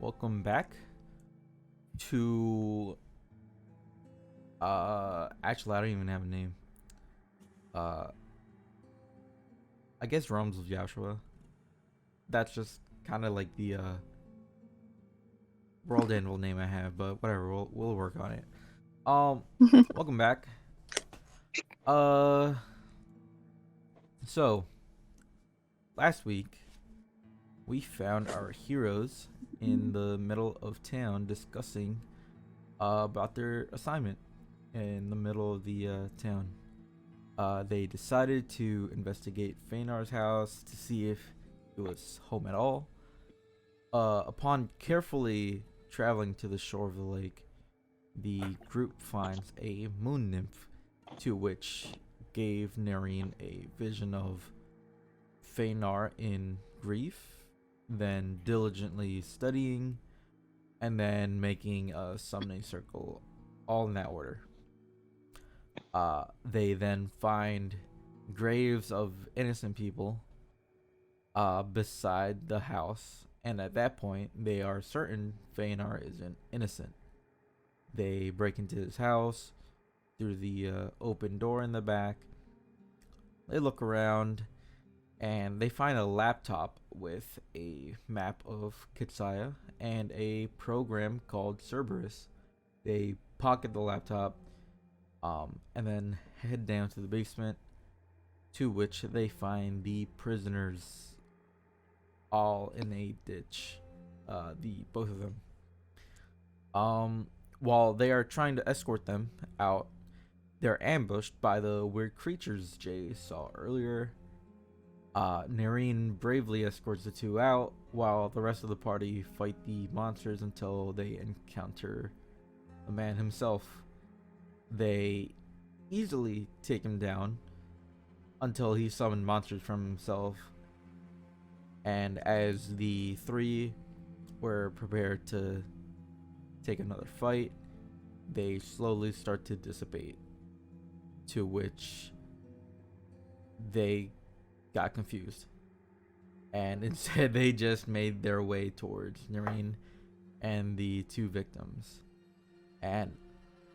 welcome back to actually I don't even have a name. Uh I guess Realms of Yaoxoah. That's just kind of like the world anvil name I have, but whatever, we'll work on it. Welcome back. Uh so last week we found our heroes in the middle of town discussing about their assignment in the middle of the town. They decided to investigate Phaenar's house to see if it was home at all. Upon carefully traveling to the shore of the lake, the group finds a moon nymph, to which gave Nerryn a vision of Phaenar in grief, then diligently studying, and then making a summoning circle, all in that order. They then find graves of innocent people beside the house, and at that point, they are certain Phaenar isn't innocent. They break into his house through the open door in the back. They look around, and they find a laptop with a map of Kitsaya and a program called Cerberus. They pocket the laptop, and then head down to the basement, to which they find the prisoners all in a ditch. The both of them. While they are trying to escort them out, they're ambushed by the weird creatures Jay saw earlier. Nerryn bravely escorts the two out, while the rest of the party fight the monsters until they encounter the man himself. They easily take him down until he summoned monsters from himself. And as the three were prepared to take another fight, they slowly start to dissipate, to which they got confused, and instead they just made their way towards Nerryn and the two victims. And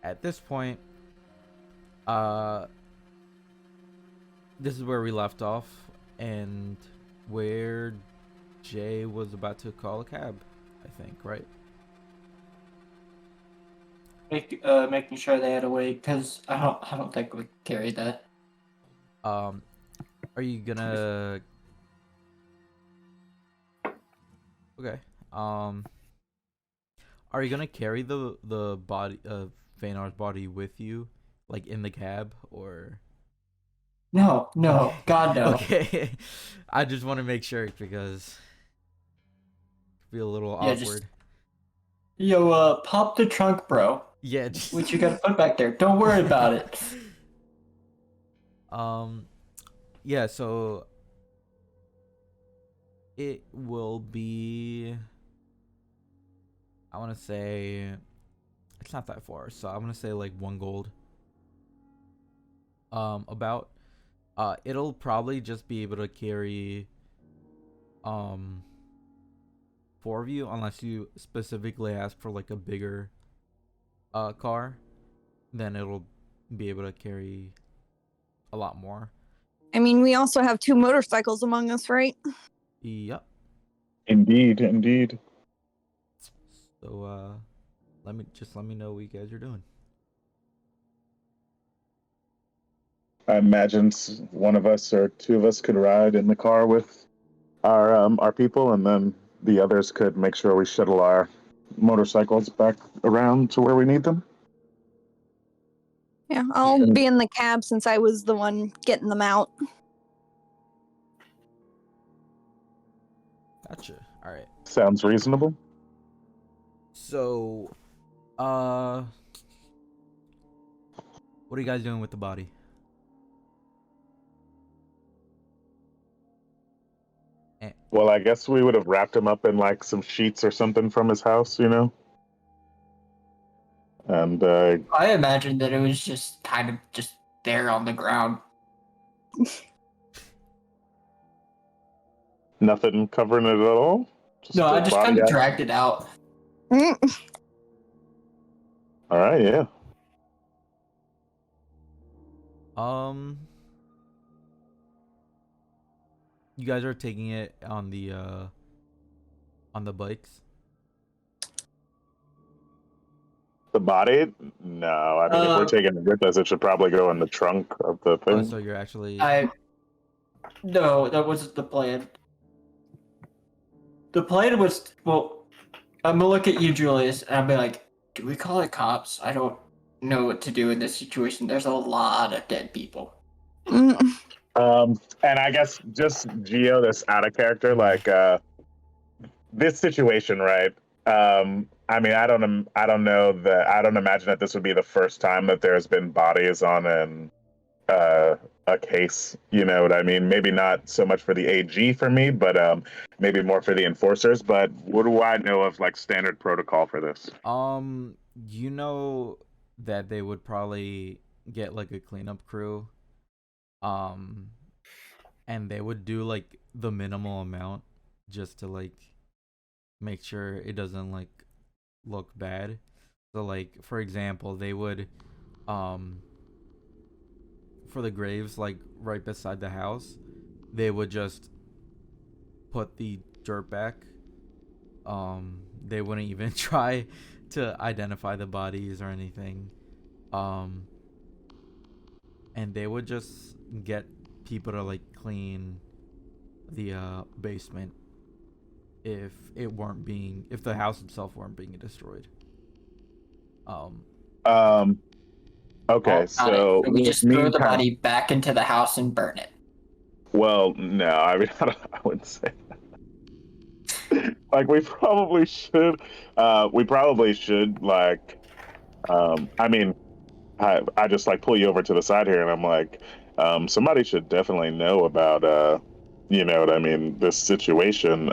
at this point, this is where we left off, and where Jay was about to call a cab, I think, right? Making sure they had a way, because I don't think we carried that. Are you gonna? Okay. Are you gonna carry the body of Phaenar's body with you, like in the cab, or? No, God no. Okay. I just want to make sure because it'd be a little Yeah, awkward. Pop the trunk, bro. Yeah. Just... What you gotta put back there? Don't worry about it. Yeah. So it will be. I want to say it's not that far, so I'm gonna say like 1 gold. About. It'll probably just be able to carry 4 of you, unless you specifically ask for like a bigger car. Then it'll be able to carry a lot more. I mean, we also have 2 motorcycles among us, right? Yep. Indeed. So let me know what you guys are doing. I imagine one of us or two of us could ride in the car with our people, and then the others could make sure we shuttle our motorcycles back around to where we need them. Yeah, I'll be in the cab since I was the one getting them out. Gotcha. All right. Sounds reasonable. So, what are you guys doing with the body? Well, I guess we would have wrapped him up in like some sheets or something from his house, you know? And I imagine that it was just kind of just there on the ground. nothing covering it at all? No, I just kind of out? dragged it out. Mm. All right, yeah. You guys are taking it on the bikes. The body? No, I mean, if we're taking it with us, it should probably go in the trunk of the Oh, thing. so you're actually No, that wasn't the plan. The plan was, well, I'm gonna look at you, Julius, and I'll be like, do we call it cops? I don't know what to do in this situation. There's a lot of dead people. Mm. And I guess just Geo, this out of character, like this situation, right? I mean, I don't know that I don't imagine that this would be the first time that there's been bodies on a case. You know what I mean? Maybe not so much for the AG for me, but maybe more for the enforcers. But what do I know of like standard protocol for this? you know that they would probably get like a cleanup crew, um, and they would do like the minimal amount just to like make sure it doesn't like look bad. So like for example, they would um for the graves like right beside the house, they would just put the dirt back. They wouldn't even try to identify the bodies or anything. Um and they would just get people to like clean the basement if the house itself weren't being destroyed. Um, okay, Got it. so So we just me throw and the body back into the house and burn it. well, no, I mean, I wouldn't say that. Like we probably should. We probably should like. I mean, I just like pull you over to the side here, and I'm like, somebody should definitely know about you know what I mean, this situation.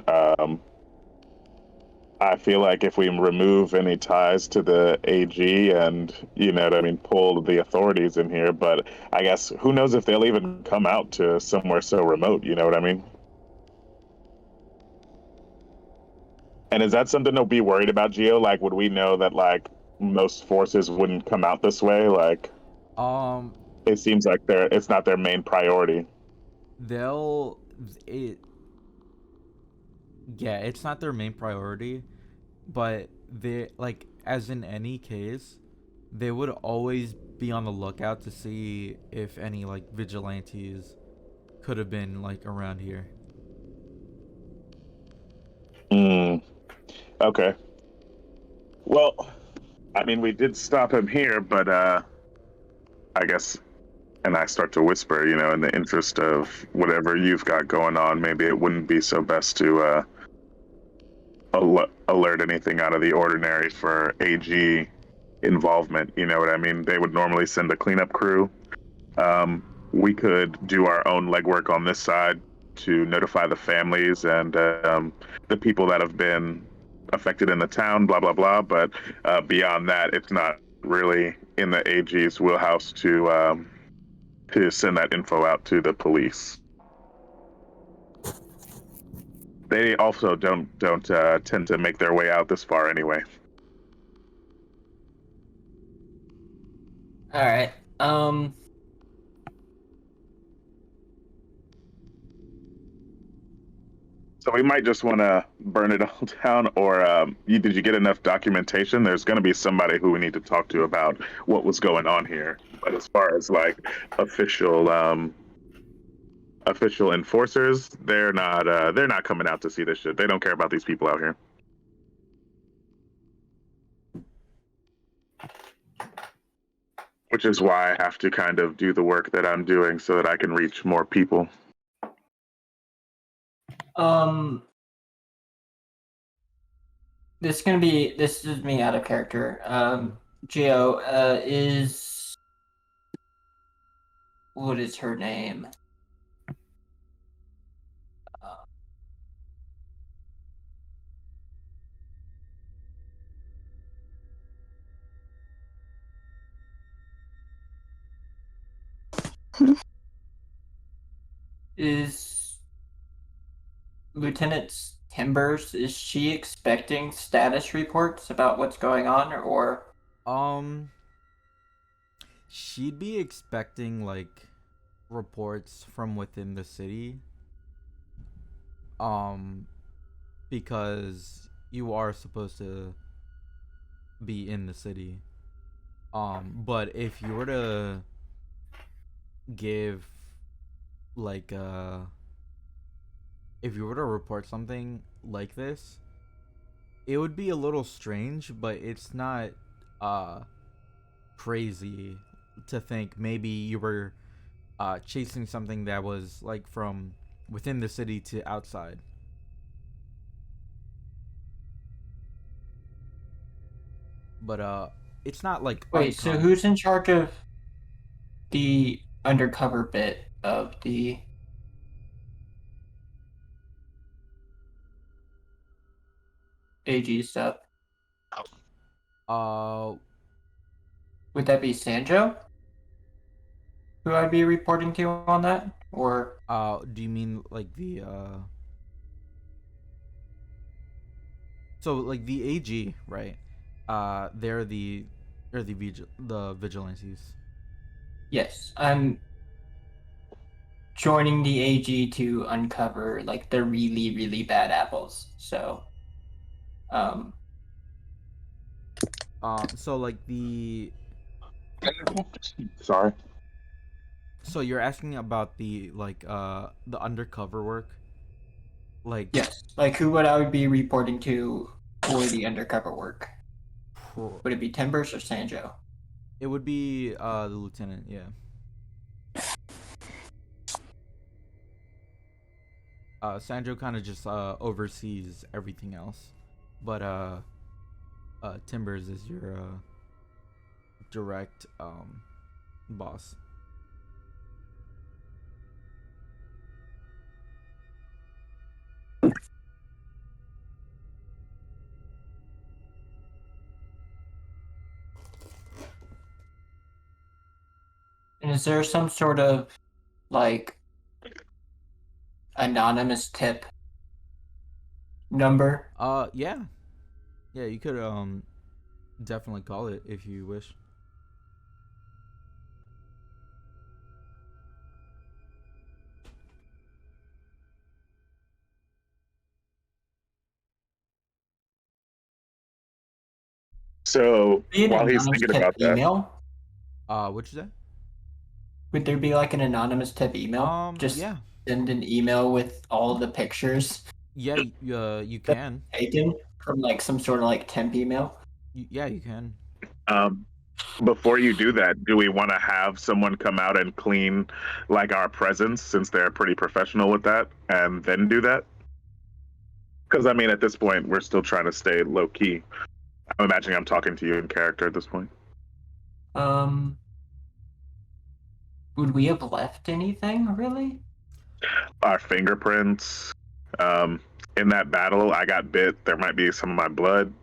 I feel like if we remove any ties to the AG and, you know what I mean, pull the authorities in here, but I guess who knows if they'll even come out to somewhere so remote, you know what I mean? And is that something to be worried about, Geo? Like, would we know that, like, most forces wouldn't come out this way? Like, um it seems like it's not their main priority. they'll it yeah, it's not their main priority, but they like as in any case, they would always be on the lookout to see if any like vigilantes could have been like around here. Mm, okay. Well, I mean, we did stop him here, but I guess, and I start to whisper, you know, in the interest of whatever you've got going on, maybe it wouldn't be so best to alert anything out of the ordinary for AG involvement. You know what I mean? They would normally send a cleanup crew. We could do our own legwork on this side to notify the families and the people that have been affected in the town, blah, blah, blah. But beyond that, it's not really in the AG's wheelhouse to send that info out to the police. They also don't tend to make their way out this far anyway. All right. So we might just want to burn it all down, or did you get enough documentation? There's going to be somebody who we need to talk to about what was going on here. But as far as like official official enforcers, they're not coming out to see this shit. They don't care about these people out here. Which is why I have to kind of do the work that I'm doing so that I can reach more people. This is me out of character. Geo, what is her name? Is Lieutenant Timbers, is she expecting status reports about what's going on, or she'd be expecting like reports from within the city. Um, because you are supposed to be in the city. But if you were to give like if you were to report something like this, it would be a little strange, but it's not uh crazy to think maybe you were chasing something that was like from within the city to outside. But it's not like wait? So uncommon. who's in charge of the undercover bit of the AG stuff? Uh Would that be Sanjo, who I'd be reporting to on that, or do you mean like the so like the AG, right? They're the vigilantes. yes, I'm joining the AG to uncover like the really really bad apples. So, um, So like the Sorry. so you're asking about the undercover work, like yes, like who would I would be reporting to for the undercover work? Would it be Timbers or Sanjo? it would be the lieutenant, yeah. Sandro kind of just oversees everything else, but Timbers is your direct boss. And is there some sort of like anonymous tip number? Yeah, you could definitely call it if you wish. So Be an while he's anonymous thinking tip about that, email? What'd you say? Would there be like an anonymous tip email? Just Yeah, send an email with all the pictures yeah, you that can. taken from like some sort of like temp email. Yeah, you can. um, before you do that, do we want to have someone come out and clean like our presence since they're pretty professional with that, and then do that? Because I mean, at this point, we're still trying to stay low key. I'm imagining I'm talking to you in character at this point. Um, would we have left anything really? Our fingerprints. Um, in that battle, I got bit. There might be some of my blood.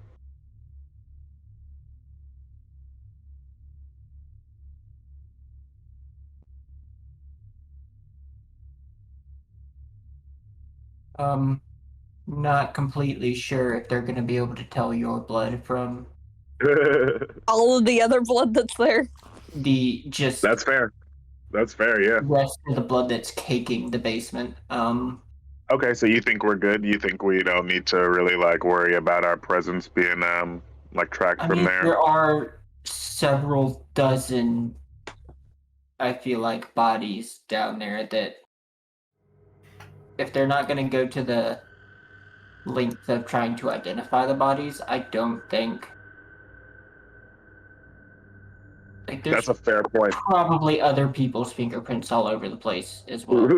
Not completely sure if they're gonna be able to tell your blood from All of the other blood that's there. the just That's fair. That's fair. Yeah. rest of the blood that's caking the basement. Okay, so you think we're good? You think we don't need to really like worry about our presence being like tracked I from mean, there? there are several dozen, I feel like, bodies down there that if they're not going to go to the length of trying to identify the bodies, I don't think. Like, there's That's a fair point. probably other people's fingerprints all over the place as well.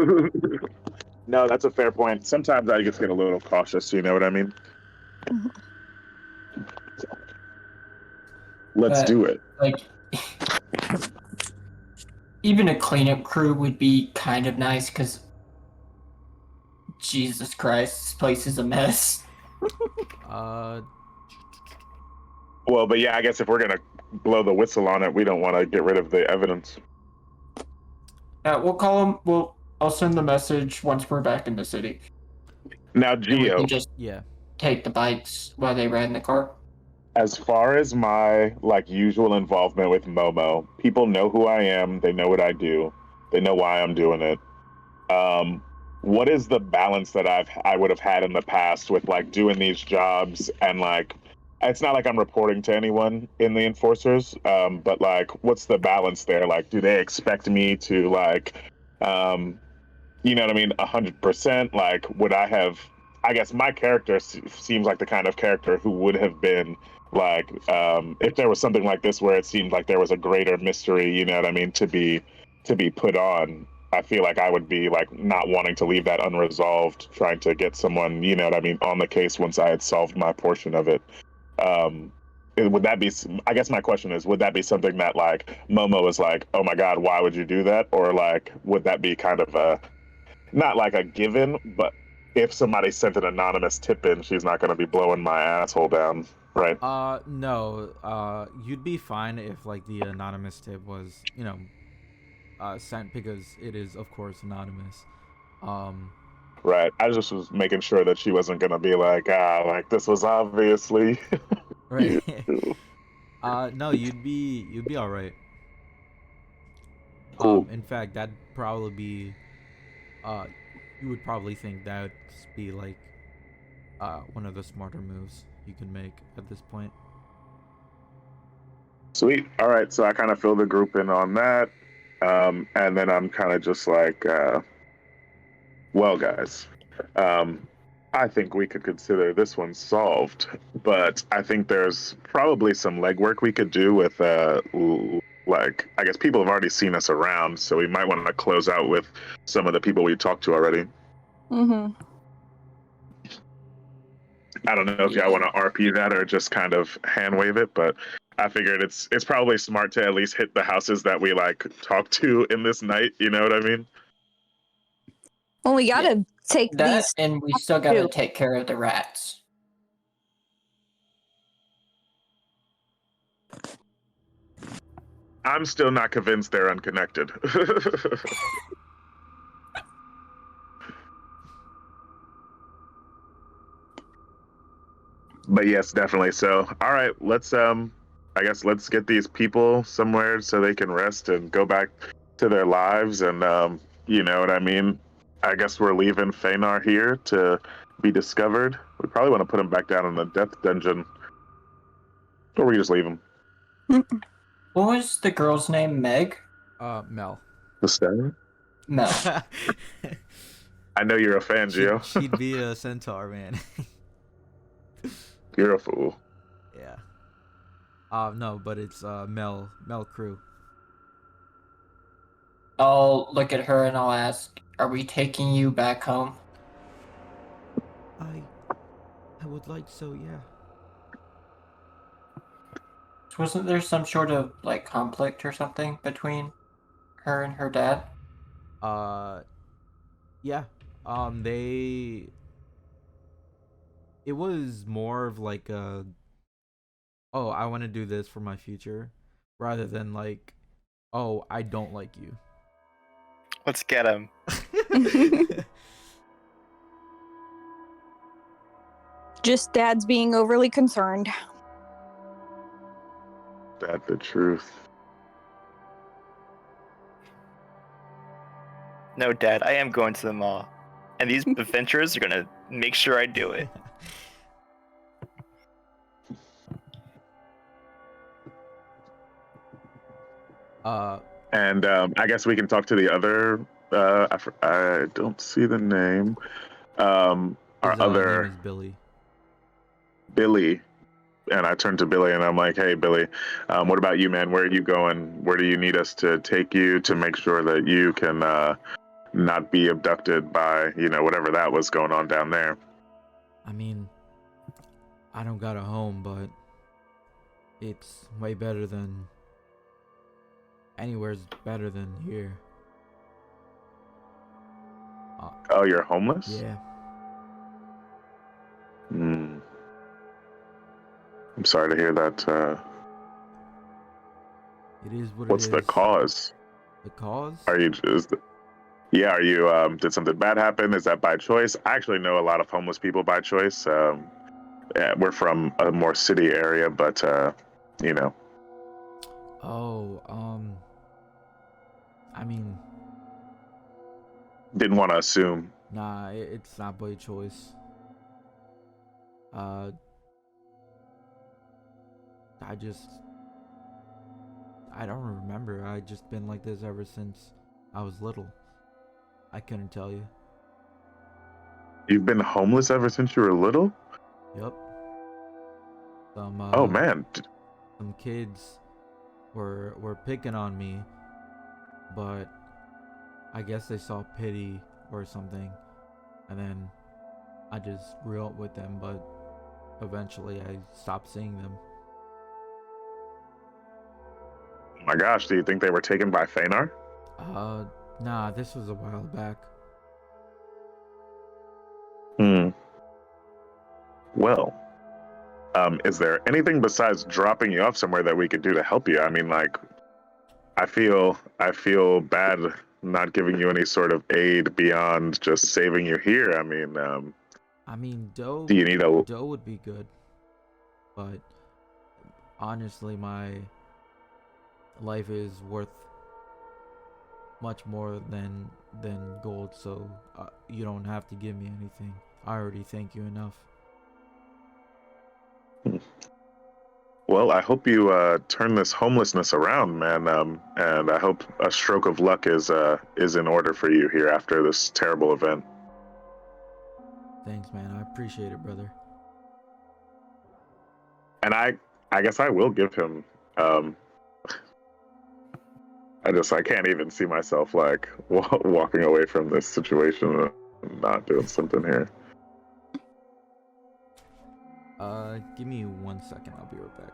No, that's a fair point. Sometimes I just get a little cautious. You know what I mean? Let's But, do it. like, even a cleanup crew would be kind of nice because Jesus Christ, this place is a mess. Well, but yeah, I guess if we're gonna blow the whistle on it, we don't want to get rid of the evidence. We'll call them. I'll send the message once we're back in the city. Now, And we Geo, can just Yeah. take the bikes while they ride in the car. as far as my like usual involvement with Momo, people know who I am. They know what I do. They know why I'm doing it. Um, what is the balance that I would have had in the past with like doing these jobs and like it's not like I'm reporting to anyone in the enforcers, but like what's the balance there? Like, do they expect me to like, you know what I mean, 100%? Like, would I have? I guess my character seems like the kind of character who would have been like, if there was something like this where it seemed like there was a greater mystery, you know what I mean, to be put on. I feel like I would be like not wanting to leave that unresolved, trying to get someone, you know what I mean, on the case once I had solved my portion of it. Um, would that be? I guess my question is, would that be something that like Momo is like, oh my god, why would you do that? Or like, would that be kind of a not like a given, but if somebody sent an anonymous tip in, she's not going to be blowing my asshole down, right? No. You'd be fine if like the anonymous tip was, sent because it is of course anonymous. Um, Right. I just was making sure that she wasn't going to be like, like this was obviously right. you. No, you'd be all right. Cool. In fact, that'd probably be, uh, you would probably think that'd be like, one of the smarter moves you can make at this point. Sweet. All right. So I kind of fill the group in on that. And then I'm kind of just like, well, guys, I think we could consider this one solved, but I think there's probably some legwork we could do with, like, I guess people have already seen us around, so we might want to close out with some of the people we talked to already. Mm-hmm. I don't know if y'all want to RP that or just kind of hand wave it, but I figured it's probably smart to at least hit the houses that we like talk to in this night. You know what I mean? Well, we gotta take That, these. and we still gotta too. take care of the rats. I'm still not convinced they're unconnected. But yes, definitely. So, all right, I guess let's get these people somewhere so they can rest and go back to their lives and you know what I mean? I guess we're leaving Phaenar here to be discovered. We probably want to put him back down in the death dungeon. Or we just leave him. What was the girl's name? Meg? Mel. The stone? Mel. I know you're a fan, Gio. She'd be a centaur, man. You're a fool. Yeah. No, but it's Mel Crew. I'll look at her and I'll ask, are we taking you back home? I would like so, yeah. Wasn't there some sort of like conflict or something between her and her dad? Yeah. They. It was more of like a. Oh, I want to do this for my future, rather than like, oh, I don't like you. Let's get him. Just Dad's being overly concerned. That's the truth. No, Dad, I am going to the mall. And these adventurers are gonna make sure I do it. And I guess we can talk to the other. I don't see the name. Our his, other name is Billy. Billy, and I turned to Billy and I'm like, "Hey, Billy, what about you, man? Where are you going? Where do you need us to take you to make sure that you can not be abducted by whatever that was going on down there?" I mean, I don't got a home, but it's way better than anywhere's better than here. Oh, you're homeless? Yeah. I'm sorry to hear that. It is what What's it is. the cause? The cause? Are you just? Yeah, are you? Did something bad happen? Is that by choice? I actually know a lot of homeless people by choice. Yeah, we're from a more city area, but you know, Oh, I mean, didn't want to assume. nah, it's not by choice. Uh, I just, I don't remember. I just been like this ever since I was little. I couldn't tell you. You've been homeless ever since you were little? Yep. Some Oh man. some kids were picking on me, but I guess they saw pity or something, and then I just grew up with them. But eventually, I stopped seeing them. Oh my gosh, do you think they were taken by Phaenar? Nah, this was a while back. Hmm. Well, is there anything besides dropping you off somewhere that we could do to help you? I mean, like, I feel bad not giving you any sort of aid beyond just saving you here. I mean, dough do you need a? dough would be good, but honestly, my life is worth much more than gold, so you don't have to give me anything. I already thank you enough. Well, I hope you turn this homelessness around, man. And I hope a stroke of luck is in order for you here after this terrible event. Thanks, man. I appreciate it, brother. And I guess I will give him. I can't even see myself like walking away from this situation and not doing something here. Give me 1 second. I'll be right back.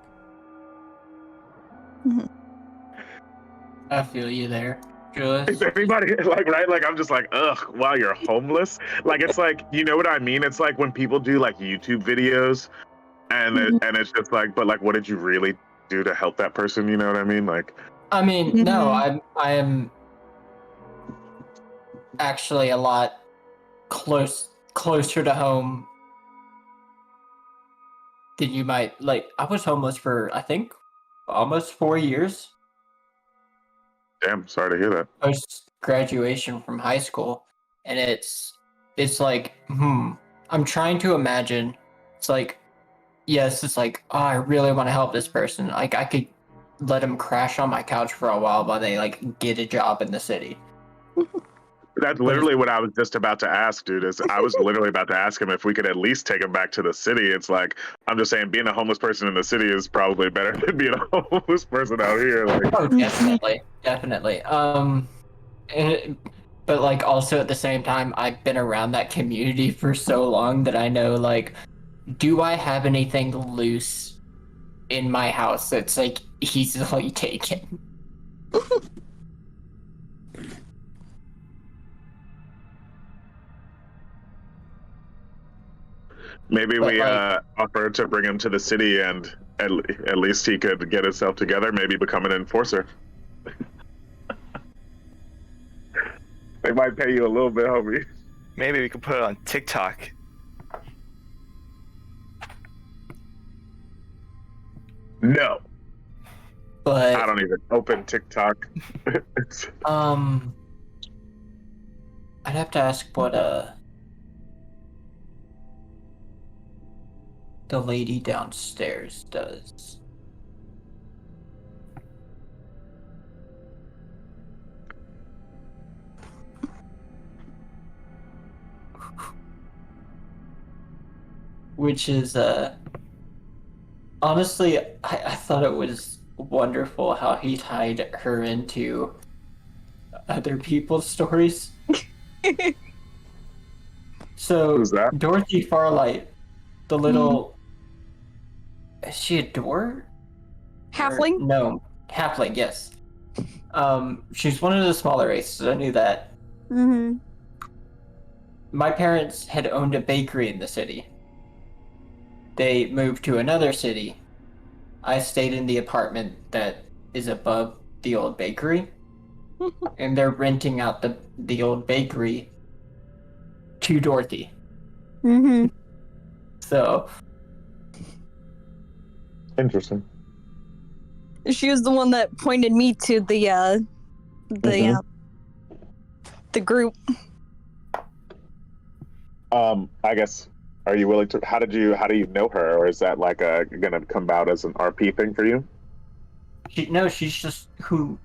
I feel you there, Julius. Is everybody like right? Like I'm just like, ugh, wow, you're homeless. Like it's like, you know what I mean? It's like when people do like YouTube videos and it's just like, but like what did you really do to help that person? You know what I mean? Like I mean, no, I am actually a lot closer to home than you might like. I was homeless for I think almost 4 years damn, sorry to hear that. post graduation from high school, and it's like I'm trying to imagine. It's like yes, it's like oh, I really want to help this person. Like I could let him crash on my couch for a while they like get a job in the city. That's literally what I was just about to ask, dude. Is I was literally about to ask him if we could at least take him back to the city. It's like I'm just saying, being a homeless person in the city is probably better than being a homeless person out here. Like, Oh, definitely. But like also at the same time, I've been around that community for so long that I know like, do I have anything loose in my house that's like easily taken? maybe But, we like- offer to bring him to the city, and at least he could get himself together. Maybe become an enforcer. They might pay you a little bit, homie. Maybe we could put it on TikTok. No, But I don't even open TikTok. I'd have to ask what the lady downstairs does. Which is honestly I thought it was wonderful how he tied her into other people's stories. So Who's that? Dorothy Farlight, the little is she a dwarf? Halfling? No, halfling, yes. She's one of the smaller races, I knew that. Mm-hmm. My parents had owned a bakery in the city. They moved to another city. I stayed in the apartment that is above the old bakery. and they're renting out the old bakery to Dorothy. Mm-hmm. So Interesting. She was the one that pointed me to the Mhm. the group. I guess. Are you willing to? How do you know her, or is that like gonna come out as an RP thing for you? she's just who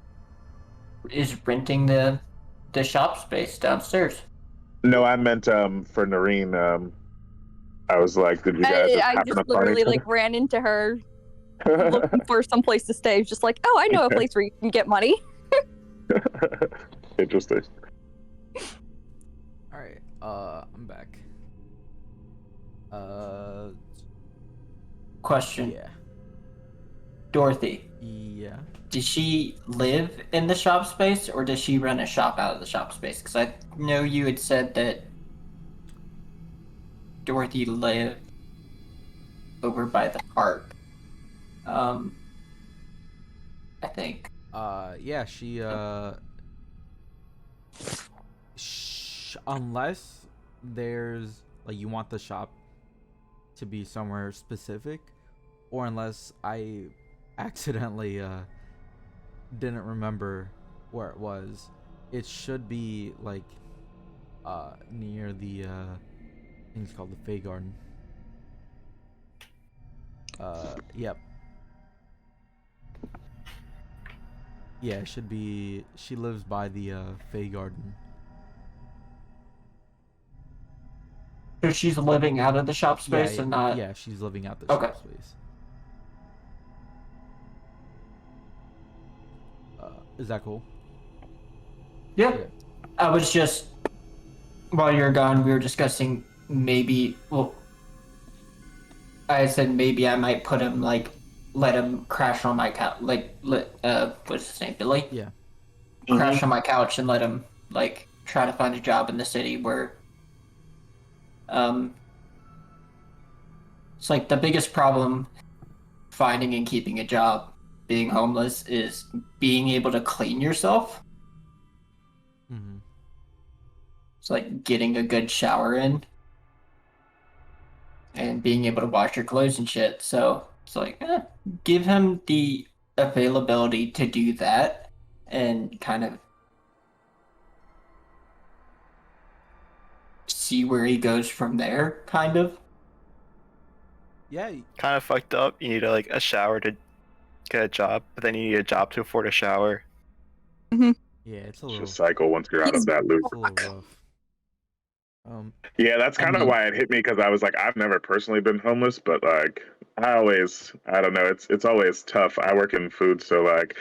is renting the shop space downstairs. No, I meant for Nerryn. I was like, did you guys just I happen just to find literally each like ran into her other? looking for some place to stay. Just like, oh, I know a place where you can get money. Interesting. All right. I'm back. Question: Yeah. Dorothy, Yeah. does she live in the shop space, or does she run a shop out of the shop space? Because I know you had said that Dorothy lived over by the park. I think. Yeah. Unless there's like you want the shop to be somewhere specific, or unless I accidentally didn't remember where it was, it should be like near the I think it's called the Fey Garden. Yep. Yeah, it should be. She lives by the Fey Garden. So she's living out of the shop Yeah, space and not. yeah, she's living out the Okay. shop space. Is that cool? Yeah. Yeah. I was just while you're gone, we were discussing maybe. Well, I said maybe I might put him let him crash on my couch. What's his name? Billy. Yeah. Crash on my couch and let him try to find a job in the city where it's like the biggest problem finding and keeping a job being homeless is being able to clean yourself. Mm-hmm. It's like getting a good shower in and being able to wash your clothes and shit. So it's like give him the availability to do that and kind of see where he goes from there, kind of. Yeah. Kind of fucked up. You need a shower to get a job, but then you need a job to afford a shower. Yeah. It's a It's little. just cycle once you're out of He's that loop. It's a little rough. Yeah, that's I kind of mean- why it hit me because I was like, I've never personally been homeless, but like, I don't know, it's always tough. I work in food, so like,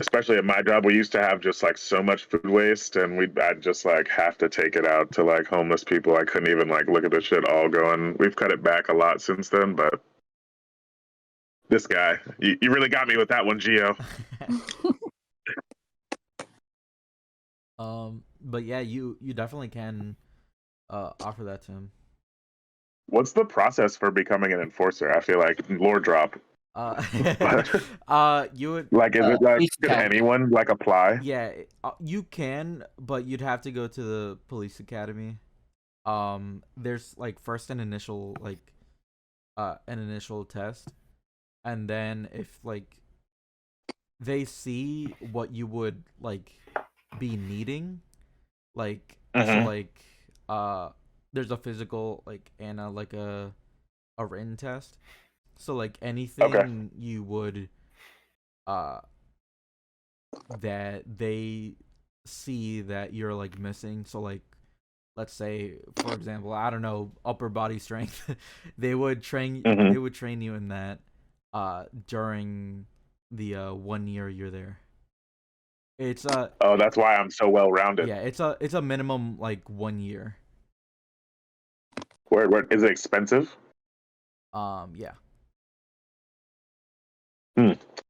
especially at my job, we used to have just like so much food waste, and I'd just like have to take it out to like homeless people. I couldn't even like look at the shit all going. We've cut it back a lot since then, but this guy, you really got me with that one, Gio. But yeah, you definitely can offer that to him. What's the process for becoming an enforcer? I feel like lore drop. You would. Like, is it like Police could academy. anyone like apply? Yeah, you can, but you'd have to go to the police academy. There's like first an initial test, and then if like they see what you would like be needing, like so Mhm. like there's a physical and a written test. So like anything you would uh that they see that you're like missing, so like let's say for example, I don't know, upper body strength, they would train you in that during the 1 year you're there. It's Oh, that's why I'm so well rounded. yeah, it's a minimum like 1 year. Where is it expensive? Yeah.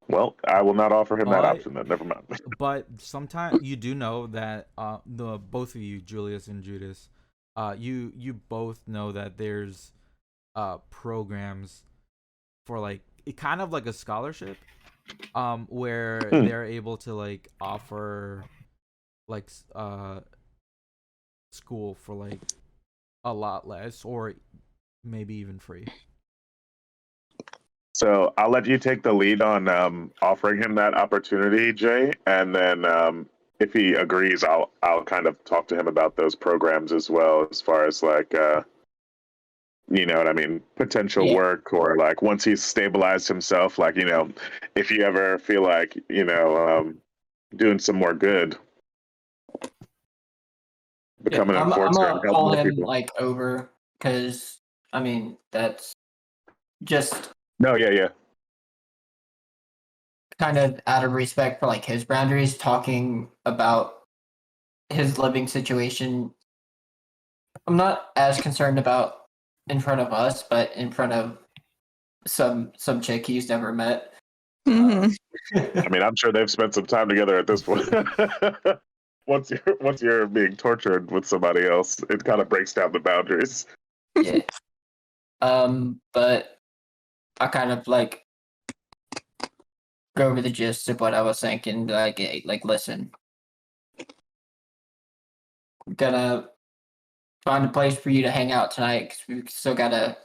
Well, I will not offer him that But option then. Never mind. but sometimes you do know that the both of you, Julius and Judas, you both know that there's programs for like it kind of like a scholarship where they're able to like offer like school for like a lot less, or maybe even free. So I'll let you take the lead on offering him that opportunity, Jay, and then if he agrees, I'll kind of talk to him about those programs as well, as far as like you know what I mean, potential Yeah. work, or like once he's stabilized himself, like, you know, if you ever feel like, you know, doing some more good, become an I'm enforcer and gonna help call more him people. like over because I mean that's just No, yeah. kind of out of respect for like his boundaries, talking about his living situation. I'm not as concerned about in front of us, but in front of some chick he's never met. hmm I mean, I'm sure they've spent some time together at this point. Once you're being tortured with somebody else, it kind of breaks down the boundaries. Yeah. But I kind of like go over the gist of what I was thinking. Like, hey, like, listen, I'm gonna find a place for you to hang out tonight because we still gotta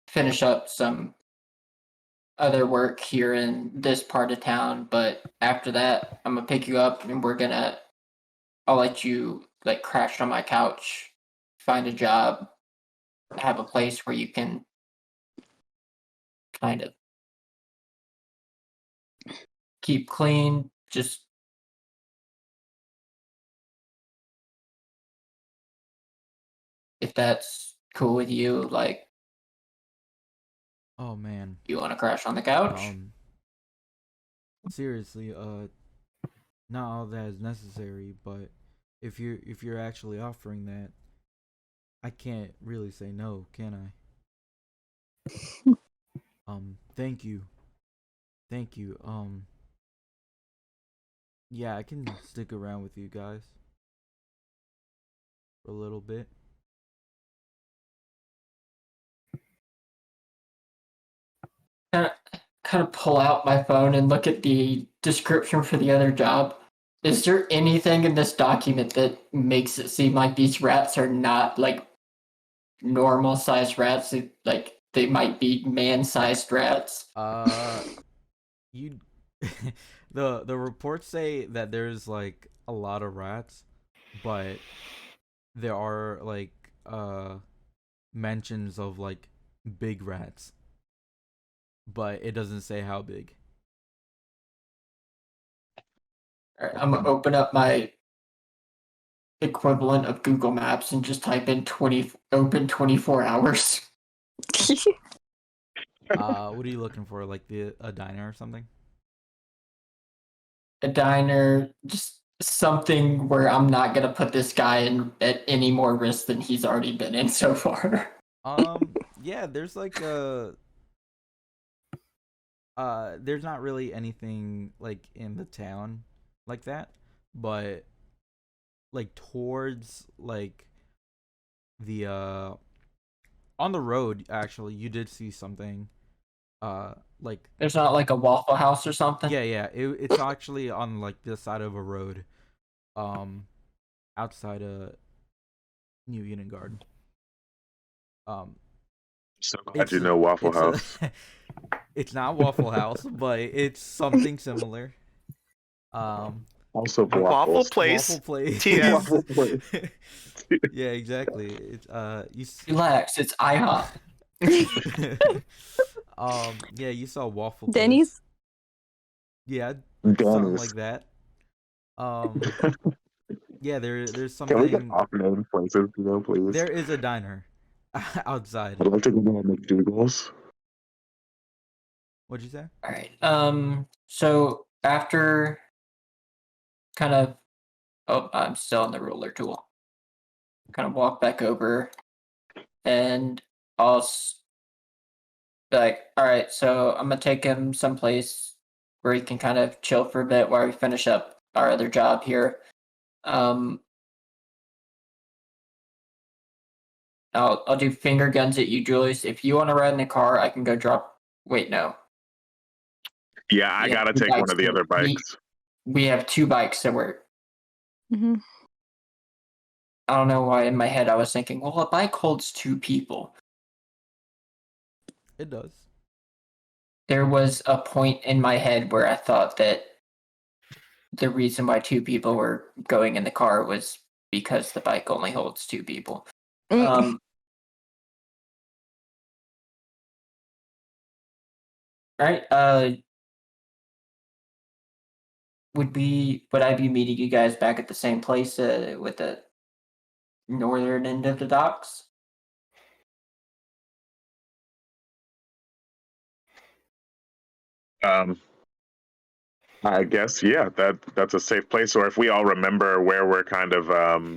finish up some other work here in this part of town. But after that, I'm gonna pick you up and I'll let you like crash on my couch, find a job, have a place where you can kind of keep clean. Just if that's cool with you, like Oh man. you want to crash on the couch. Seriously, not all that is necessary, but if you're actually offering that, I can't really say no, can I? Thank you. Thank you. Yeah, I can stick around with you guys for a little bit. Kind of pull out my phone and look at the description for the other job. Is there anything in this document that makes it seem like these rats are not like normal sized rats? Like they might be man sized rats. You the reports say that there's like a lot of rats, but there are like mentions of like big rats, but it doesn't say how big. All right, I'm gonna open up my equivalent of Google Maps and just type in 24 hours. What are you looking for? Like a diner or something? A diner, just something where I'm not gonna put this guy in at any more risk than he's already been in so far. Yeah, there's like there's not really anything like in the town like that, but like towards like the on the road actually you did see something like There's not like a Waffle House or something. yeah, it's actually on like this side of a road um outside of New Eden Garden. So glad It's you know Waffle it's a House. it's not Waffle House, but it's something similar. Also A waffle waffles. place. Waffle place. TM. Waffle place. Yeah, exactly. It's Relax, it's IHOP. yeah, you saw Waffle Place. Denny's. Yeah, something Denny's. like that. Yeah, there's Can we get something. off-name places, you know, please? There is a diner outside. I'd like to go to McDougal's. What'd you say? All right. So after kind of, oh, I'm still on the ruler tool. Kind of walk back over, and I'll be like, all right. So I'm gonna take him someplace where he can kind of chill for a bit while we finish up our other job here. I'll do finger guns at you, Julius. If you want to ride in the car, I can go drop. Wait, no. Yeah, I We have gotta two take one bikes of the that other bikes. we have two bikes that we're Hmm. I don't know why in my head I was thinking, well, a bike holds 2 people. It does. There was a point in my head where I thought that the reason why 2 people were going in the car was because the bike only holds 2 people. All right. Would I be meeting you guys back at the same place with the northern end of the docks? I guess yeah, that's a safe place. Or if we all remember where we're kind of,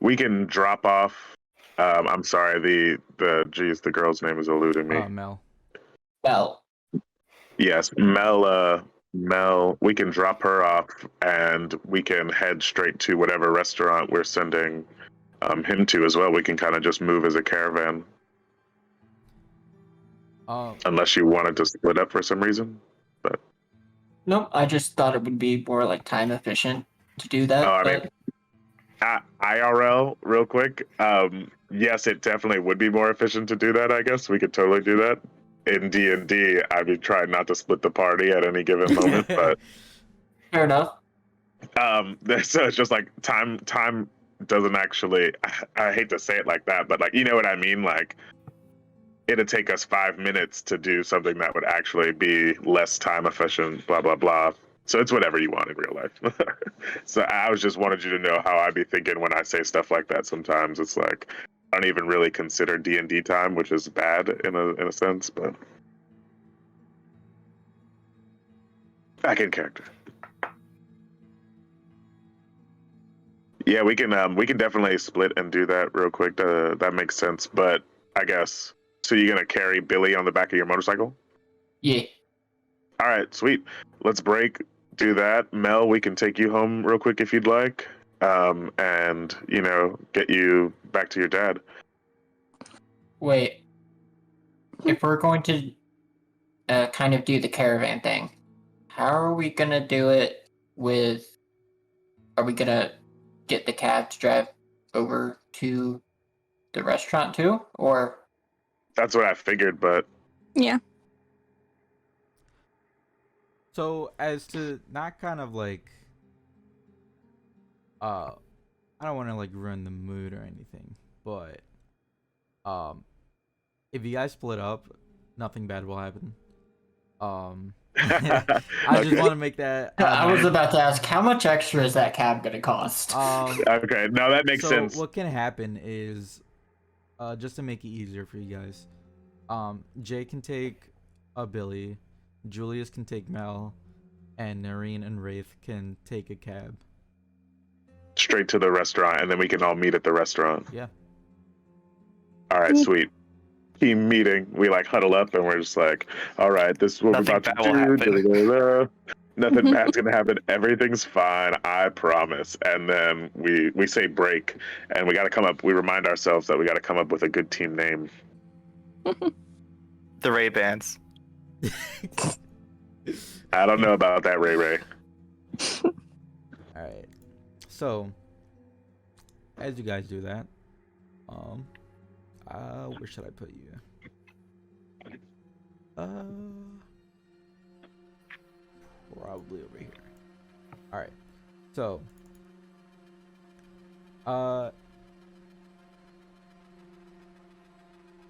we can drop off. I'm sorry, the girl's name is eluding me. Mel. Well, Yes, Mel. Mel, we can drop her off, and we can head straight to whatever restaurant we're sending him to as well. We can kind of just move as a caravan, unless you wanted to split up for some reason. But nope. I just thought it would be more like time efficient to do that. I mean, IRL, real quick. Yes, it definitely would be more efficient to do that. I guess we could totally do that. In D&D, I'd be trying not to split the party at any given moment, but fair enough. so it's just like time doesn't actually. I hate to say it like that, but like you know what I mean. Like it'd take us 5 minutes to do something that would actually be less time efficient. Blah blah blah. So it's whatever you want in real life. So I was just wanted you to know how I'd be thinking when I say stuff like that. Sometimes it's like I don't even really consider D&D time, which is bad in a sense, but back in character. Yeah, we can definitely split and do that real quick. That makes sense. But I guess so. You're gonna carry Billy on the back of your motorcycle? Yeah. All right, sweet. Let's break. Do that, Mel. We can take you home real quick if you'd like, and get you back to your dad. Wait. If we're going to kind of do the caravan thing, how are we gonna do it with? Are we gonna get the cab to drive over to the restaurant too, or? That's what I figured, but Yeah. So as to not kind of like I don't want to like ruin the mood or anything, but if you guys split up, nothing bad will happen. I just Okay. want to make that I was known. about to ask, how much extra is that cab gonna cost? Okay, no, that makes so sense. what can happen is just to make it easier for you guys, Jay can take Billy, Julius can take Mel, and Nerryn and Rayth can take a cab. Straight to the restaurant, and then we can all meet at the restaurant. Yeah. All right, sweet. Team meeting. We like huddle up, and we're just like, all right, this is what Nothing we're about bad to will do. happen. Nothing bad's gonna happen. Everything's fine, I promise. And then we say break, and we got to come up. We remind ourselves that we got to come up with a good team name. The Ray Bans. I don't know about that, Ray Ray. All right. So, as you guys do that, where should I put you? Probably over here. All right. So,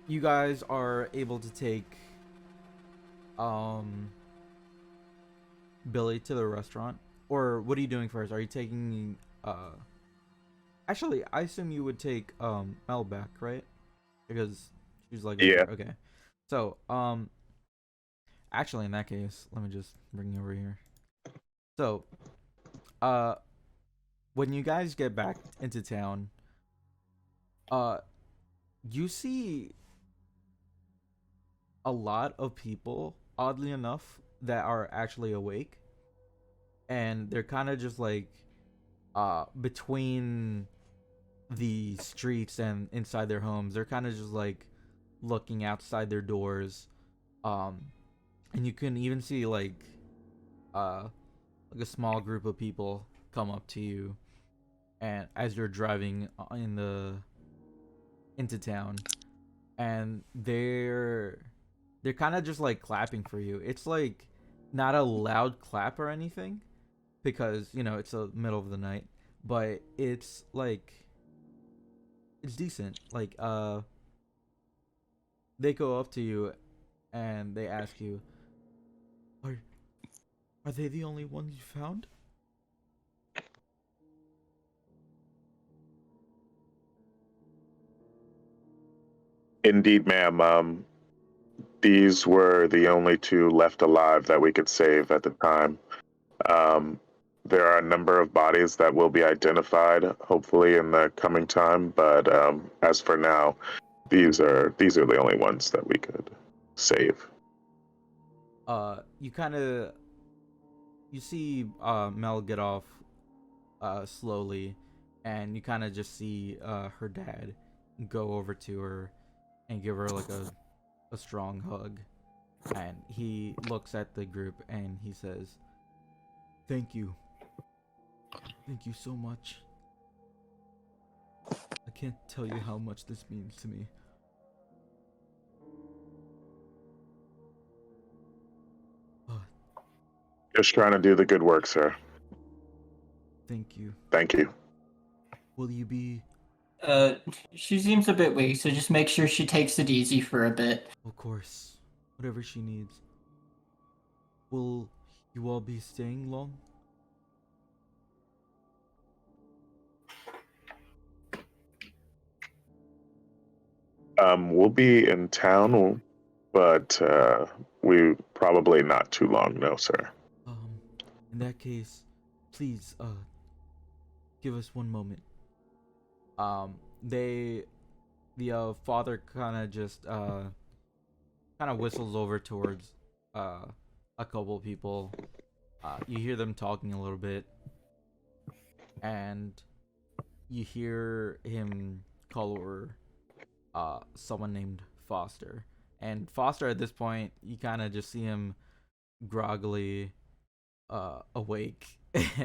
you guys are able to take Billy to the restaurant, or what are you doing first? Are you taking actually I assume you would take Mel back, right? Because she's like Yeah. okay. So actually in that case, let me just bring you over here. So when you guys get back into town, you see a lot of people, oddly enough, that are actually awake, and they're kind of just like between the streets and inside their homes. They're kind of just like looking outside their doors, and you can even see like a small group of people come up to you, and as you're driving into town, and they're kind of just like clapping for you. It's like not a loud clap or anything because it's the middle of the night, but it's like it's decent. Like they go up to you and they ask you, are they the only ones you found? Indeed, ma'am. These were the only two left alive that we could save at the time. Um, there are a number of bodies that will be identified, hopefully in the coming time. But as for now, these are the only ones that we could save. You see Mel get off slowly, and you kind of just see her dad go over to her and give her like a strong hug, and he looks at the group and he says, thank you so much. I can't tell you how much this means to me. Just trying to do the good work, sir. Thank you. Thank you. Will you be... She seems a bit weak, so just make sure she takes it easy for a bit. Of course. Whatever she needs. Will you all be staying long? We'll be in town, but we probably not too long, no, sir. In that case, please, give us one moment. The father kind of just, kind of whistles over towards, a couple people. You hear them talking a little bit, and you hear him call over, someone named Foster. And Foster, at this point, you kind of just see him groggily, awake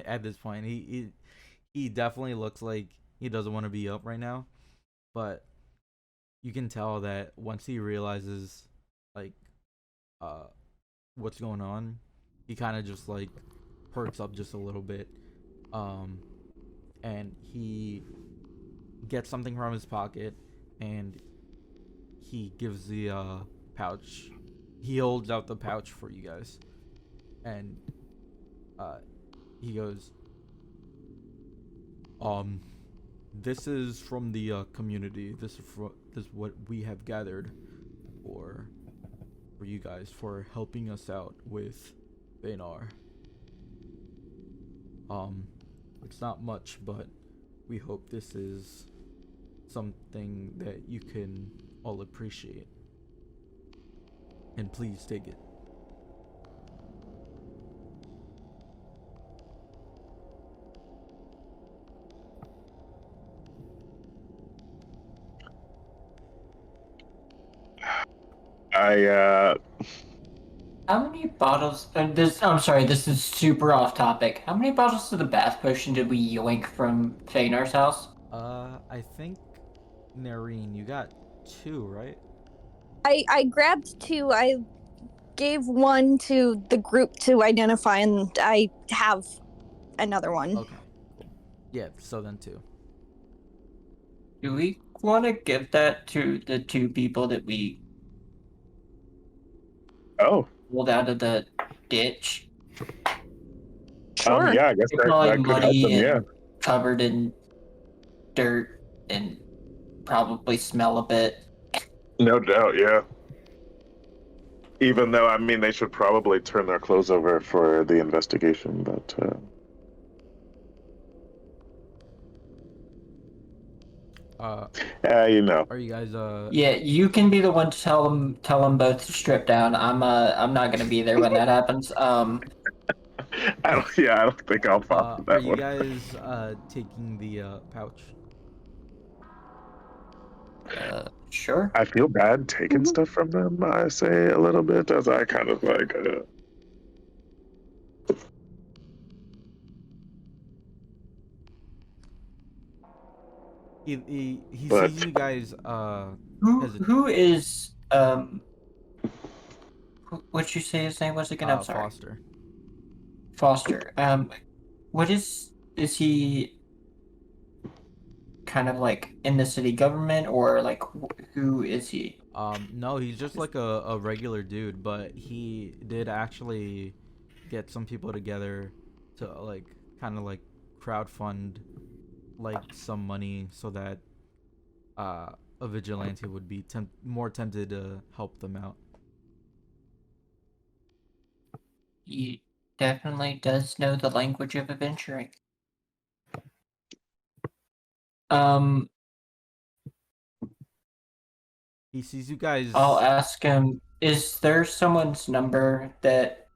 at this point. He definitely looks like he doesn't want to be up right now, but you can tell that once he realizes like what's going on, he kind of just like perks up just a little bit, and he gets something from his pocket and he gives the pouch. He holds out the pouch for you guys, and he goes, this is from the community. This is what we have gathered for you guys, for helping us out with Phaenar. It's not much, but we hope this is something that you can all appreciate. And please take it. How many bottles? I'm sorry, this is super off topic. How many bottles of the bath potion did we yoink from Phaenar's house? I think, Nerryn, you got 2, right? I grabbed 2. I gave one to the group to identify, and I have another one. Okay. Yeah, so then 2. Do we want to give that to the 2 people that we pulled out of the ditch? Sure. Yeah, I guess They're probably that could help muddy them, yeah. and covered in dirt and probably smell a bit. No doubt, yeah. Even though, I mean, they should probably turn their clothes over for the investigation, but... you know. Are you guys Yeah, you can be the one to tell them both to strip down. I'm not gonna be there when that happens. I don't think I'll pop are that you one. guys taking the pouch? Sure. I feel bad taking stuff from them, I say a little bit, as I kind of like... He But sees you guys hesitate. Who is what'd you say his name was again? I'm sorry. Foster. Foster. What is he kind of like in the city government, or like who is he? No, he's just like a regular dude, but he did actually get some people together to like kind of like crowdfund like some money so that a vigilante would be more tempted to help them out. He definitely does know the language of adventuring. Um, He sees you guys. I'll ask him, is there someone's number that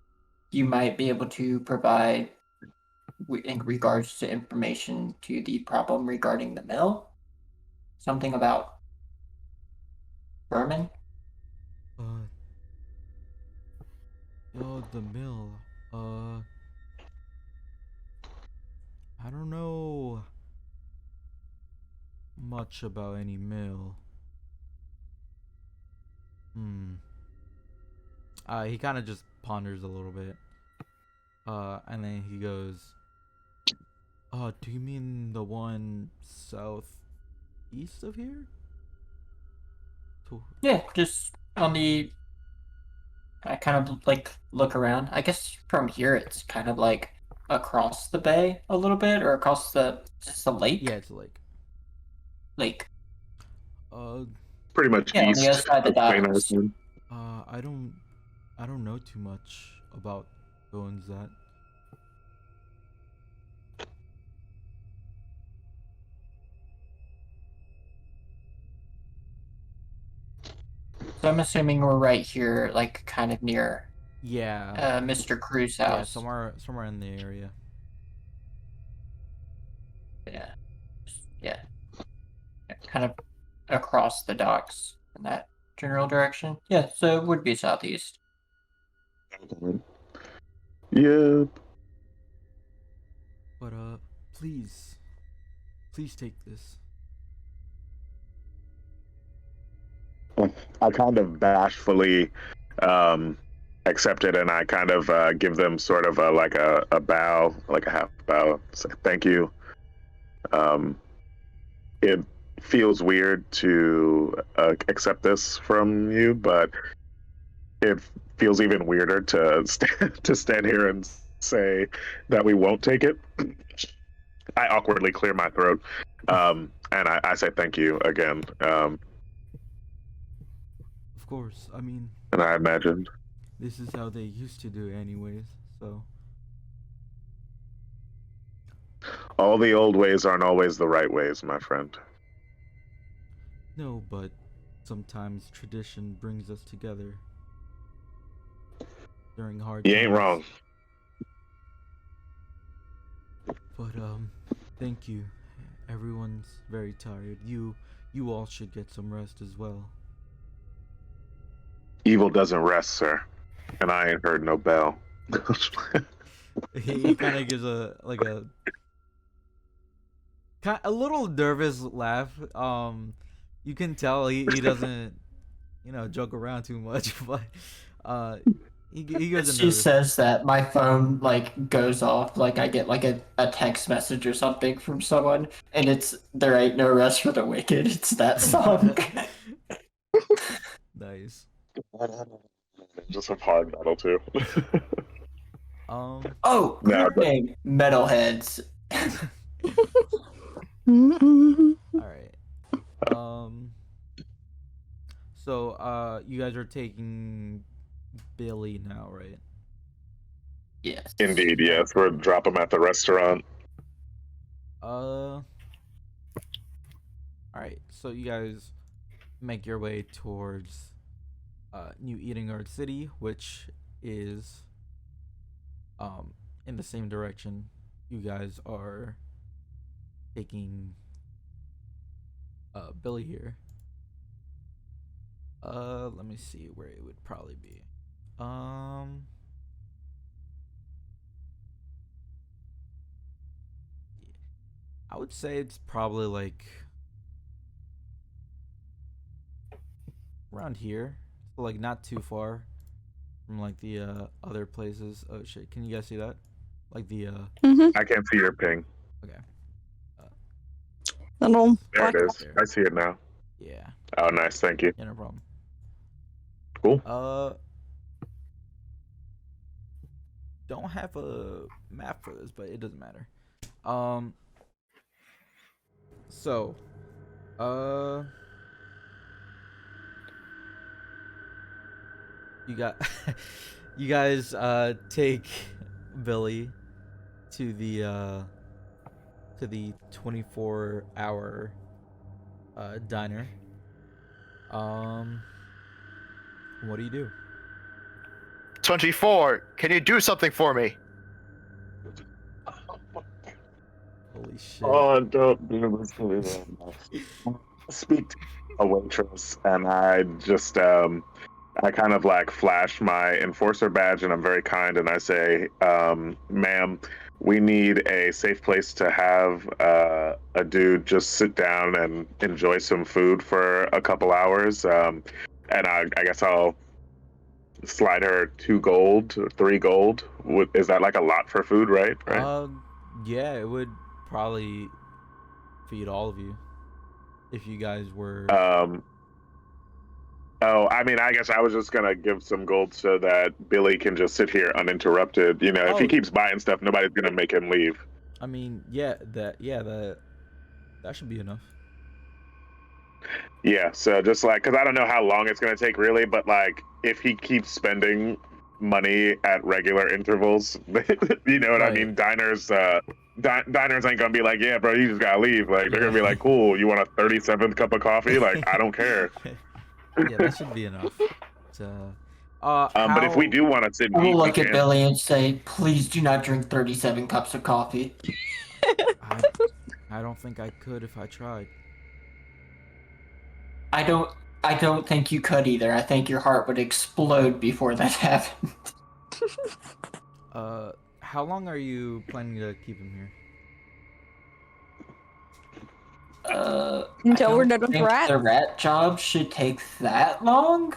you might be able to provide in regards to information to the problem regarding the mill? Something about vermin? Uh, the mill. I don't know much about any mill. He kind of just ponders a little bit. And then he goes, do you mean the one southeast of here? Yeah, just on the. I kind of like look around. I guess from here it's kind of like across the bay a little bit, or across the just the lake. Yeah, it's like. Lake. pretty much Yeah, on the other east side of the of Phaenar. docks. I don't know too much about Bones that. So I'm assuming we're right here, like kind of near Yeah. Mr. Cruz's Yeah, house. somewhere in the area. Yeah. Yeah. Kind of across the docks in that general direction. Yeah, so it would be southeast. Yep. But please take this. I kind of bashfully accept it, and I kind of give them sort of a bow, like a half bow. Say, thank you. It feels weird to accept this from you, but it feels even weirder to to stand here and say that we won't take it. I awkwardly clear my throat, and I say thank you again. Of course, I mean, And I imagined. this is how they used to do it anyways, so. All the old ways aren't always the right ways, my friend. No, but sometimes tradition brings us together during hard You times. ain't wrong. But thank you. Everyone's very tired. You all should get some rest as well. Evil doesn't rest, sir. And I ain't heard no bell. He kind of gives a little nervous laugh. You can tell he doesn't joke around too much, but he gives a She nervous. says that my phone like goes off, like I get like a text message or something from someone, and it's "There Ain't No Rest for the Wicked." It's that song. Nice. Just some hard metal too. Oh, No, group name Metalheads. All right. So you guys are taking Billy now, right? Yes. indeed, yes. We're drop him at the restaurant. All right. So you guys make your way towards New Edingard City, which is in the same direction you guys are taking Billy here. Let me see where it would probably be. I would say it's probably like around here, so, like not too far from like the other places. Oh shit! Can you guys see that? Like the I can't see your ping. okay. Little There black. it is. There. I see it now. Yeah. Oh, nice. Thank you. Yeah, no problem. Cool. Don't have a map for this, but it doesn't matter. So, you got, you guys, take Billy to the 24-hour, diner. What do you do? 24. Can you do something for me? Holy shit. Oh, don't do this to me, man. Speak to a waitress, and I just I kind of like flash my enforcer badge, and I'm very kind, and I say, "Ma'am, we need a safe place to have a dude just sit down and enjoy some food for a couple hours." And I guess I'll slide her 2 gold, 3 gold. Is that like a lot for food, right? Right. Yeah, it would probably feed all of you if you guys were. Oh, I mean, I guess I was just gonna give some gold so that Billy can just sit here uninterrupted. You know, if he Oh. keeps buying stuff, nobody's gonna make him leave. I mean, that should be enough. Yeah, so just like, because I don't know how long it's gonna take really, but like, if he keeps spending money at regular intervals, you know what I Right. mean? Diners ain't gonna be like, yeah, bro, you just gotta leave. Like, they're gonna be Yeah. like, cool, you want a 37th cup of coffee? Like, I don't care. Yeah, that should be enough. But if we do want to sit I and eat, will we look at can. Billy and say, please do not drink 37 cups of coffee. I don't think I could if I tried. I don't think you could either. I think your heart would explode before that happened. How long are you planning to keep him here? Until I we're don't done with think rat. the rat job should take that long.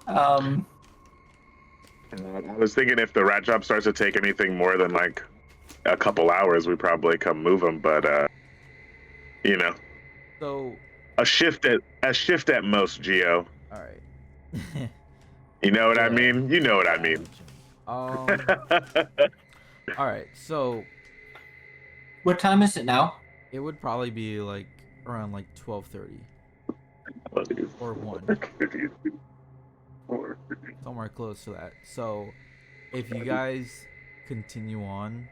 I was thinking if the rat job starts to take anything more than like a couple hours, we probably come move him. But you know, So, a shift at most, Geo. all right. You know what I Yeah. mean? You know what I Yeah, mean. know what you mean. All right. So What time is it now? it would probably be like around like 12:30 or 1, somewhere close to that. So if you guys continue on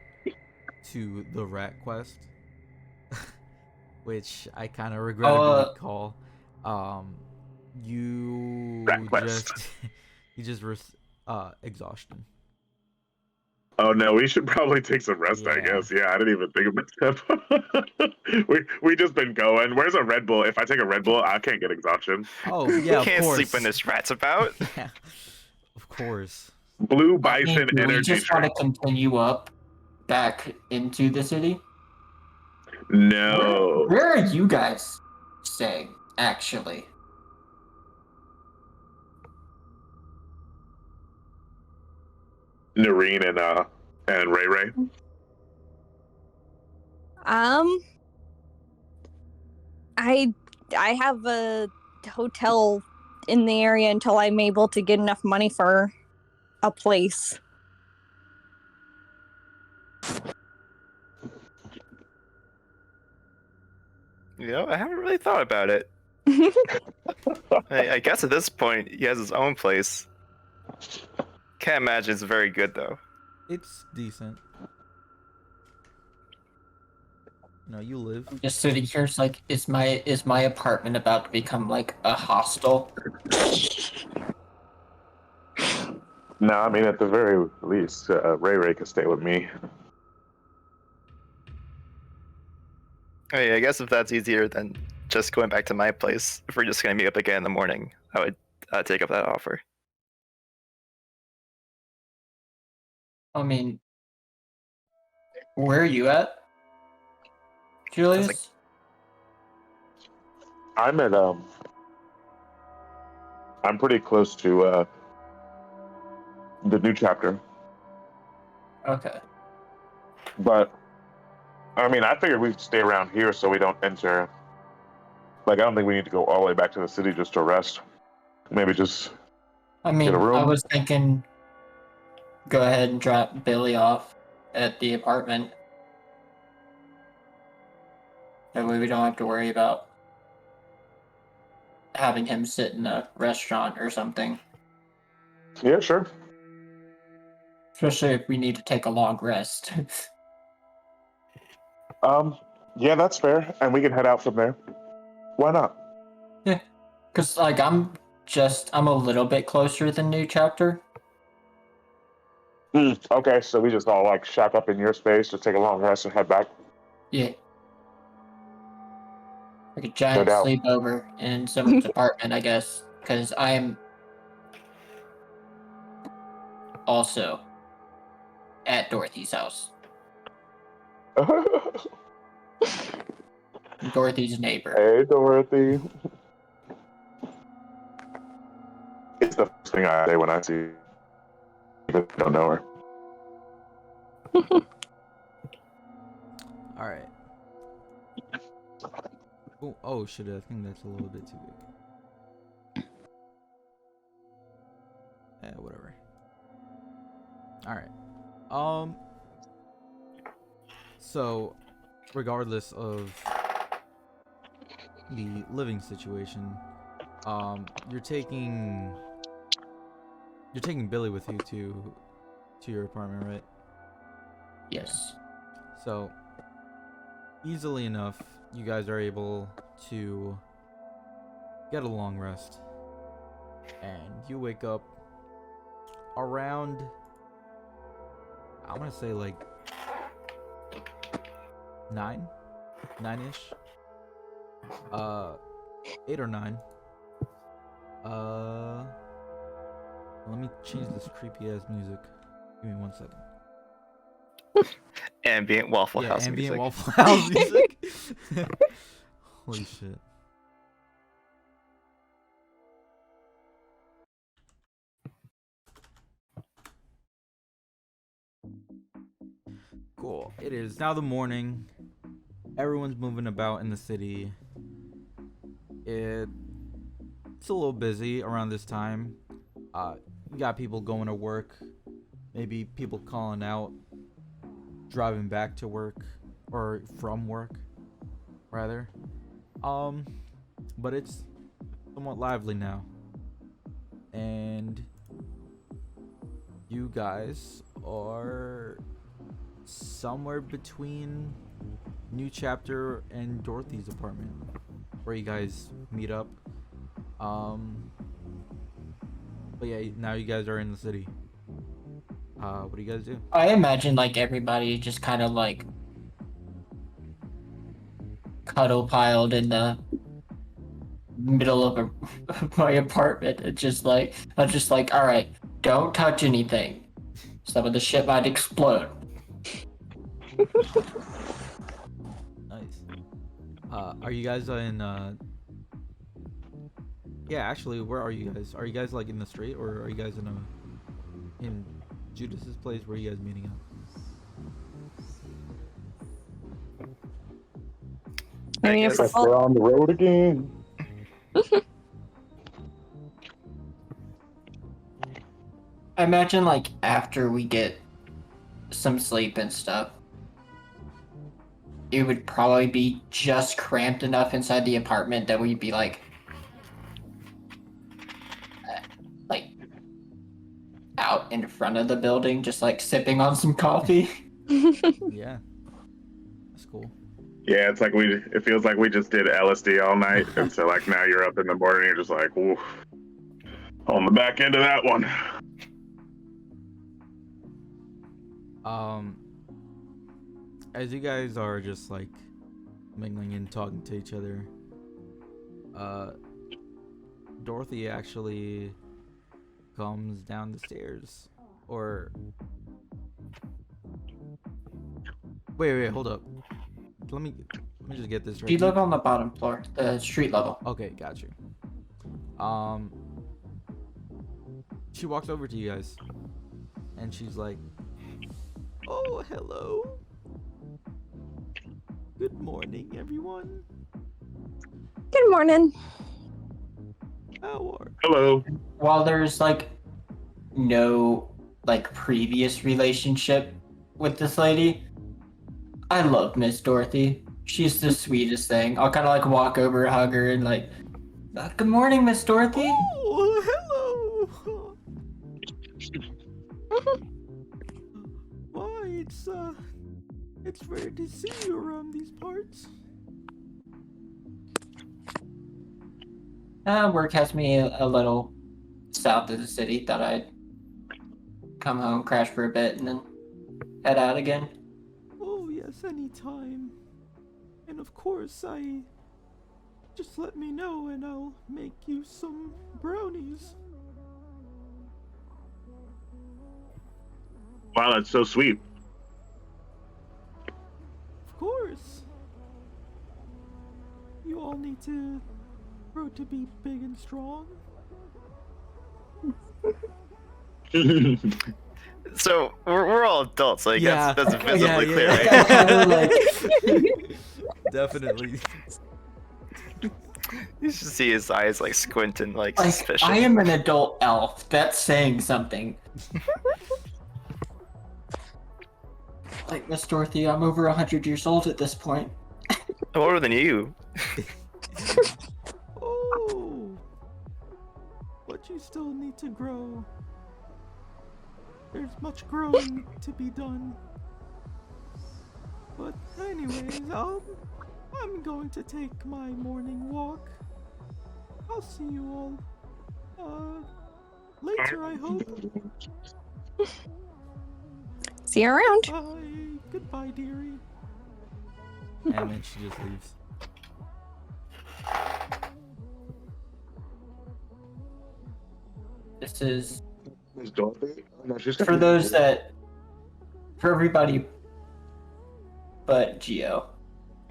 to the rat quest, which I kind of regrettably call, you Rat quest. just exhaustion. Oh no, we should probably take some rest. I Yeah. guess. Yeah, I didn't even think about that. we just been going. Where's a Red Bull? If I take a Red Bull, I can't get exhaustion. Oh yeah, of Can't course. sleep when this rat's about. Yeah, of course. Blue I mean, Bison do we energy just want to drink. continue up back into the city? No. Where are you guys staying, actually? Nerryn and Ray. I have a hotel in the area until I'm able to get enough money for a place. You know, I haven't really thought about it. I guess at this point, he has his own place. Can't imagine it's very good though. It's decent. No, you live. I'm just sitting here, it's like, is my apartment about to become like a hostel? No, I mean at the very least, Ray can stay with me. Hey, I guess if that's easier than just going back to my place, if we're just gonna meet up again in the morning, I would take up that offer. I mean, where are you at, Julius? like- I'm at I'm pretty close to the new chapter, Okay. but I mean, I figured we'd stay around here so we don't enter. Like, I don't think we need to go all the way back to the city just to rest. Maybe just I get a mean, I room. was thinking go ahead and drop Billy off at the apartment. That way we don't have to worry about having him sit in a restaurant or something. Yeah, sure. Especially if we need to take a long rest. Yeah, that's fair, and we can head out from there. Why not? Yeah. Because, like, I'm a little bit closer than New Chapter. Okay, so we just all like shack up in your space, just take a long rest and head back. Yeah. Like a No giant doubt. sleepover in someone's apartment, I guess. Because I'm also at Dorothy's house. Dorothy's neighbor. Hey, Dorothy. It's the first thing I say when I see you. I don't know her. All right. Oh shit! I think that's a little bit too big. Whatever. All right. So, regardless of the living situation, you're taking Billy with you to your apartment, right? Yes. So, easily enough, you guys are able to get a long rest, and you wake up around, I'm gonna say like 9-ish, 8 or 9. Let me change this creepy ass music. Give me 1 second. Ambient Waffle Yeah, House ambient music. Waffle House music. Holy shit. Cool. It is now the morning. Everyone's moving about in the city. It's a little busy around this time. You got people going to work. Maybe people calling out, driving back to work, or from work, rather. But it's somewhat lively now. And you guys are somewhere between New Chapter and Dorothy's apartment, where you guys meet up. But yeah, now you guys are in the city. What do you guys do? I imagine, like, everybody just kind of, like, cuddle piled in the middle of my apartment. It's just like, I'm just like, all right, don't touch anything. Some of the shit might explode. Nice. Are you guys in yeah, actually, where are you guys? Are you guys like in the street, or are you guys in Judas's place? Where are you guys meeting up? I mean, guess if We're on the road again. I imagine, like, after we get some sleep and stuff, it would probably be just cramped enough inside the apartment that we'd be like out in front of the building, just like sipping on some coffee. Yeah, that's cool. Yeah, it's like it feels like we just did LSD all night, and so like now you're up in the morning, you're just like, ooh, on the back end of that one. As you guys are just like mingling and talking to each other, Dorothy actually comes down the stairs, or wait, hold up. Let me just get this right. You live on the bottom floor, the street level. Okay, got you. she walks over to you guys, and she's like, "Oh, hello. Good morning, everyone. Good morning. How are?" Hello. While there's like no like previous relationship with this lady, I love Miss Dorothy. She's the sweetest thing. I'll kind of like walk over, hug her, and like, good morning, Miss Dorothy. Oh, hello. Why, it's rare to see you around these parts. Work has me a little south of the city. Thought I'd come home, crash for a bit, and then head out again. Oh, yes, anytime. And of course, just let me know and I'll make you some brownies. Wow, that's so sweet. Of course. You all need to grow to be big and strong. So we're all adults. Like Yeah. that's visibly Yeah, clear, yeah. right? Definitely. You should see his eyes like squinting, like Like, suspicion. I am an adult elf. That's saying something. Like, Miss Dorothy, I'm over 100 years old at this point. I'm older than you. Oh. But you still need to grow. There's much growing to be done. But anyways, I'm going to take my morning walk. I'll see you all later, I hope. See you around. Bye. Goodbye, dearie. And then she just leaves. This is Miss Dorothy? No, she's for those that, for everybody but Geo.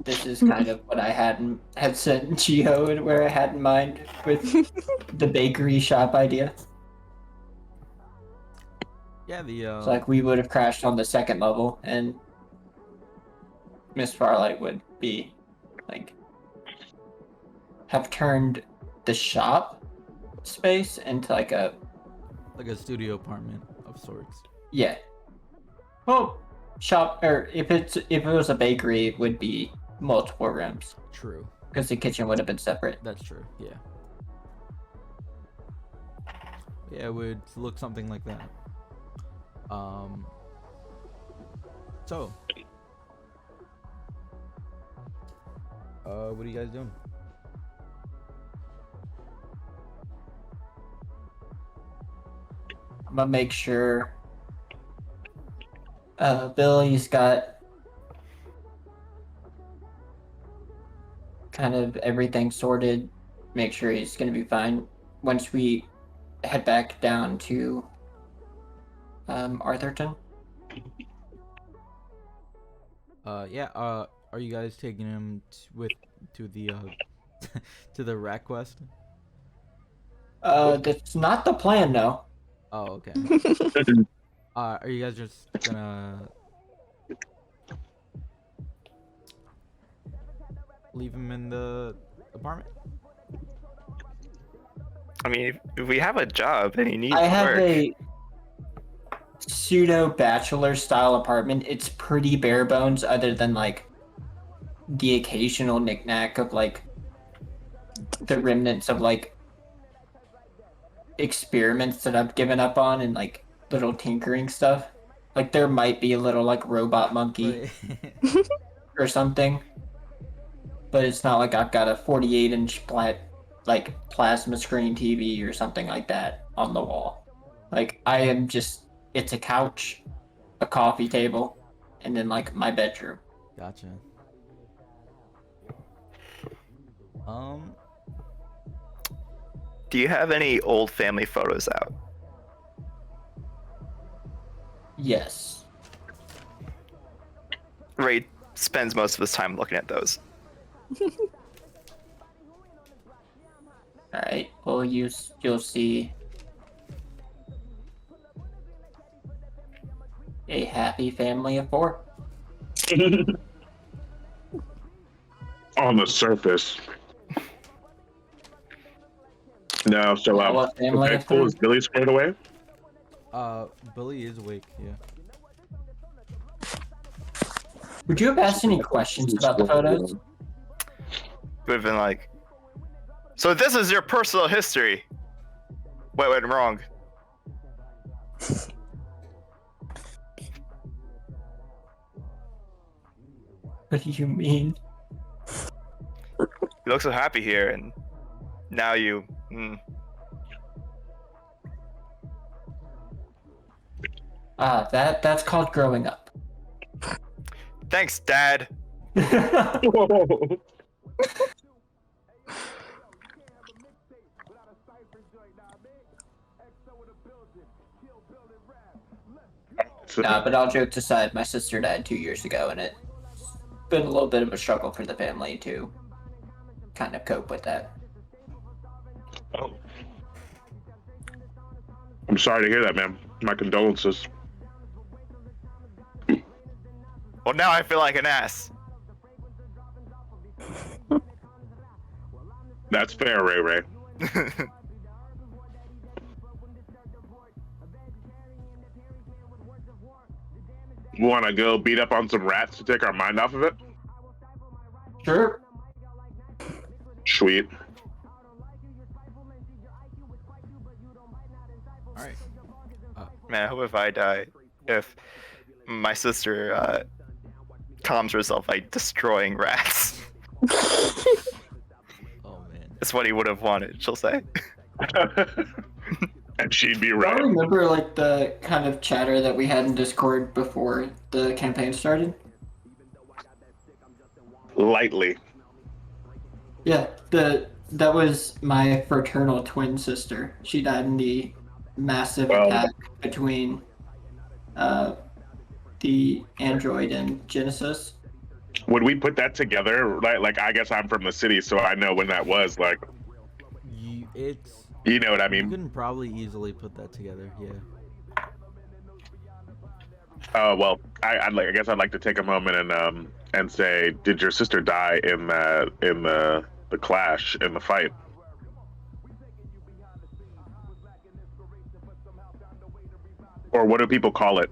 This is kind of what I had sent Geo and where I had in mind with the bakery shop idea. Yeah, the It's like we would have crashed on the second level, and Miss Farlight would be like have turned the shop space into like a studio apartment of sorts. yeah. Well, shop or if it was a bakery, it would be multiple rooms True. because the kitchen would have been separate. That's true. Yeah. Yeah, it would look something like that. So, what are you guys doing? I'm gonna make sure Billy's got kind of everything sorted. Make sure he's gonna be fine once we head back down to Arthurton. Yeah. Are you guys taking him to the to the rat quest? That's not the plan, though. Oh, okay. Are you guys just gonna leave him in the apartment? I mean, if we have a job and he needs I have work. a pseudo bachelor style apartment. It's pretty bare bones, other than like the occasional knickknack of like the remnants of like experiments that I've given up on and like little tinkering stuff. Like there might be a little like robot monkey Right. or something, but it's not like I've got a 48-inch like plasma screen TV or something like that on the wall. Like I am just it's a couch, a coffee table, and then like my bedroom. Gotcha. Do you have any old family photos out? Yes. Ray spends most of his time looking at those. All right. Well, you'll see a happy family of 4. On the surface. No, so Now a family of 3. is Billy squared away? Billy is awake. Yeah. Would you have asked any questions about the photos? We've been like, so this is your personal history. What went wrong? What do you mean? You look so happy here, and now you. That's called growing up. Thanks, Dad. Nah, but all jokes aside, my sister died 2 years ago, and it's been a little bit of a struggle for the family to kind of cope with that. Oh. I'm sorry to hear that, man. My condolences. Well, now I feel like an ass. That's fair, Ray. You want to go beat up on some rats to take our mind off of it? Sure. Sweet. All right. Man, I hope if I die, if my sister calms herself by destroying rats. Oh man. That's what he would have wanted, she'll say. And she'd be I right. remember like the kind of chatter that we had in Discord before the campaign started. Lightly. Yeah, that was my fraternal twin sister. She died in the massive attack between the android and Genesis. Would we put that together? Like I guess I'm from the city, so I know when that was. Like, you know what I You mean? can probably easily put that together. Yeah. Well, I guess I'd like to take a moment and say, did your sister die in the clash, in the fight? Or what do people call it?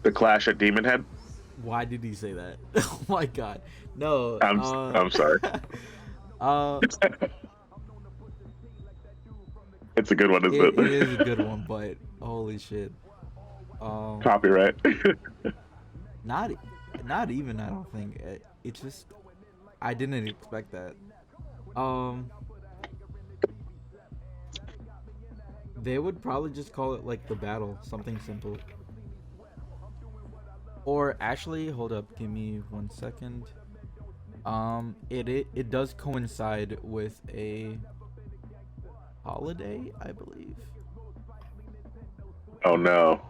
The clash at Demon Head? Why did he say that? Oh my god. No. I'm sorry. It's a good one, isn't it? It is a good one, but holy shit. Copyright. Not even. I don't think it's just I didn't expect that. They would probably just call it like the battle, something simple. Or actually, hold up, give me 1 second. It does coincide with a holiday, I believe. Oh no.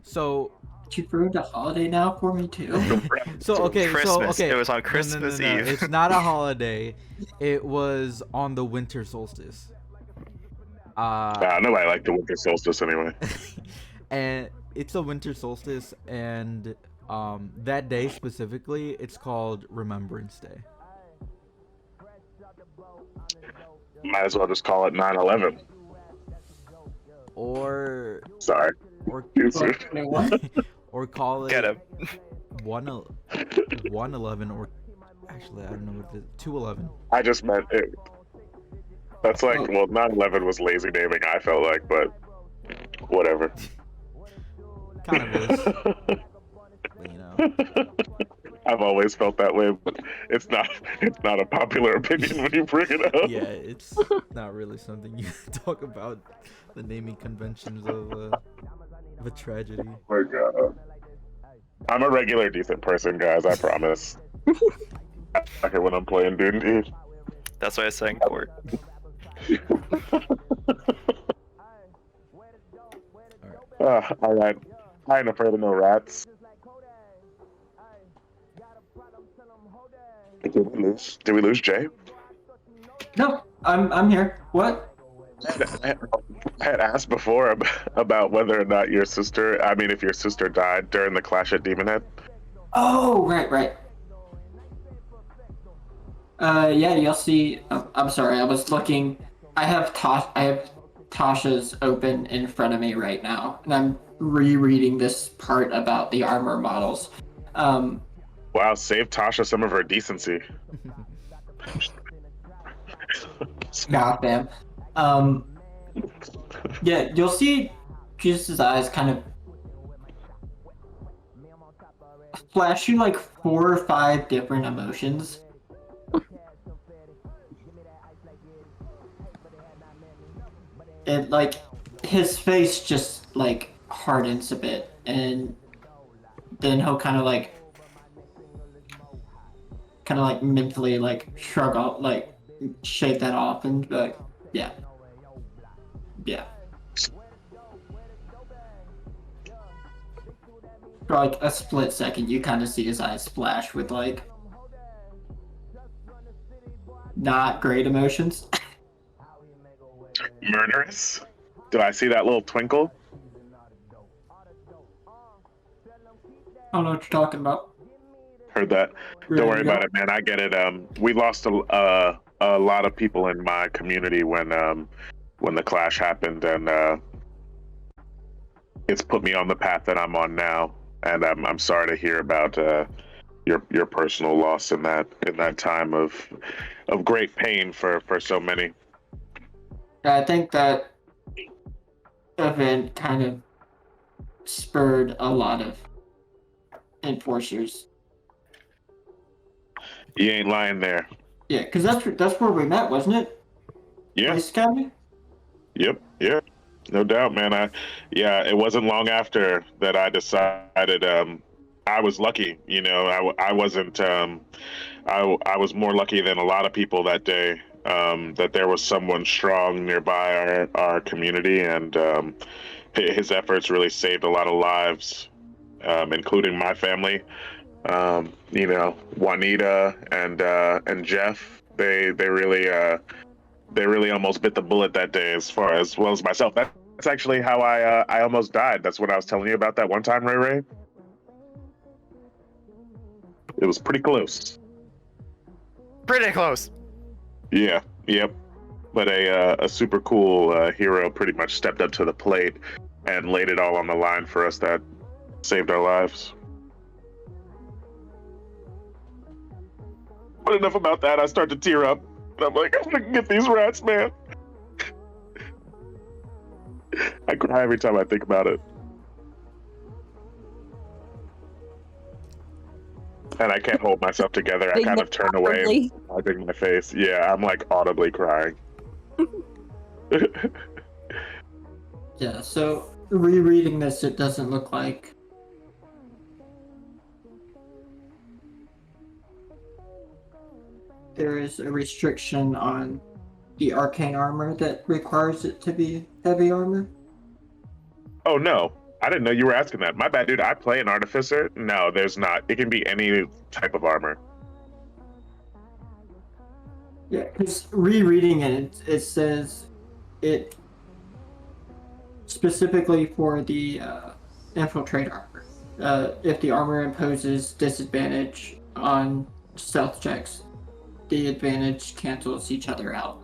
So You ruined a holiday now for me too. Christmas. Okay. It was on Christmas No. Eve. It's not a holiday. It was on the winter solstice. Nobody liked the winter solstice anyway. And it's a winter solstice, and that day specifically, it's called Remembrance Day. Might as well just call it 9/11. Or Sorry. or call it Get him. 111, or actually I don't know what it is. 211. I just meant it. That's like, well, 9/11 was lazy naming, I felt like, but whatever. Kind of is. But, you know. I've always felt that way, but it's not a popular opinion when you bring it up. Yeah, it's not really something you talk about, the naming conventions of a tragedy. Oh my god. I'm a regular decent person, guys, I promise. Okay, when I'm playing D&D. That's why I sang court. Alright. I ain't afraid of no rats. Did we lose Jay? No, I'm here. What? I had asked before about whether or not your sister. I mean, if your sister died during the clash at Demon Head. Oh, right. Yeah, you'll see. Oh, I'm sorry, I was looking. I have Tasha's open in front of me right now, and I'm rereading this part about the armor models. Wow, save Tasha some of her decency. Goddamn. Yeah, you'll see Jesus' eyes kind of flashing like 4 or 5 different emotions. And like his face just like hardens a bit, and then he'll kind of like mentally like shrug off, like shake that off, and be like, yeah. For like a split second, you kind of see his eyes splash with like not great emotions. Murderous? Did I see that little twinkle? I don't know what you're talking about. Heard that. Don't worry about it, man. I get it. We lost a lot of people in my community when the clash happened, and it's put me on the path that I'm on now. And I'm sorry to hear about your personal loss in that time of great pain for so many. I think that event kind of spurred a lot of enforcers. You ain't lying there. Yeah, because that's where we met, wasn't it? Yeah. Police Academy? Yep. No doubt, man. It wasn't long after that I decided I was lucky. You know, I wasn't I was more lucky than a lot of people that day. That there was someone strong nearby our community, and his efforts really saved a lot of lives, including my family. You know, Juanita and Jeff, they really almost bit the bullet that day, as well as myself. That's actually how I almost died. That's what I was telling you about that one time, Ray. It was pretty close. Pretty close. Yeah. Yep. But a super cool hero pretty much stepped up to the plate and laid it all on the line for us. That saved our lives. But enough about that. I start to tear up. And I'm like, I'm gonna get these rats, man. I cry every time I think about it. And I can't hold myself together. I kind of turn away, wiping my face. Yeah, I'm like audibly crying. Yeah, so rereading this, it doesn't look like there is a restriction on the arcane armor that requires it to be heavy armor. Oh no, I didn't know you were asking that. My bad, dude. I play an artificer. No, there's not. It can be any type of armor. Yeah, because rereading it says it specifically for the infiltrate armor. If the armor imposes disadvantage on stealth checks, the advantage cancels each other out.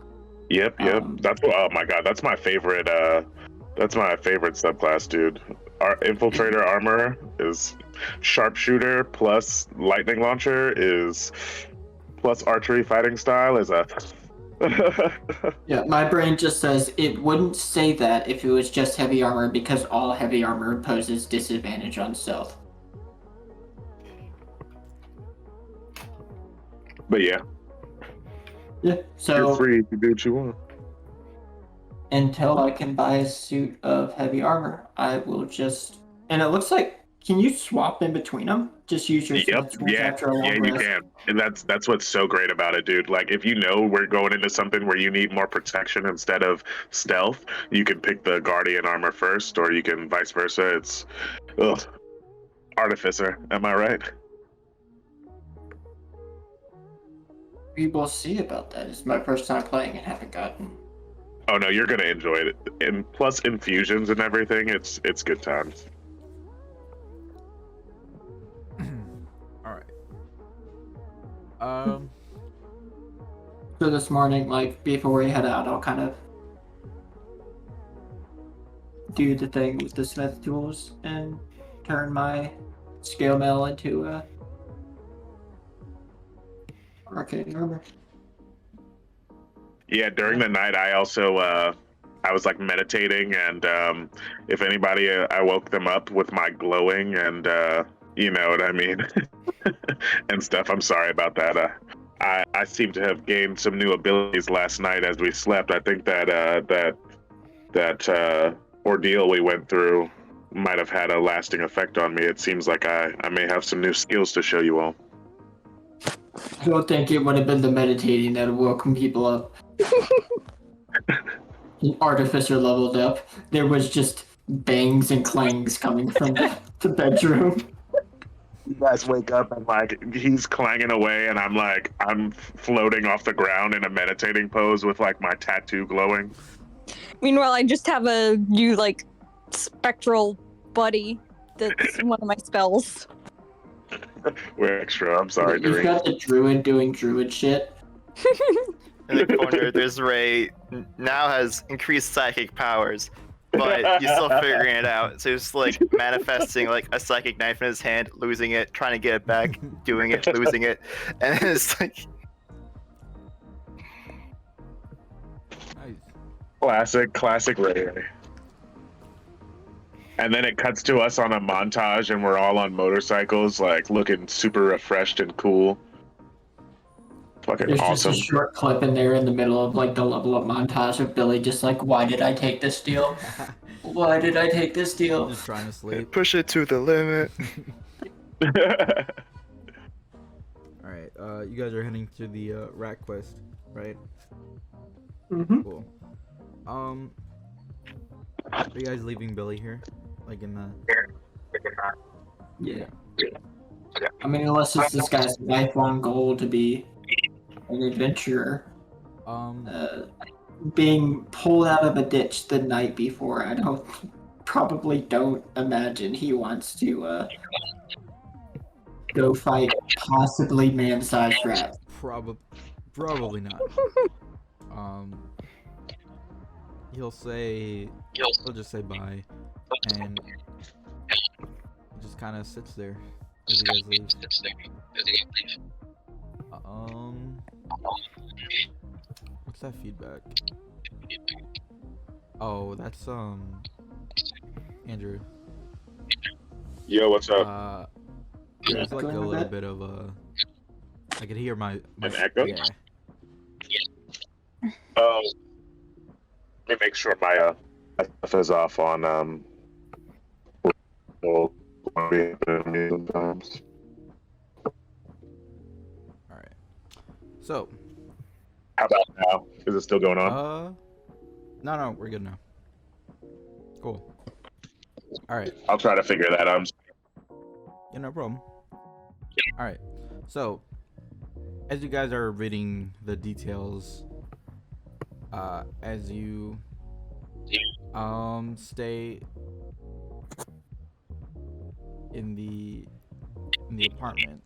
Yep. That's oh my god, that's my favorite. That's my favorite subclass, dude. Our infiltrator armor is sharpshooter plus lightning launcher is plus archery fighting style is a. Yeah, my brain just says it wouldn't say that if it was just heavy armor because all heavy armor imposes disadvantage on stealth. But yeah. Yeah, so You're free to do what you want. until I can buy a suit of heavy armor, I will just. And it looks like, can you swap in between them? Just use your Yep. after a long Yeah, you rest. can. And that's what's so great about it, dude. Like if you know we're going into something where you need more protection instead of stealth, you can pick the guardian armor first, or you can vice versa. It's artificer, am I right? We will see about that. It's my first time playing and haven't gotten. Oh no, you're gonna enjoy it. And plus infusions and everything, it's good times. All right. So this morning, like before we head out, I'll kind of do the thing with the smith tools and turn my scale mail into arcane armor. Yeah, during the night, I also I was like meditating, and if anybody, I woke them up with my glowing, and you know what I mean, and stuff. I'm sorry about that. I seem to have gained some new abilities last night as we slept. I think that ordeal we went through might have had a lasting effect on me. It seems like I may have some new skills to show you all. I don't think it would have been the meditating that woke people up. The artificer leveled up. There was just bangs and clangs coming from the bedroom. You guys wake up and like he's clanging away, and I'm floating off the ground in a meditating pose with like my tattoo glowing. Meanwhile, I just have a new like spectral buddy. That's one of my spells. We're extra. I'm sorry, You've Doreen. got the druid doing druid shit. In the corner, there's Ray. Now has increased psychic powers, but he's still figuring it out. So he's like manifesting like a psychic knife in his hand, losing it, trying to get it back, doing it, losing it, and it's like Nice. Classic Ray. And then it cuts to us on a montage, and we're all on motorcycles, like looking super refreshed and cool. Fucking There's awesome. just a short clip in there in the middle of like the level up montage of Billy just like, why did I take this deal? Why did I take this deal? Just trying to sleep. push it to the limit. All right. You guys are heading to the rat quest, right? Mm-hmm. Cool. Are you guys leaving Billy here? Like in the... Yeah. I mean, unless it's this guy's lifelong goal to be an adventurer. Being pulled out of a ditch the night before, I probably don't imagine he wants to go fight possibly man-sized rats. Probably not. He'll just say bye, and he just kind of sits there as you guys leave. What's that feedback? Oh, that's Andrew. Yo, what's up? There's like a little bit of a... I could hear my An echo? Yeah. Let me make sure my stuff is off on sometimes. All right. So. How about now? Is it still going on? No, we're good now. Cool. All right. I'll try to figure that out. Yeah, no problem. All right. So, as you guys are reading the details, as you stay in the apartment,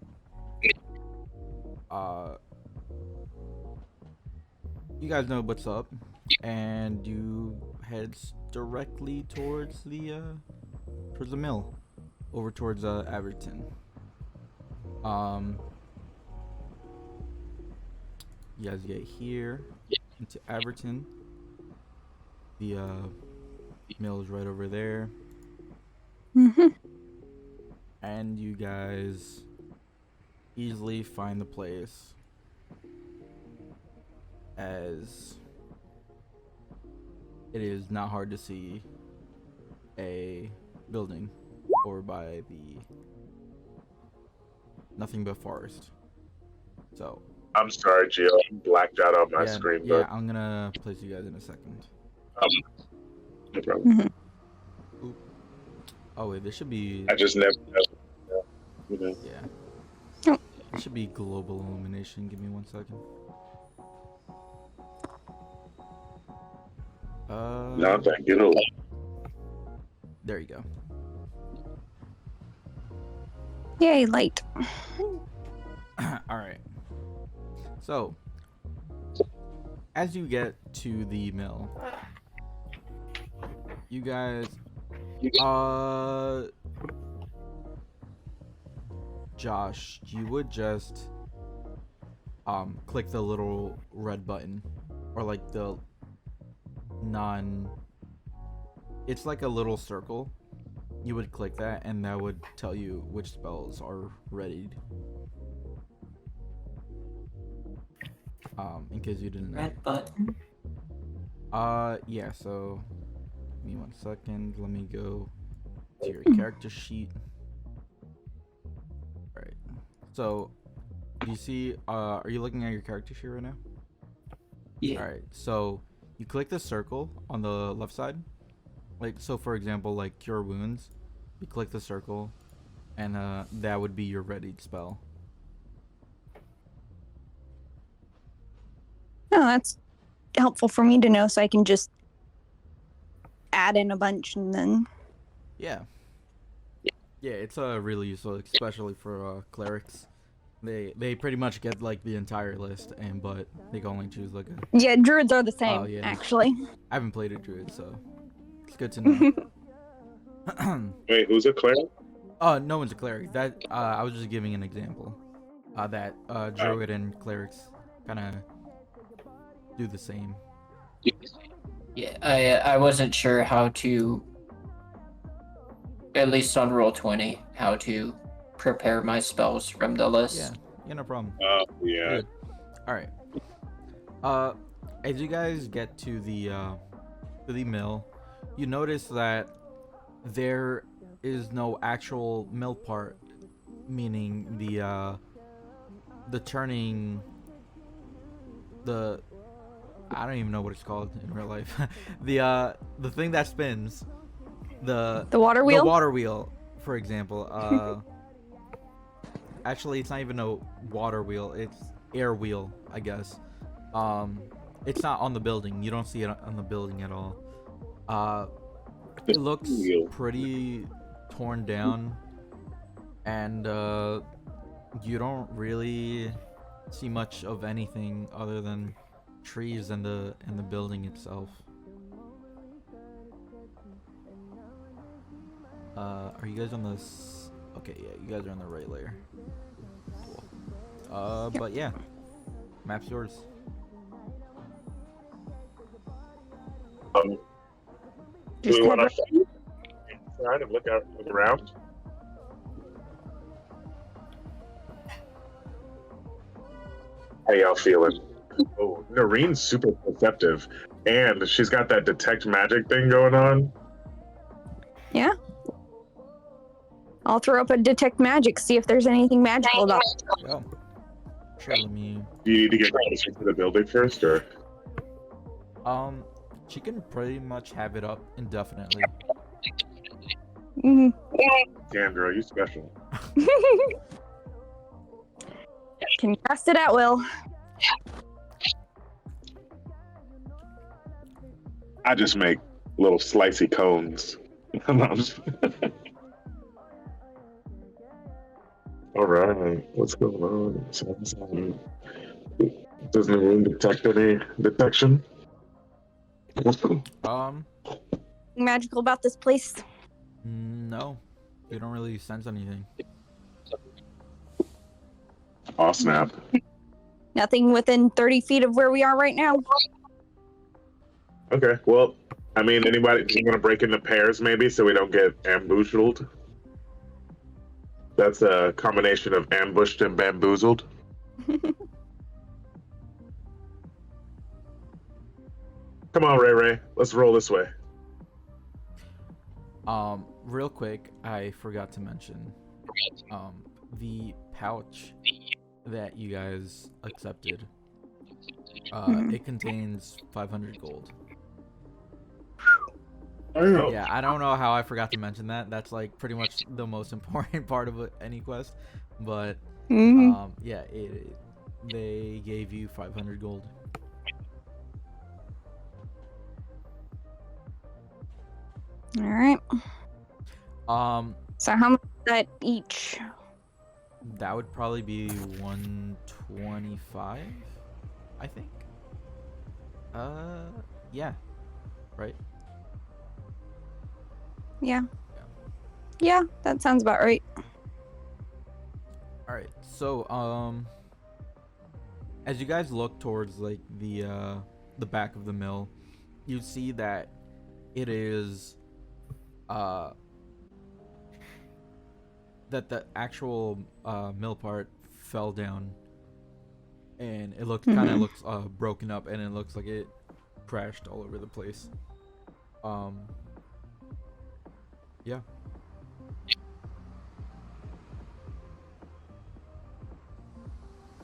you guys know what's up, and you head directly towards the mill, over towards Averton. You guys get here into Averton. The mill is right over there. Mm-hmm. And you guys easily find the place, as it is not hard to see a building over by the nothing but forest. So I'm sorry, Gio. I'm blacked out on my screen. Yeah, I'm gonna place you guys in a second. No problem. Mm-hmm. Oh wait, there should be... I just never know. You know. Yeah. Oh. It should be global illumination. Give me 1 second. No, thank you. There you go. Yay, light. All right. So, as you get to the mill, you guys, Josh, you would just click the little red button, or like the it's like a little circle. You would click that, and that would tell you which spells are readied. In case you didn't know. Red button. Yeah, so give me 1 second. Let me go to your character sheet. Alright. So do you see are you looking at your character sheet right now? Yeah. Alright, so you click the circle on the left side. Like, so for example, like cure wounds, you click the circle, and that would be your readied spell. Oh, that's helpful for me to know, so I can just add in a bunch and then. Yeah, it's really useful, especially for clerics. They pretty much get like the entire list, but they can only choose like a. Yeah, druids are the same, Oh, yeah. actually. I haven't played a druid, so it's good to know. Wait, who's a cleric? Oh, no one's a cleric. That I was just giving an example. That druid and clerics kind of do the same. Yeah, I wasn't sure how to, at least on roll 20, how to prepare my spells from the list. Yeah, no problem. Yeah. Good. All right. As you guys get to the mill, you notice that there is no actual mill part, meaning the turning, I don't even know what it's called in real life. The thing that spins, the water wheel? The water wheel, for example. Actually, it's not even a water wheel. It's air wheel, I guess. It's not on the building. You don't see it on the building at all. It looks pretty torn down, and you don't really see much of anything other than trees and the building itself. Are you guys on this? Okay, yeah, you guys are on the right layer. Cool. But yeah, map's yours. Do we want to inside and look around? How y'all feeling? Oh, Nerryn's super perceptive, and she's got that detect magic thing going on. Yeah. I'll throw up a detect magic, see if there's anything magical about it. Go. Sure, let me. Do you need to get closer to the building first, or? She can pretty much have it up indefinitely. Mm-hmm. Damn, girl, you special. Can cast it at will. I just make little slicey cones. All right, what's going on? Doesn't Nerryn detect any detection? Magical about this place? No, you don't really sense anything. Oh, snap. Nothing within 30 feet of where we are right now. Okay, well, I mean, anybody want to break into pairs maybe so we don't get ambushed? That's a combination of ambushed and bamboozled. Come on, Ray. Let's roll this way. Real quick, I forgot to mention, the pouch that you guys accepted, it contains 500 gold. Oh. Yeah, I don't know how I forgot to mention that. That's like pretty much the most important part of any quest, but Yeah, they gave you 500 gold. All right. So how much is that each? That would probably be 125, I think. Yeah, right. Yeah. Yeah, that sounds about right. All right. So, as you guys look towards like the back of the mill, you see that it is that the actual mill part fell down, and it kind of looks broken up, and it looks like it crashed all over the place. Yeah.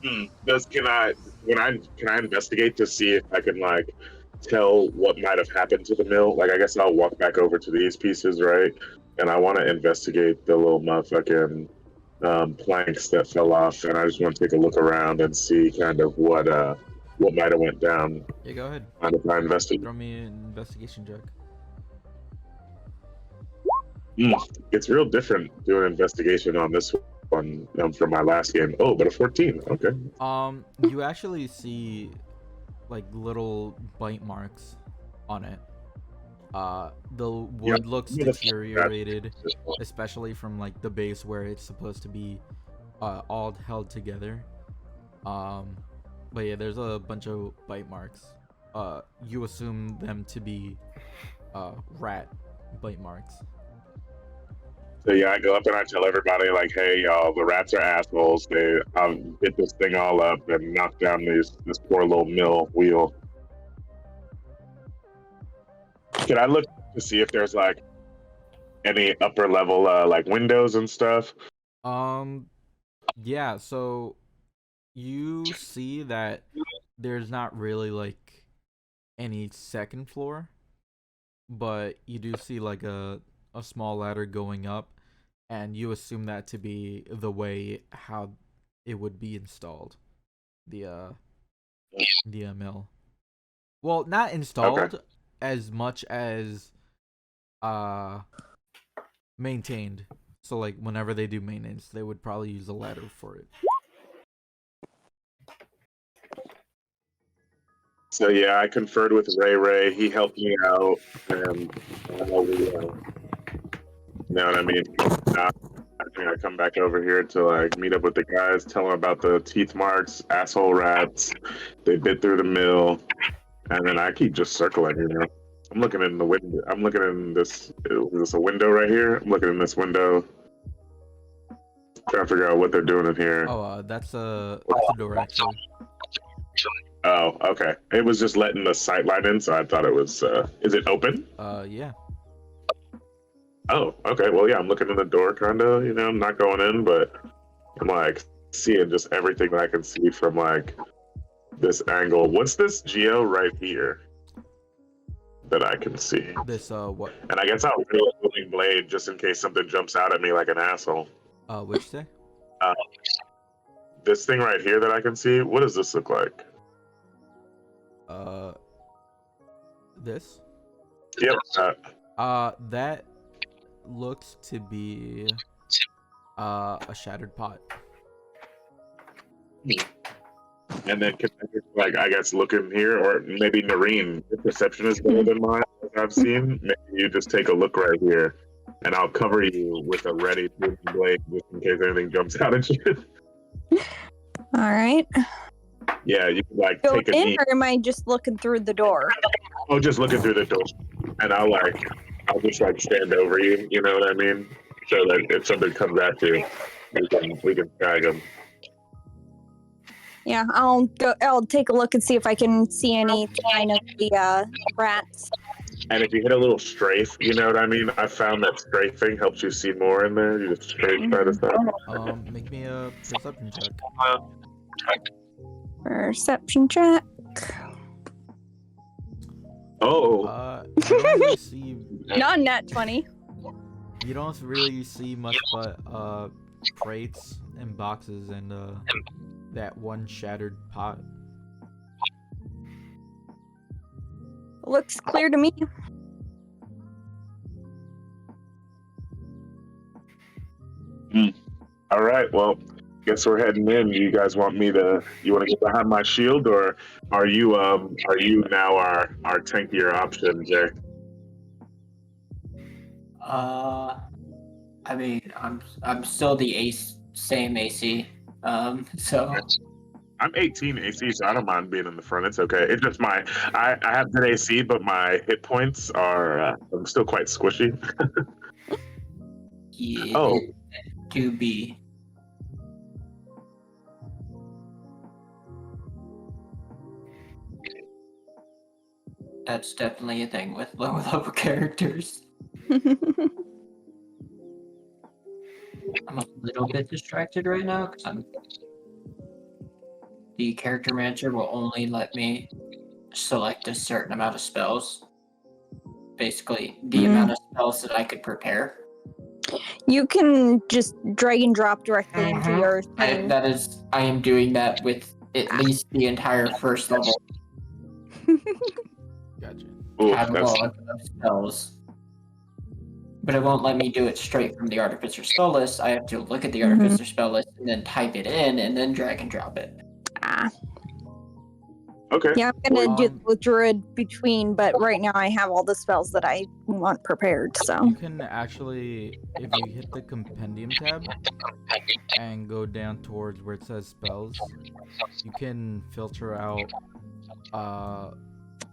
Can I investigate to see if I can like tell what might have happened to the mill? Like I guess I'll walk back over to these pieces, right? And I want to investigate the little motherfucking planks that fell off, and I just want to take a look around and see kind of what might have went down. Yeah, go ahead. Mind if I investigate? Throw me an investigation check. It's real different doing an investigation on this one from my last game. Oh, but a 14. Okay. You actually see like little bite marks on it. The wood looks deteriorated, especially from like the base where it's supposed to be all held together. But yeah, there's a bunch of bite marks. You assume them to be rat bite marks. So yeah, I go up and I tell everybody like, "Hey, y'all, the rats are assholes. They hit this thing all up and knock down this poor little mill wheel." Can I look to see if there's like any upper level like windows and stuff? Yeah. So you see that there's not really like any second floor, but you do see like a small ladder going up, and you assume that to be the way how it would be installed, the mill. Well, not installed as much as maintained. So like whenever they do maintenance, they would probably use a ladder for it. So yeah, I conferred with Ray. He helped me out, and you know what I mean? I think I come back over here to like meet up with the guys, tell them about the teeth marks, asshole rats. They bit through the mill, and then I keep just circling. You know, I'm looking in the window. I'm looking in this. Is this a window right here? I'm looking in this window, trying to figure out what they're doing in here. Oh, that's a door actually. Oh, okay. It was just letting the sight line in, so I thought it was. Is it open? Yeah. Oh, okay. Well, yeah, I'm looking in the door, kind of. You know, I'm not going in, but I'm like seeing just everything that I can see from like this angle. What's this geo right here that I can see? This what? And I guess I'll ready a moving blade just in case something jumps out at me like an asshole. Which thing? This thing right here that I can see. What does this look like? This? Yep. That looks to be a shattered pot. And then can I just, like, I guess look in here, or maybe Nerryn, your perception is better than mine, as I've seen. Maybe you just take a look right here, and I'll cover you with a ready blade just in case anything jumps out at you. All right. Yeah, you can like Go take a in, knee. or am I just looking through the door? Oh, just looking through the door, and I'll just like stand over you. You know what I mean? So that if somebody comes at you, we can tag them. Yeah, I'll go. I'll take a look and see if I can see any sign of the rats. And if you hit a little strafe, you know what I mean? I found that strafing helps you see more in there. You just strafe by the stuff. Make me a perception check. Perception check. Oh. You don't really see. Not nat 20. You don't really see much but crates and boxes and that one shattered pot. Looks clear to me. All right. Well, guess we're heading in. You guys want me to? You want to get behind my shield, or are you now our tankier option, Jay? I mean, I'm still the same AC. So I'm 18 AC, so I don't mind being in the front. It's okay. It's just I have good AC, but my hit points are I'm still quite squishy. yeah, Oh, to be. That's definitely a thing with lower level characters. I'm a little bit distracted right now because the character manager will only let me select a certain amount of spells. Basically, the amount of spells that I could prepare. You can just drag and drop directly into your thing. I am doing that with at least the entire first level Gotcha. catalog of spells. But it won't let me do it straight from the Artificer spell list. I have to look at the Artificer spell list and then type it in and then drag and drop it. okay. Yeah, I'm gonna do the druid between, but right now I have all the spells that I want prepared, so. You can actually, if you hit the compendium tab and go down towards where it says spells, you can filter out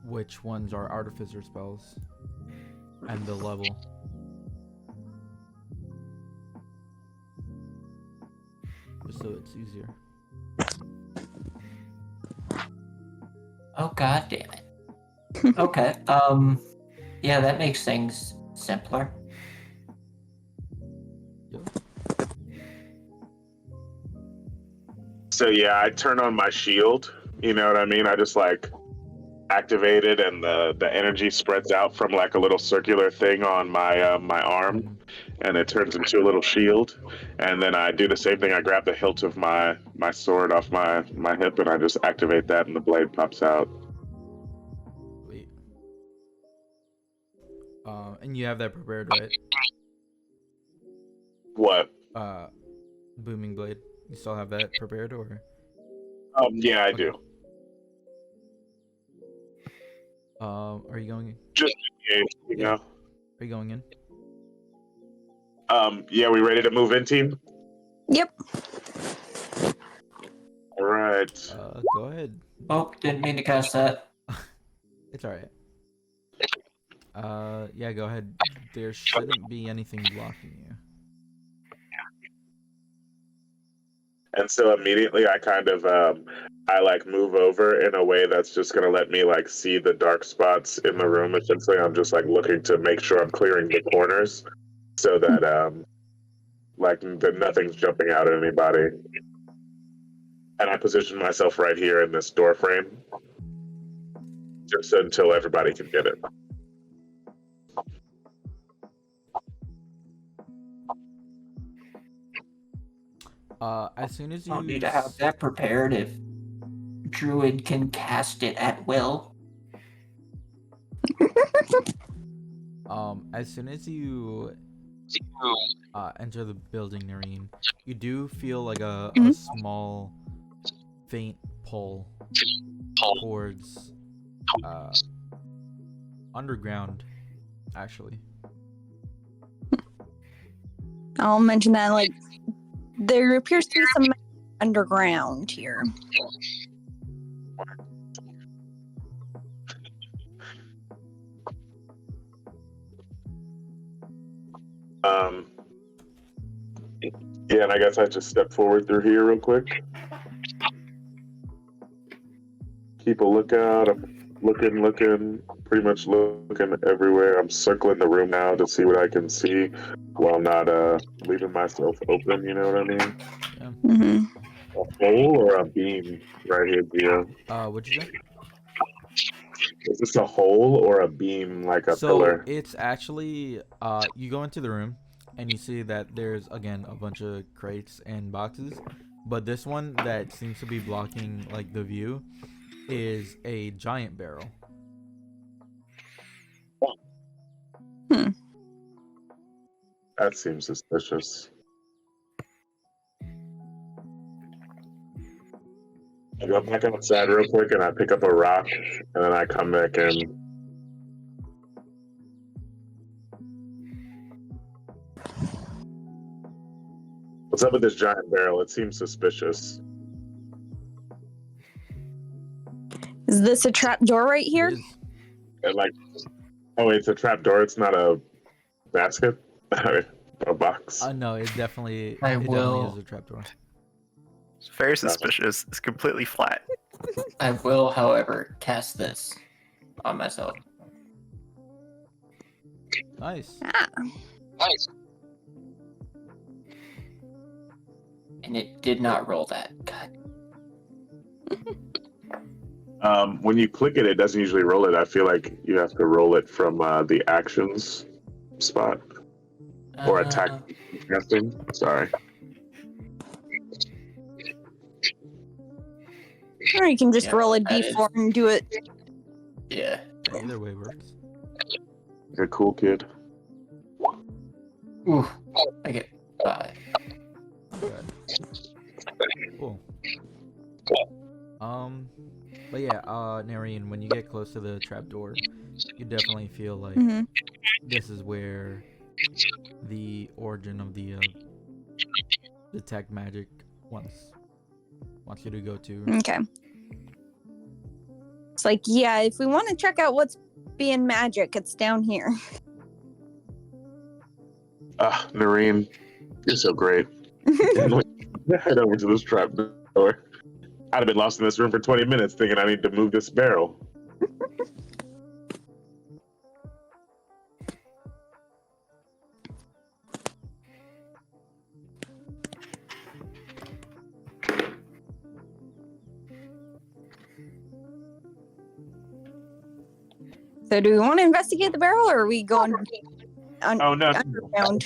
which ones are artificer spells and the level. Just so it's easier. Oh god damn it. Okay. Yeah, that makes things simpler. So yeah, I turn on my shield. You know what I mean? I just like activate it, and the energy spreads out from like a little circular thing on my my arm, and it turns into a little shield. And then I do the same thing. I grab the hilt of my sword off my hip, and I just activate that, and the blade pops out. Wait. And you have that prepared, right? What? Booming blade. You still have that prepared, or? Yeah, I do. Are you going in? Just in case, you know. Are you going in? Yeah, we ready to move in, team? Yep. All right. Go ahead. Oh, didn't mean to cast that. It's alright. Yeah, go ahead. There shouldn't be anything blocking you. And so immediately I kind of I like move over in a way that's just gonna let me like see the dark spots in the room. Essentially, I'm just like looking to make sure I'm clearing the corners so that like that nothing's jumping out at anybody. And I position myself right here in this door frame just until everybody can get it. As soon as you I'll need to have that prepared if Druid can cast it at will. As soon as you enter the building, Nerryn, you do feel like a small, faint pull towards underground, actually. I'll mention that, like, there appears to be some underground here. Yeah, and I guess I just step forward through here real quick. Keep a lookout. I'm looking, pretty much looking everywhere. I'm circling the room now to see what I can see while not leaving myself open, you know what I mean? Yeah. Mm-hmm. A hole or a beam right here, Gio? What'd you say? Is this a hole or a beam, like a pillar? So it's actually, you go into the room, and you see that there's again a bunch of crates and boxes, but this one that seems to be blocking like the view is a giant barrel. That seems suspicious. I go back outside real quick and I pick up a rock and then I come back in. What's up with this giant barrel? It seems suspicious. Is this a trap door right here? It is. And like, oh, it's a trap door. It's not a basket, a box. No, it definitely I it will- definitely is a trapdoor. It's very suspicious. It's completely flat. I will, however, cast this on myself. Nice. Ah, And it did not roll that. God. When you click it, it doesn't usually roll it. I feel like you have to roll it from the actions spot or attack. Casting. Sorry. or you can just Yeah, roll a that is- d4 and do it. Yeah. Either way works. You're a cool kid. Ooh. I get 5. Good. Cool. But yeah, Nerryn, when you get close to the trapdoor, you definitely feel like Hmm. this is where the origin of the detect magic wants you to go to. Okay. It's like, yeah, if we want to check out what's being magic, it's down here. Nerryn, you're so great. Head over to this trap door. I'd have been lost in this room for 20 minutes thinking I need to move this barrel. So do we want to investigate the barrel, or are we going Oh, no. underground?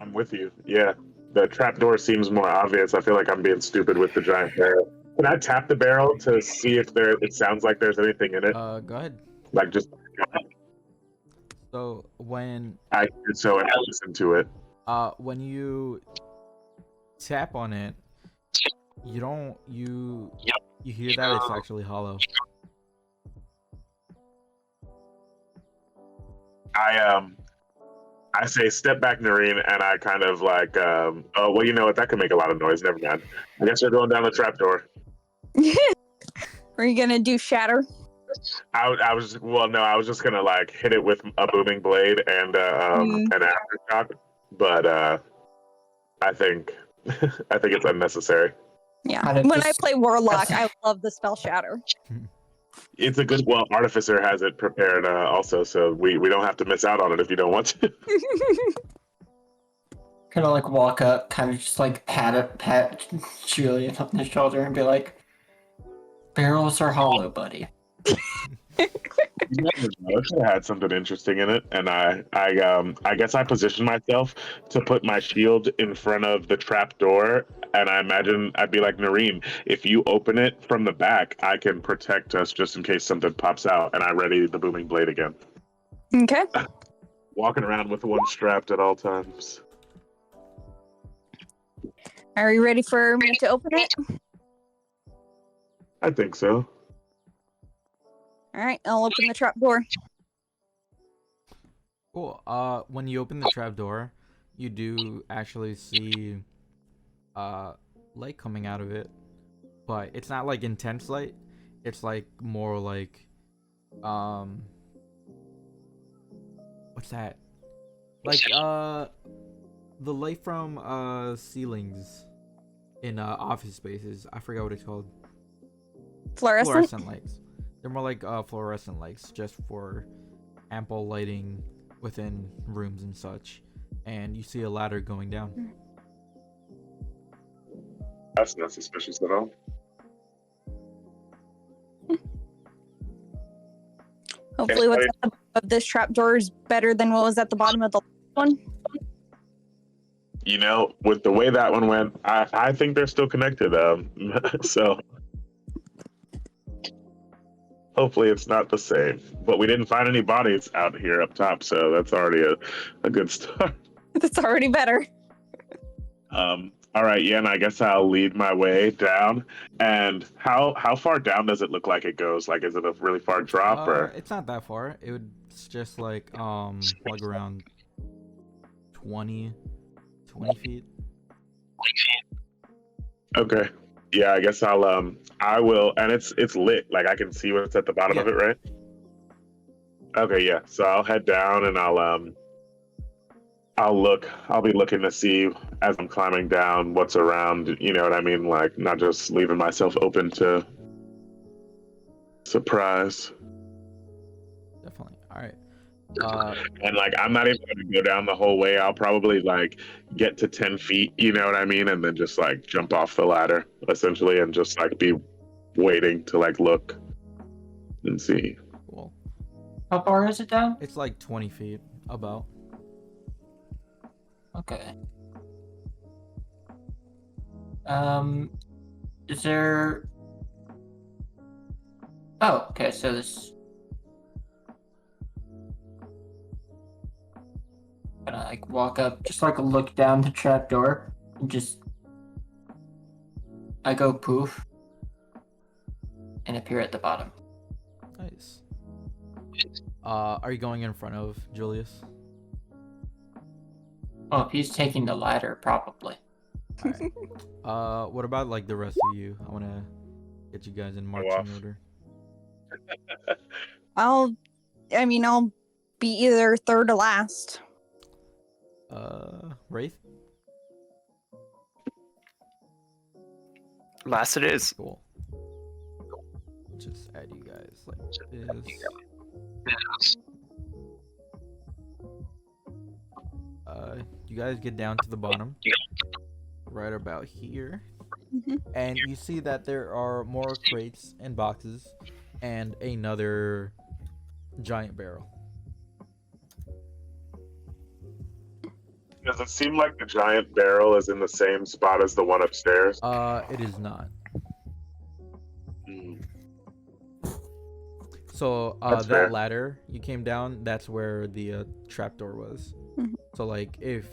I'm with you. Yeah. The trap door seems more obvious. I feel like I'm being stupid with the giant barrel. Can I tap the barrel to see if it sounds like there's anything in it? Go ahead. Like just So when I listen to it. when you tap on it, you don't you hear that it's actually hollow. I say step back, Nerryn, and I kind of like, oh well, you know what? That could make a lot of noise. Never mind. I guess we're going down the trap door. Are you gonna do shatter? I was just gonna like hit it with a booming blade and an aftershock, but I think it's unnecessary. Yeah. How did When I this- play warlock, I love the spell shatter. It's a good. Well, Artificer has it prepared also, so we don't have to miss out on it if you don't want to. Kind of like walk up, kind of just like pat Julius on the shoulder and be like, "Barrels are hollow, buddy." You never know. It could have had something interesting in it, and I guess I positioned myself to put my shield in front of the trap door, and I imagine I'd be like, Nerryn, if you open it from the back, I can protect us just in case something pops out, and I ready the booming blade again. Okay. Walking around with one strapped at all times. Are you ready for me to open it? I think so. All right, I'll open the trap door. Cool. When you open the trapdoor, you do actually see light coming out of it, but it's not like intense light. It's like more like what's that? Like the light from ceilings in office spaces. I forgot what it's called. Fluorescent? Fluorescent lights. They're more like fluorescent lights, just for ample lighting within rooms and such. And you see a ladder going down. That's not suspicious at all. Hopefully what's at the bottom of this trap door is better than what was at the bottom of the last one. with the way that one went, I think they're still connected. So hopefully it's not the same. But we didn't find any bodies out here up top, so that's already a good start. That's already better. All right, yeah, and I guess I'll lead my way down. And how far down does it look like it goes? Like, is it a really far drop or? It's not that far. It's just like around 20 feet. Okay. Yeah, I guess I will, and it's lit. Like I can see what's at the bottom of it, right? Okay, yeah. So I'll head down and I'll be looking to see as I'm climbing down what's around, you know what I mean? Like not just leaving myself open to surprise. Definitely. All right. And like I'm not even gonna go down the whole way. I'll probably like get to 10 feet, you know what I mean? And then just like jump off the ladder essentially and just like be waiting to like look and see. Cool. How far is it down? It's like 20 feet about. Okay. Is there? Oh, okay. So this. Gonna like walk up, just like look down the trapdoor, and just. I go poof. And appear at the bottom. Nice. Are you going in front of Julius? Oh, if he's taking the ladder, probably. Alright. What about like the rest of you? I want to get you guys in marching order. I'll be either third or last. Rayth? Last it is. Cool. Just add you guys like this. You guys get down to the bottom, right about here, and you see that there are more crates and boxes, and another giant barrel. Does it seem like the giant barrel is in the same spot as the one upstairs? It is not. So That's that fair. ladder you came down, that's where the trapdoor was. So like if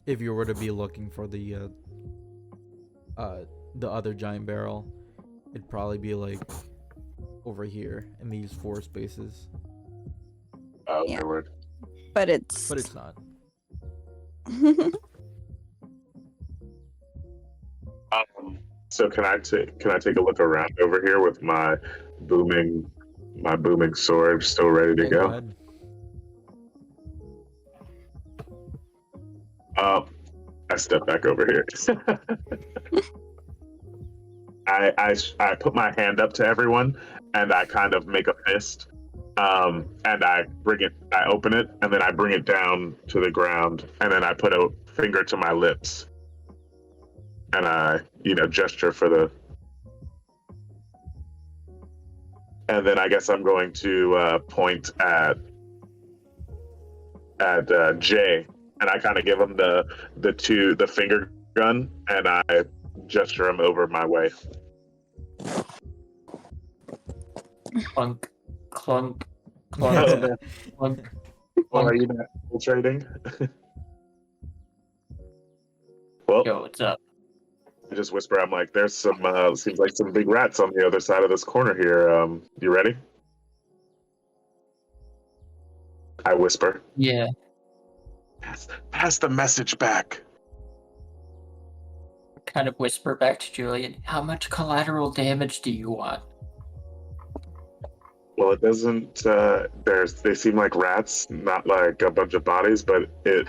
you were to be looking for the other giant barrel, it'd probably be like over here in these 4 spaces. Oh, Yeah. word. But it's not. So can I take a look around over here with my booming sword still ready to Yeah, go? ahead. I step back over here. I put my hand up to everyone and I kind of make a fist. And I open it and then I bring it down to the ground and then I put a finger to my lips. And I, gesture for the. And then I guess I'm going to point at Jay, and I kind of give him the finger gun, and I gesture him over my way. Clunk, clunk, clunk, clunk. Well, are you not infiltrating? Well, Yo, what's up? I just whisper. I'm like, "There's some seems like some big rats on the other side of this corner here. You ready?" I whisper. Yeah. Pass the message back. Kind of whisper back to Julian. How much collateral damage do you want? Well, it doesn't. They seem like rats, not like a bunch of bodies. But it.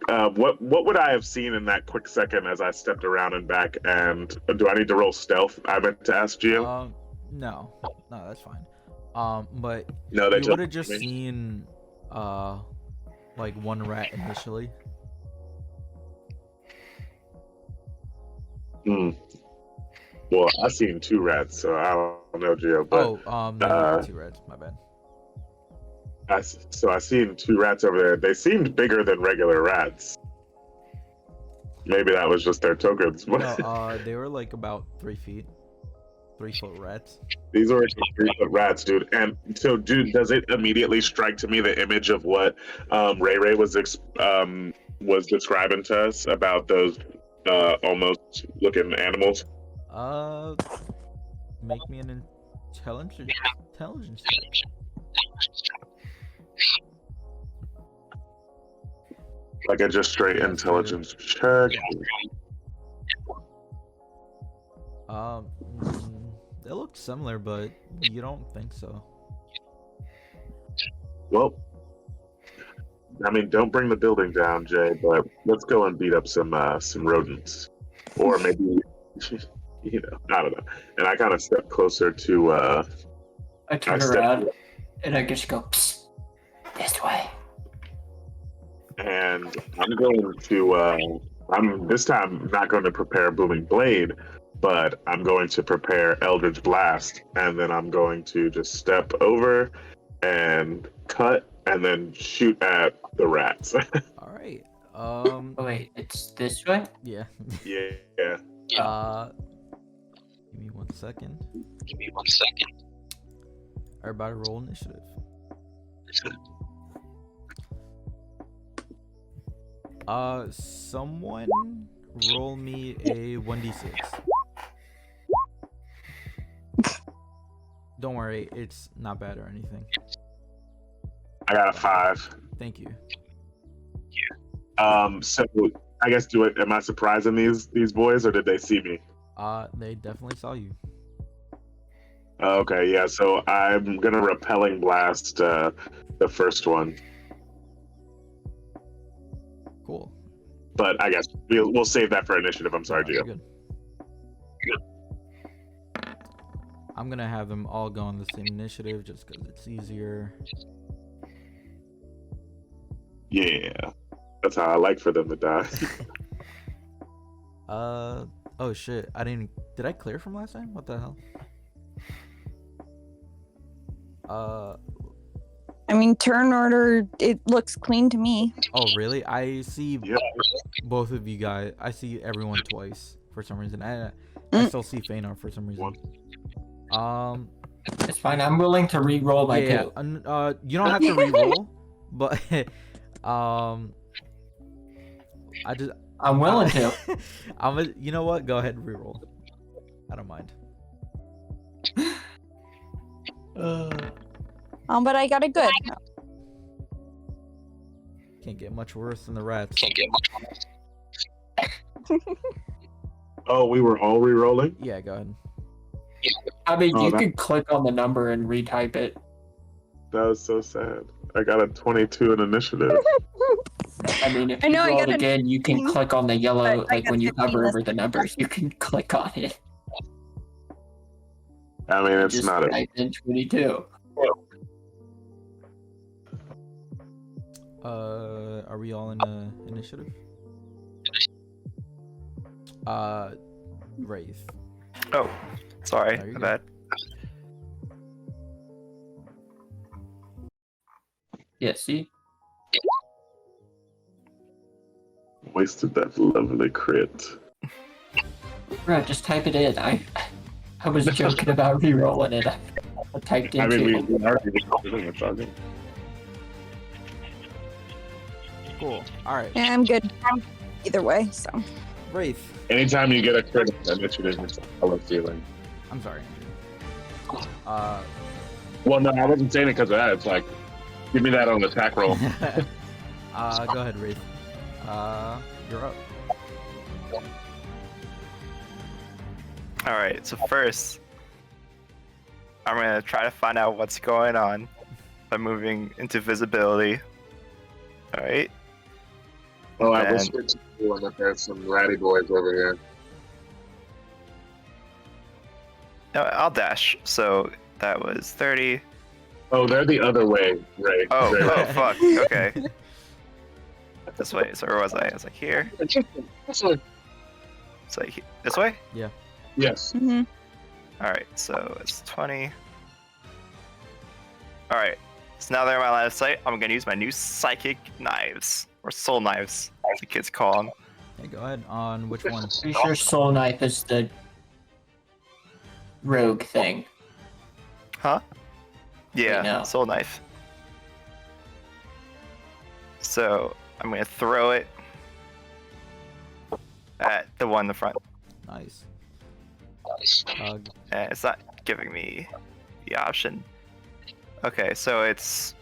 What would I have seen in that quick second as I stepped around and back? And do I need to roll stealth? I meant to ask Gio. No, that's fine. But No, they you would have just me. seen, like one rat initially. Well, I've seen 2 rats, so I don't know, Gio. But No, 2 rats. My bad. So I seen 2 rats over there. They seemed bigger than regular rats. Maybe that was just their tokens. No, they were like about 3 feet. 3-foot rats. These were 3-foot rats, dude. And so, dude, does it immediately strike to me the image of what Ray was describing to us about those almost looking animals? Make me an intelligence check. Like a just straight Yeah, intelligence check. They look similar, but you don't think so. Well, I mean, don't bring the building down, Jay, but let's go and beat up some rodents. Or maybe, you know, I don't know. And I kind of step closer to... I turn around and I just go, psst, this way. And I'm going to... I'm this time not going to prepare Booming Blade, but I'm going to prepare Eldritch Blast, and then I'm going to just step over and cut and then shoot at the rats. All right. Oh, wait, it's this way? Yeah. Yeah. Give me 1 second. Give me 1 second. Everybody roll initiative. Someone roll me a 1d6. Don't worry, it's not bad or anything. I got a 5. Thank you. So I guess am I surprising these boys, or did they see me? They definitely saw you. Okay, yeah. So I'm gonna repelling blast the first one, Cool. but I guess we'll save that for initiative. I'm sorry, You're Gio. good. I'm gonna have them all go on the same initiative just because it's easier. Yeah, that's how I like for them to die. Oh shit, did I clear from last time? What the hell? I mean, turn order, it looks clean to me. Oh really? I see Yep. both of you guys. I see everyone twice for some reason. I still see Phaenar for some reason. It's fine. I'm willing to re-roll my yeah, two. you don't have to re-roll, but I'm willing to. You know what? Go ahead and re-roll. I don't mind. But I got a good. Can't get much worse than the rats. Can't get much worse. Oh, we were all re-rolling? Yeah, go ahead. I mean, Oh, you that- could click on the number and retype it. That was so sad. I got a 22 in initiative. I mean, if I know, I you roll got a again, you can 19, click on the yellow, but I like got when you 15 hover this over the numbers, you can click on it. I mean, it's Just not a... type in 22. Are we all in initiative? Rayth. Oh, sorry, No, you're my good. bad. Yeah, see? Wasted that lovely crit. Bro, just type it in. I was joking about re-rolling it. I typed in I mean, two. we already did. Cool. All right, Yeah, I'm good. Either way, so. Rayth. Anytime you get a crit initiative, it's a color feeling. I'm sorry. Well, no, I wasn't saying it because of that. It's like, give me that on the attack roll. Go ahead, Rayth. You're up. All right, so first, I'm gonna try to find out what's going on by moving into visibility. All right. Oh, I will And- switch to one that there's some ratty boys over here. No, I'll dash. So that was 30. Oh, they're the other way, Ray. Oh, Ray. oh, fuck. Okay. This way. So where was I? I was like here. So this way. Yes. Mm-hmm. All right. So it's 20. All right. So now they're in my line of sight. I'm gonna use my new psychic knives, or soul knives, as the kids call them. Okay, go ahead. On which one? Pretty sure Soul Knife is the rogue thing. Huh? Yeah, no. soul knife. So I'm gonna throw it at the one in the front. Nice. Nice. And it's not giving me the option. Okay, so it's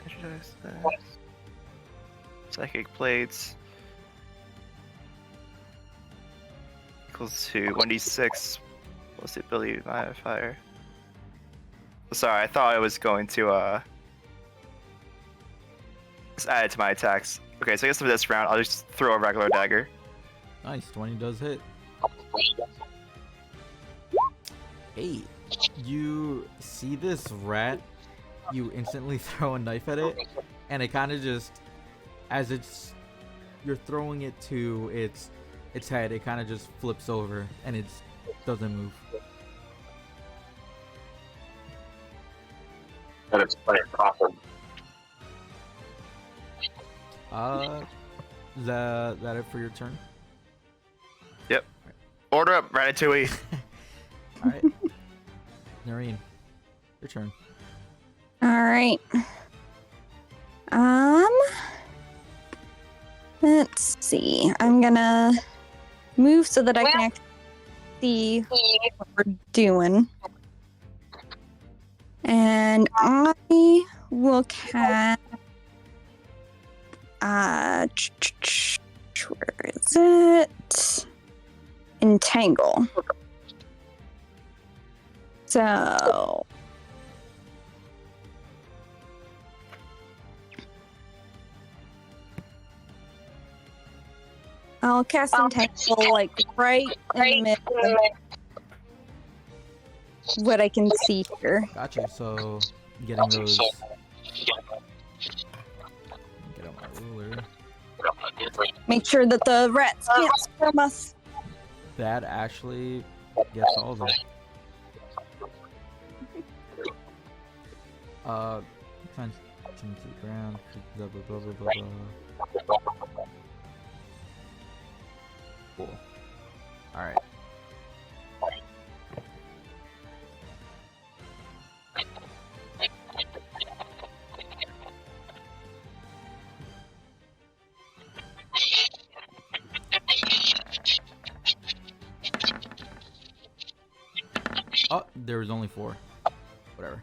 introduce this. Psychic plates equals to 1d6 plus the ability modifier. Sorry, I thought I was going to just add it to my attacks. Okay, so I guess for this round, I'll just throw a regular dagger. Nice. 20 does hit. Hey, you see this rat? You instantly throw a knife at it, and it kind of just, as you're throwing it to its head, it kind of just flips over and it doesn't move. And it's playing proper. Is that it for your turn? Order up, Ratatouille. All right. Nerryn, your turn. All right. Let's see. I'm gonna move so that I can actually see what we're doing. And I will cast. Where is it? Entangle. So. I'll cast Entangle like right in the middle. What I can see here. Gotcha. So getting those. Get out my ruler. Make sure that the rats can't swarm us. That actually gets all of them. Punch to the ground. Blah blah blah blah blah. Cool. All right. Oh, there was only 4. Whatever.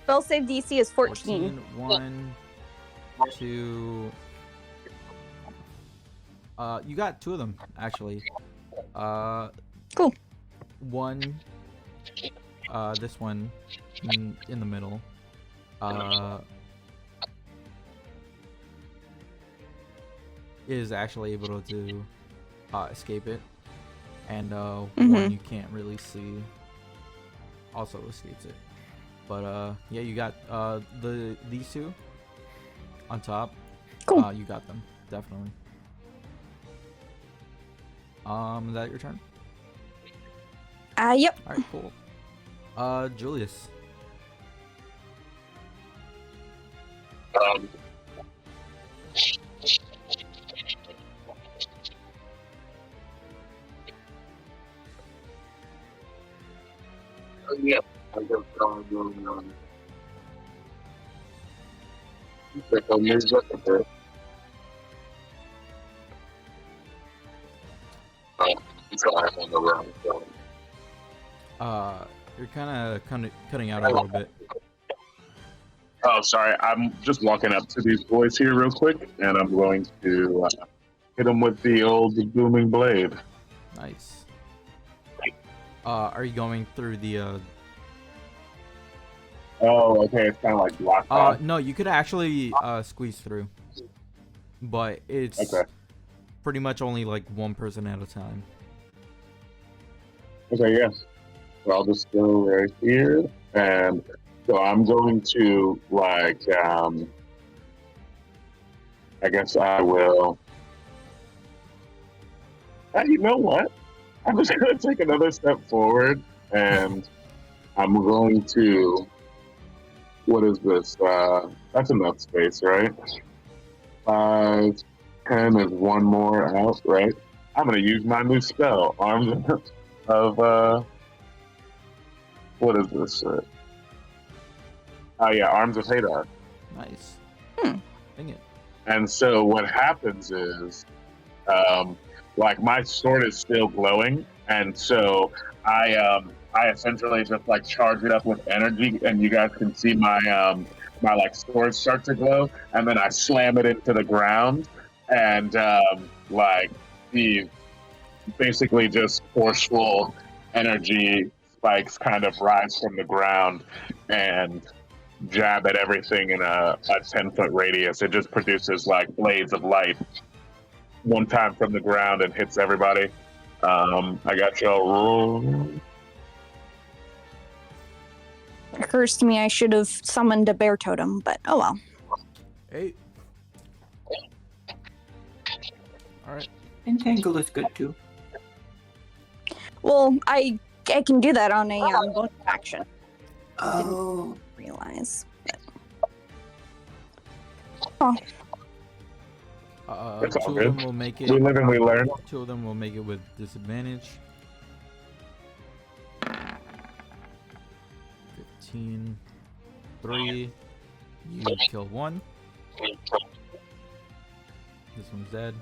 Spell save DC is 14. 1, 2. You got 2 of them actually. Cool. 1. This one in the middle. Is actually able to escape it, and one you can't really see also escapes it. But yeah, you got these 2 on top. Cool. You got them definitely. Is that your turn? Yep. All right, cool. Julius. Yeah, I just going on. You're kind of cutting out a little bit. Oh, sorry. I'm just walking up to these boys here real quick, and I'm going to hit them with the old booming blade. Nice. Are you going through the Oh, okay. It's kind of like blocked off. no, you could actually squeeze through, but it's Okay. pretty much only like one person at a time. Okay, yeah. So I'll just go right here, and so I'm going to like I guess I will You know what? I'm just going to take another step forward, and I'm going to. What is this? That's enough space, right? 5, 10 is one more out, right? I'm going to use my new spell, Arms of. What is this? Oh yeah, Arms of Phaenar. Nice. Hmm. Dang it. And so what happens is, like my sword is still glowing, and so I essentially just like charge it up with energy, and you guys can see my like sword start to glow, and then I slam it into the ground, and like the basically just forceful energy spikes kind of rise from the ground and jab at everything in a 10-foot radius. It just produces like blades of light one time from the ground and hits everybody. I got y'all roll. It occurs to me I should have summoned a bear totem, but oh well. Hey. Alright. Entangle is good too. Well, I can do that on a bonus action. Oh. Realize. It's all Two of good. them will make it. We live and we learn. Two of them will make it with disadvantage. 15. 3. You kill one. This one's dead.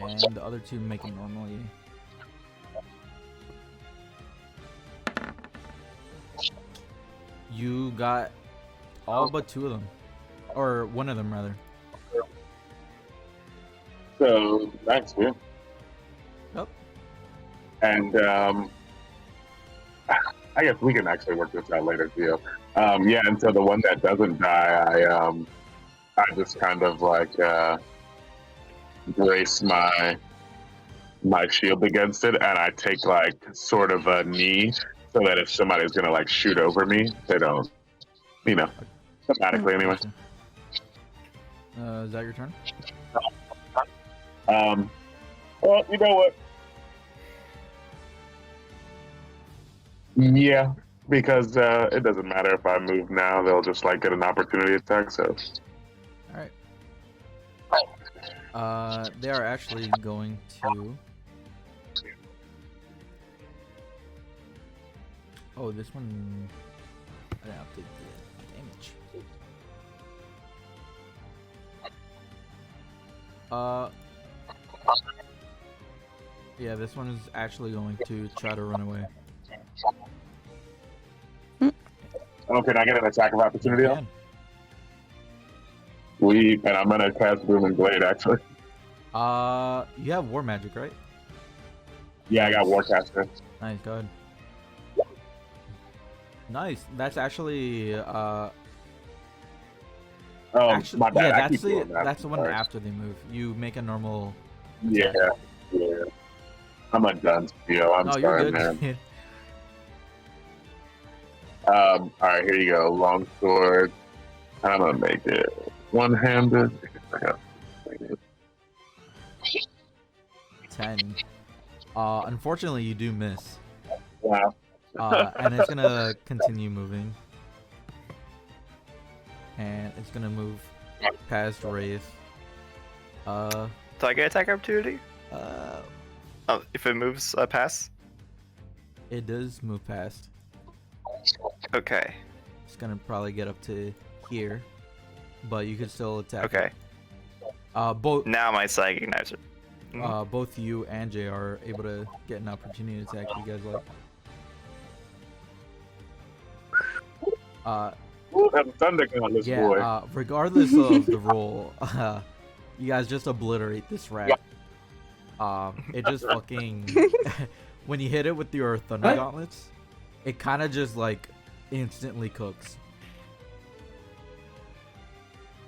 And the other two make it normally. You got all but two of them. Or one of them, rather. So that's good. Yep. And I guess we can actually work this out later, Theo. Yeah, and so the one that doesn't die, I just kind of like brace my shield against it, and I take like sort of a knee, so that if somebody's gonna like shoot over me, they don't, automatically anyway. Is that your turn? Well, you know what? Yeah, because it doesn't matter if I move now; they'll just like get an opportunity attack. So, Alright. They are actually going to. Oh, this one. I didn't update the damage. Yeah, this one is actually going to try to run away. oh, can I get an attack of opportunity? You And can. I'm gonna cast Booming Blade actually. You have War Magic, right? Yeah, I got Warcaster. Nice, go ahead. Nice. That's actually Oh, actually, my bad. yeah, I keep doing that. that's the one Sorry. after they move. You make a normal. Yeah. I'm undone, Theo. I'm No, sorry, you're good. man. All right, here you go. Long sword. I'm gonna make it one-handed. 10. Unfortunately, you do miss. Wow. And it's gonna continue moving. And it's gonna move past Rayth. Do I get attack opportunity? Oh, if it moves past? It does move past. Okay. It's gonna probably get up to here, but you can still attack. Okay. Both Now my psychic knives are. both you and Jay are able to get an opportunity attack. You guys like. Ooh, have a thunder gun on this Yeah. boy. Regardless of the roll, you guys just obliterate this rat. It just fucking when you hit it with your thunder What? gauntlets, it kind of just like instantly cooks,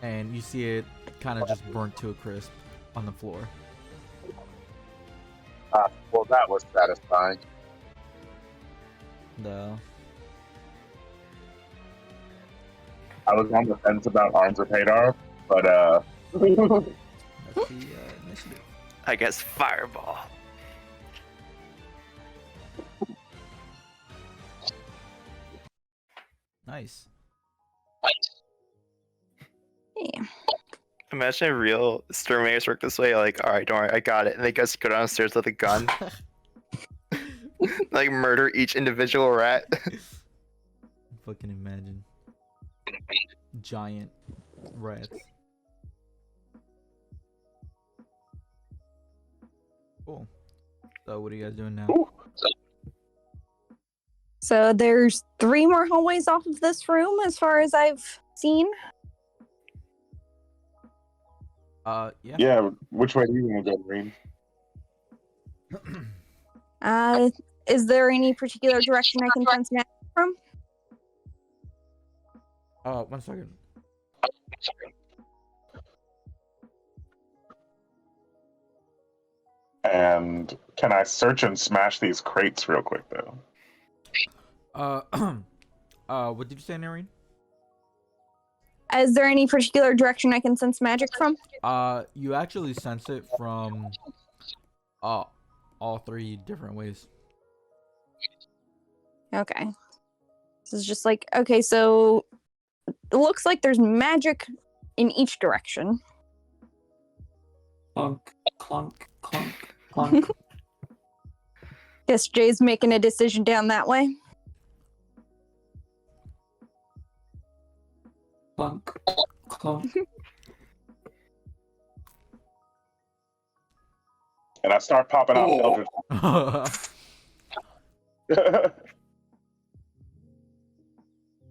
and you see it kind of just burnt to a crisp on the floor. Well, that was satisfying. The I was on the fence about Arms of Phaenar, but that's the initiative. I guess fireball. Nice. Yeah. Imagine if real exterminators work this way. Like, all right, don't worry, I got it. And they just go downstairs with a gun, like murder each individual rat. Fucking imagine. Giant rats. Cool. So what are you guys doing now? So there's 3 more hallways off of this room, as far as I've seen. Yeah. Yeah, which way do you want to go, Green? Is there any particular direction I can sense magic from? 1 second. And can I search and smash these crates real quick, though? What did you say, Nerryn? Is there any particular direction I can sense magic from? You actually sense it from, all 3 different ways. Okay. This is just like, okay, so it looks like there's magic in each direction. Clunk, clunk, clunk, clunk. Guess Jay's making a decision down that way. Clunk, clunk. And I start popping out Eldritch.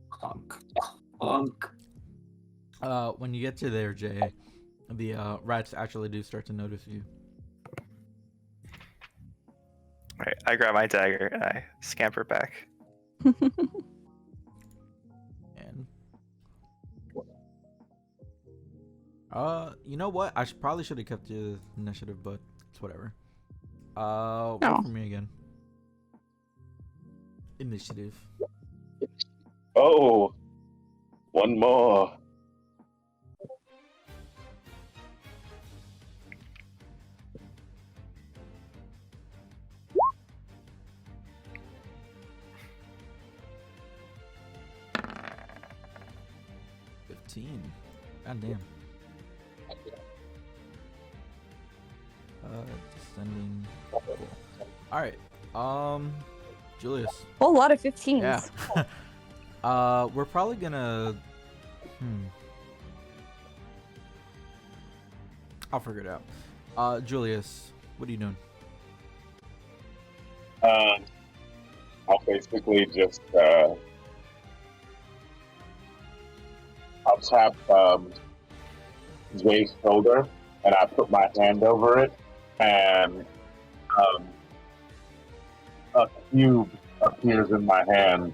Clunk, clunk. When you get to there, Jay, the rats actually do start to notice you. Alright, I grab my dagger and I scamper back. And you know what? I probably should have kept the initiative, but it's whatever. Wait for me again. Initiative. Oh, one more. God damn. Descending. Cool. All right. Julius. Whole lot of 15s. Yeah. We're probably gonna. I'll figure it out. Julius, what are you doing? I'll basically just I'll tap Jay's shoulder and I put my hand over it and a cube appears in my hand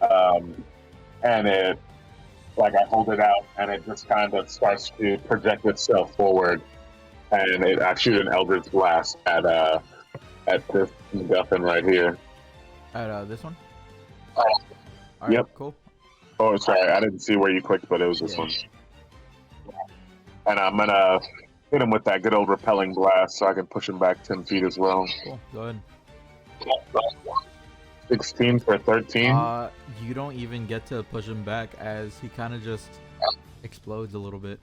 and it like I hold it out and it just kind of starts to project itself forward and I shoot an Eldritch Blast at this MacGuffin right here. At this one? All right, yep. Cool. Oh, sorry, I didn't see where you clicked, but it was this one. And I'm gonna hit him with that good old repelling blast so I can push him back 10 feet as well. Cool. Go ahead. 16 for 13. You don't even get to push him back as he kind of just explodes a little bit.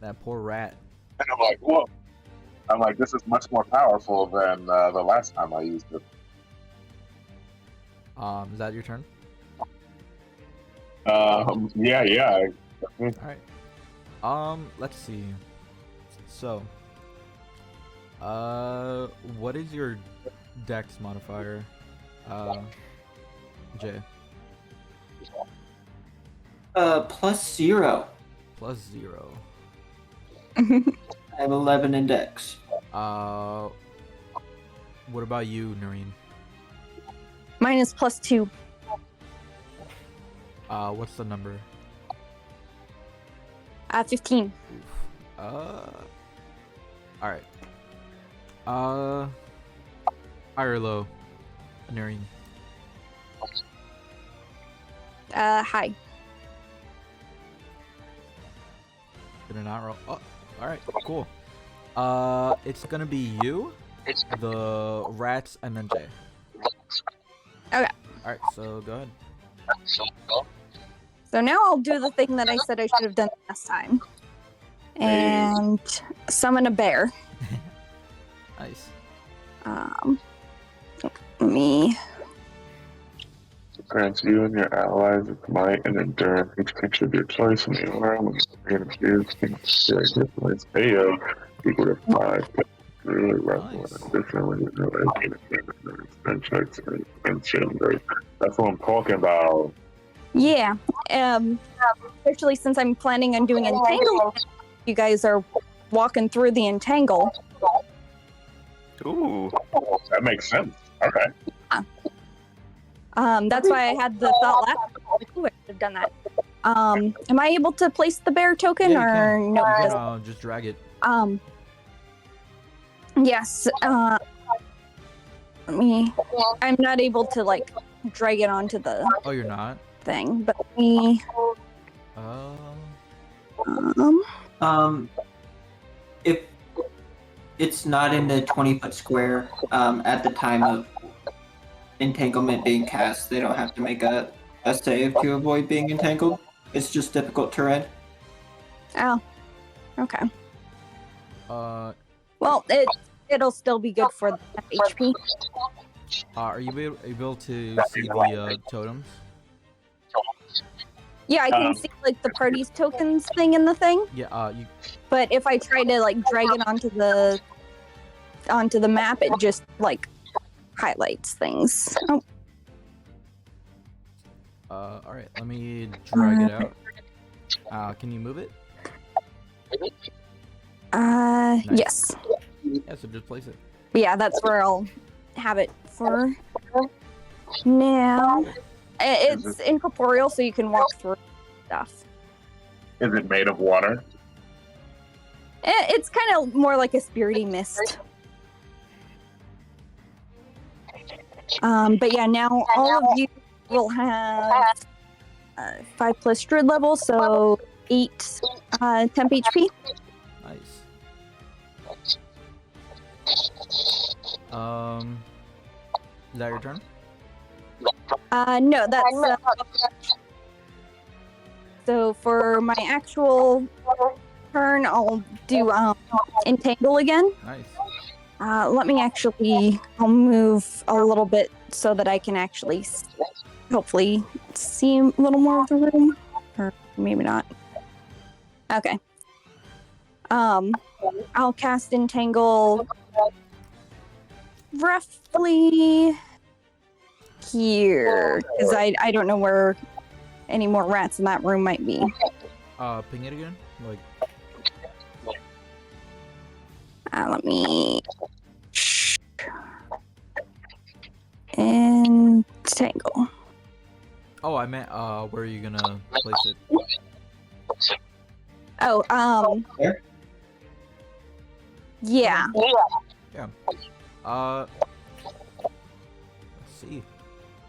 That poor rat. And I'm like, whoa. I'm like, this is much more powerful than the last time I used it. Is that your turn? Yeah. Alright. Let's see. So, what is your dex modifier? Jay. +0. +0. I have 11 in dex. What about you, Nerryn? Mine is +2. What's the number? 15. Alright. High or low, Nerryn? Hi. Did it not roll? Oh, alright, cool. It's gonna be you, the rats, and then Jay. Okay. Alright, so go ahead. So now I'll do the thing that I said I should have done last time. And summon a bear. Nice. Let me. Grants you and your allies its might and endurance each creature of your choice in the realm and infused with Ayo equal to 5. Really wrestle Nice. and additionally that's what I'm talking about. Yeah. Especially since I'm planning on doing entangle. You guys are walking through the entangle. Ooh. That makes sense. Okay. That's why I had the thought last time. I should have done that. Am I able to place the bear token Yeah, or you no? can just drag it. Yes. Let me. I'm not able to like drag it onto the Oh, you're not? thing, but let me. If it's not in the 20-foot square at the time of entanglement being cast, they don't have to make a save to avoid being entangled. It's just difficult terrain. Oh. Okay. Well, It'll still be good for the HP. are you able to see the totems? Yeah, I can see like the party's tokens thing in the thing. Yeah, you But if I try to like drag it onto the map, it just like highlights things. Oh, alright, let me drag it out. Can you move it? yes. Yeah, so just place it. Yeah, that's where I'll have it for now. It's incorporeal, so you can walk through stuff. Is it made of water? It's kind of more like a spirity mist. But yeah, now all of you will have 5 plus druid level, so 8 temp HP. Nice. Is that your turn? No, that's so for my actual turn, I'll do entangle again. Nice. Let me actually, I'll move a little bit so that I can actually hopefully see a little more of the room, or maybe not. Okay. I'll cast entangle roughly here, because I don't know where any more rats in that room might be. Ping it again? Like, Let me entangle. oh, I meant, where are you gonna place it? Oh, Where? yeah. Let's see.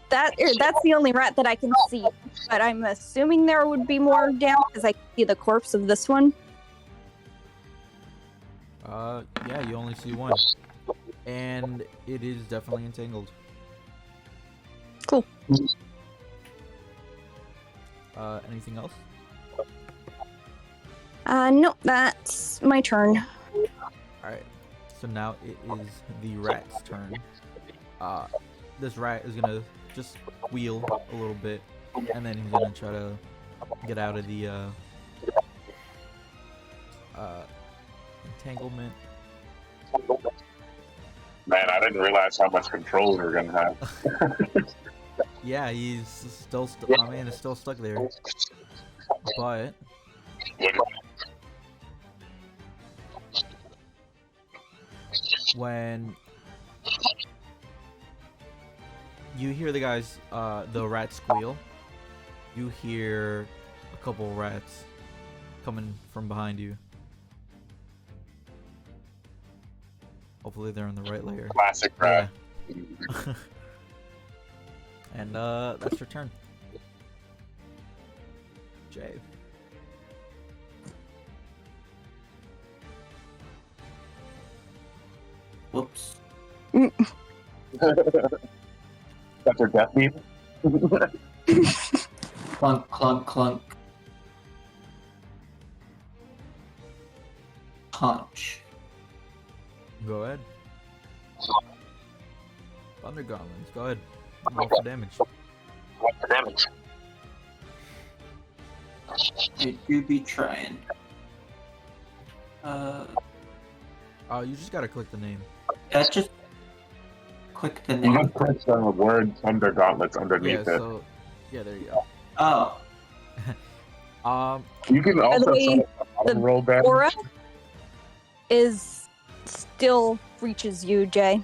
That's the only rat that I can see, but I'm assuming there would be more down because I can see the corpse of this one. Yeah, you only see one. And it is definitely entangled. Cool. Anything else? No, that's my turn. Alright. So now it is the rat's turn. This rat is gonna just wheel a little bit, and then he's gonna try to get out of the entanglement. Man, I didn't realize how much control we were gonna have. Yeah, he's still my man is still stuck there. But when you hear the guys, the rat squeal, you hear a couple rats coming from behind you. Hopefully they're in the right layer. Classic rat. Yeah. And that's your turn. Jay. Whoops. That's our death beat. Clunk, clunk, clunk. Punch. Go ahead. Thunder Gauntlets. Go ahead. Roll for damage. What the damage? It do be trying. You just gotta click the name. That just click the You name. just press the word Thunder Gauntlets Yeah. underneath it. So. Yeah. There you go. Oh, You can also way, select the roll damage. Aura is still reaches you, Jay.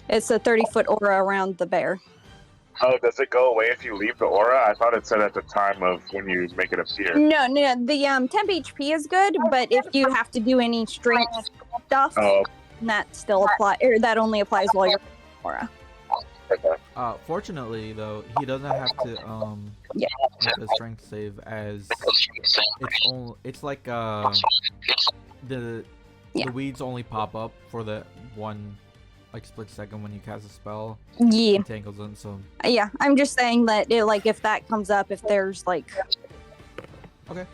It's a 30-foot aura around the bear. Oh, does it go away if you leave the aura? I thought it said at the time of when you make it appear. No, the temp HP is good, but if you have to do any strength stuff, Oh, that still apply. Or that only applies while you're aura. okay. Fortunately though, he doesn't have to Yeah. make a strength save as it's like the Yeah. weeds only pop up for the one like split second when you cast a spell. Yeah, Entangles them, so yeah. I'm just saying that like if that comes up, if there's like got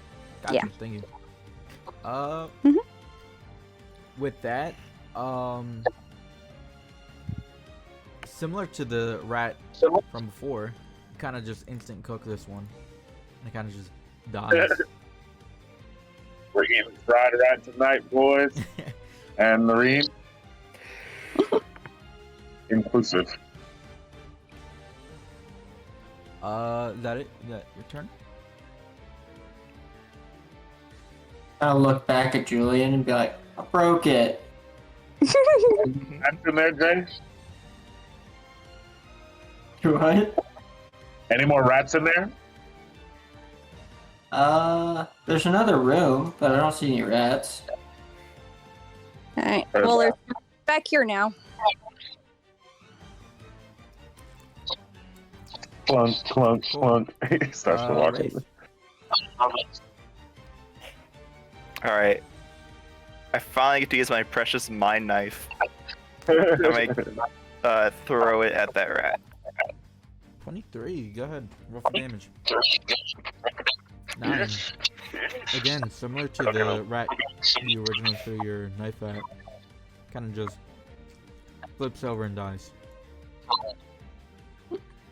Yeah. you. Thank you. Mhm. With that, similar to the rat from before, you kind of just instant cook this one. And it kind of just dies. We're eating fried rat tonight, boys. And Nerryn. Inclusive. Is that it? Is that your turn? I'll look back at Julian and be like, I broke it. Rats in there, Jay? What? Any more rats in there? There's another room, but I don't see any rats. all right. Well, they're back here now. Clunk, clunk, Cool. clunk. He starts to walk. Rayth. Alright. I finally get to use my precious mind knife. I might throw it at that rat. 23. Go ahead. Roll for damage. 9. Again, similar to the rat you originally threw your knife at. Kind of just flips over and dies.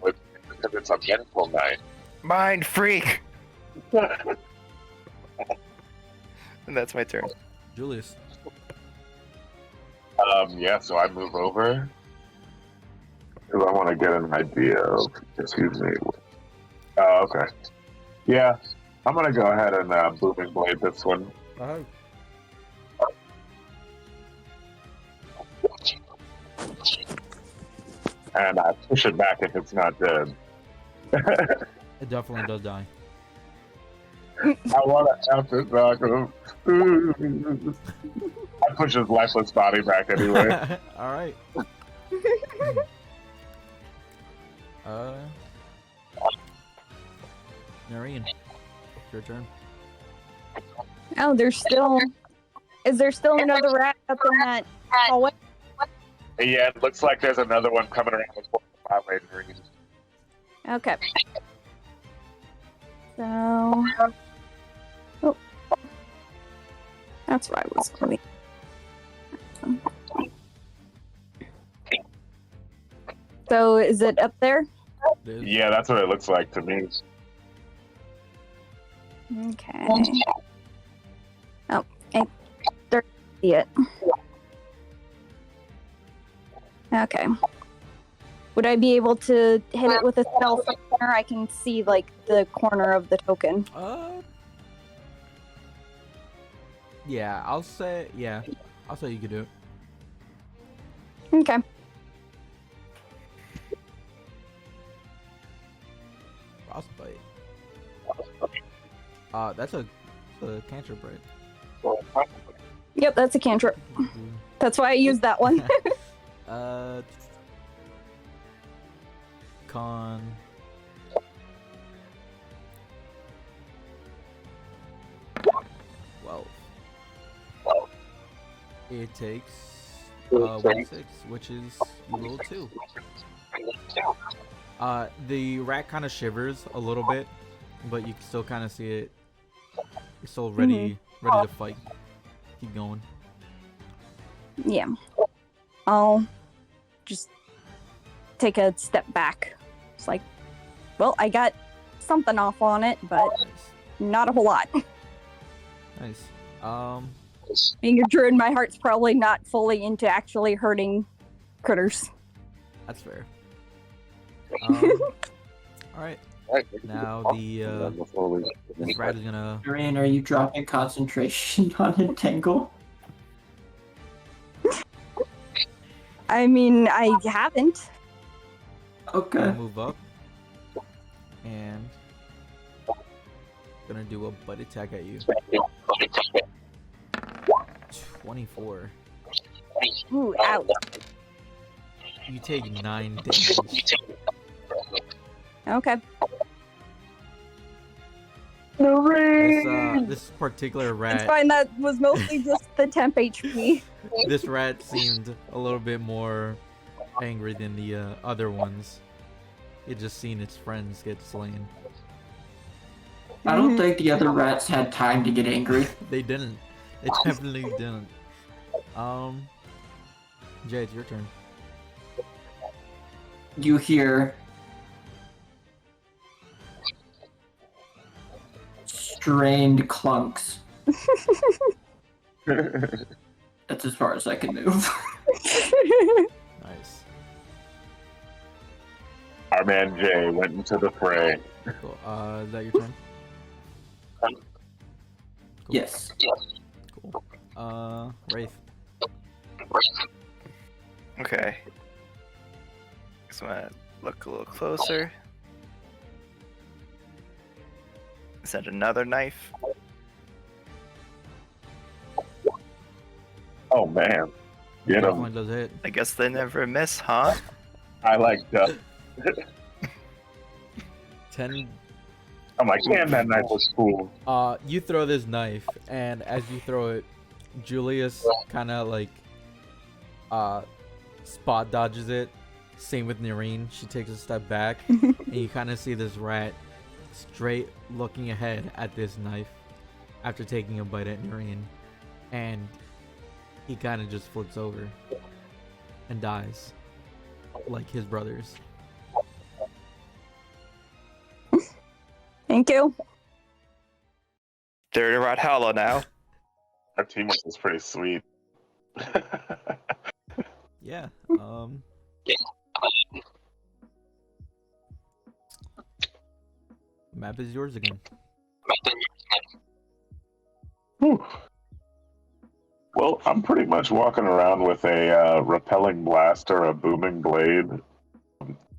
Because it's a mental night. Mind freak! And that's my turn. Julius. Yeah, so I move over. Because I want to get an idea of, excuse me. Oh, okay. Yeah, I'm going to go ahead and booming blade this one. And I push it back if it's not dead. It definitely does die. I want to F it back up. I push his lifeless body back anyway. Alright. Nerryn. Your turn. Oh, there's still. Is there still another rat up in that hallway? Yeah, it looks like there's another one coming around this highway. Okay. So. Oh. That's where I was going. So is it up there? Yeah, that's what it looks like to me. Okay. Oh, I start to see it. Okay. Would I be able to hit it with a spell from there? I can see like the corner of the token. Yeah, I'll say you could do it. Okay. Frostbite. That's a cantrip, right? Yep, that's a cantrip. That's why I used that one. Con. Well, it takes 1/6, which is you roll 2. The rat kind of shivers a little bit, but you can still kind of see it. It's still ready to fight. Keep going. Yeah. I'll just take a step back. It's like, well, I got something off on it, but Nice. not a whole lot. Nice. Being a druid, my heart's probably not fully into actually hurting critters. That's fair. All right. Now this rat is gonna. Nerryn, are you dropping concentration on Entangle? I mean, I haven't. Okay. Move up and gonna do a bite attack at you. 24. Ooh, ouch. You take 9 damage. Okay. This particular rat. It's fine, that was mostly just the temp HP. This rat seemed a little bit more angry than the other ones. It just seen its friends get slain. I don't think the other rats had time to get angry. They didn't. They definitely didn't. Jay, it's your turn. You hear strained clunks. That's as far as I can move. Nice. Our man Jay went into the fray. Cool. Is that your turn? Cool. Yes. Cool. Rayth. Okay. Just wanna look a little closer. Send another knife. Oh man, get That him! one does hit. I guess they never miss, huh? I like that. 10. I'm like, damn, that knife was cool. You throw this knife, and as you throw it, Julius kind of like spot dodges it. Same with Nerryn. She takes a step back, and you kind of see this rat straight looking ahead at this knife after taking a bite at Nerryn, and he kind of just flips over and dies like his brothers. Thank you. They're in Rot Hollow now. Our teamwork is pretty sweet. Yeah. Map is yours again. Whew. Well, I'm pretty much walking around with a repelling blast or a booming blade.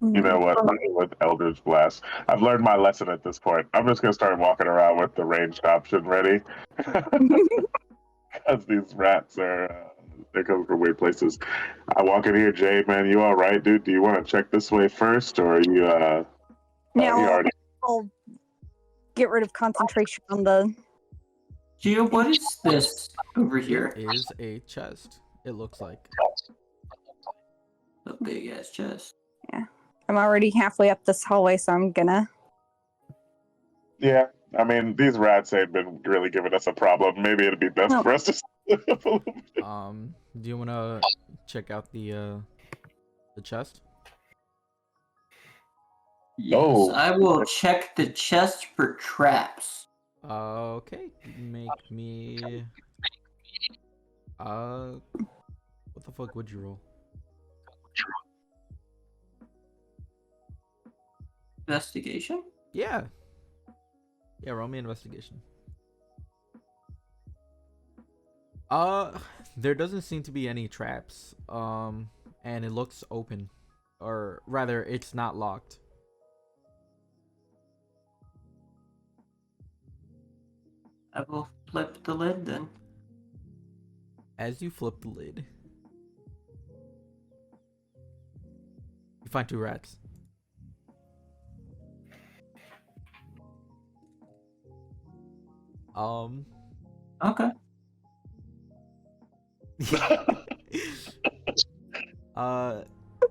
You know what? With Eldritch Blast. I've learned my lesson at this point. I'm just going to start walking around with the ranged option ready. Because these rats are, they come from weird places. I walk in here, Jay, man, you all right, dude? Do you want to check this way first, or are you, Now, you already... I'll get rid of concentration on the... Gio, what is this over here? Is a chest. It looks like. A big ass chest. I'm already halfway up this hallway, so I'm gonna... Yeah, I mean, these rats ain't been really giving us a problem. Maybe it'd be best No. for us to split up a little bit. Do you want to check out the chest? Yes, Oh. I will check the chest for traps. Okay. Make me. What the fuck would you roll? Investigation? Yeah. Yeah, roll me investigation. There doesn't seem to be any traps. And it looks open. Or rather, it's not locked. I will flip the lid then. As you flip the lid, you find 2 rats. Okay.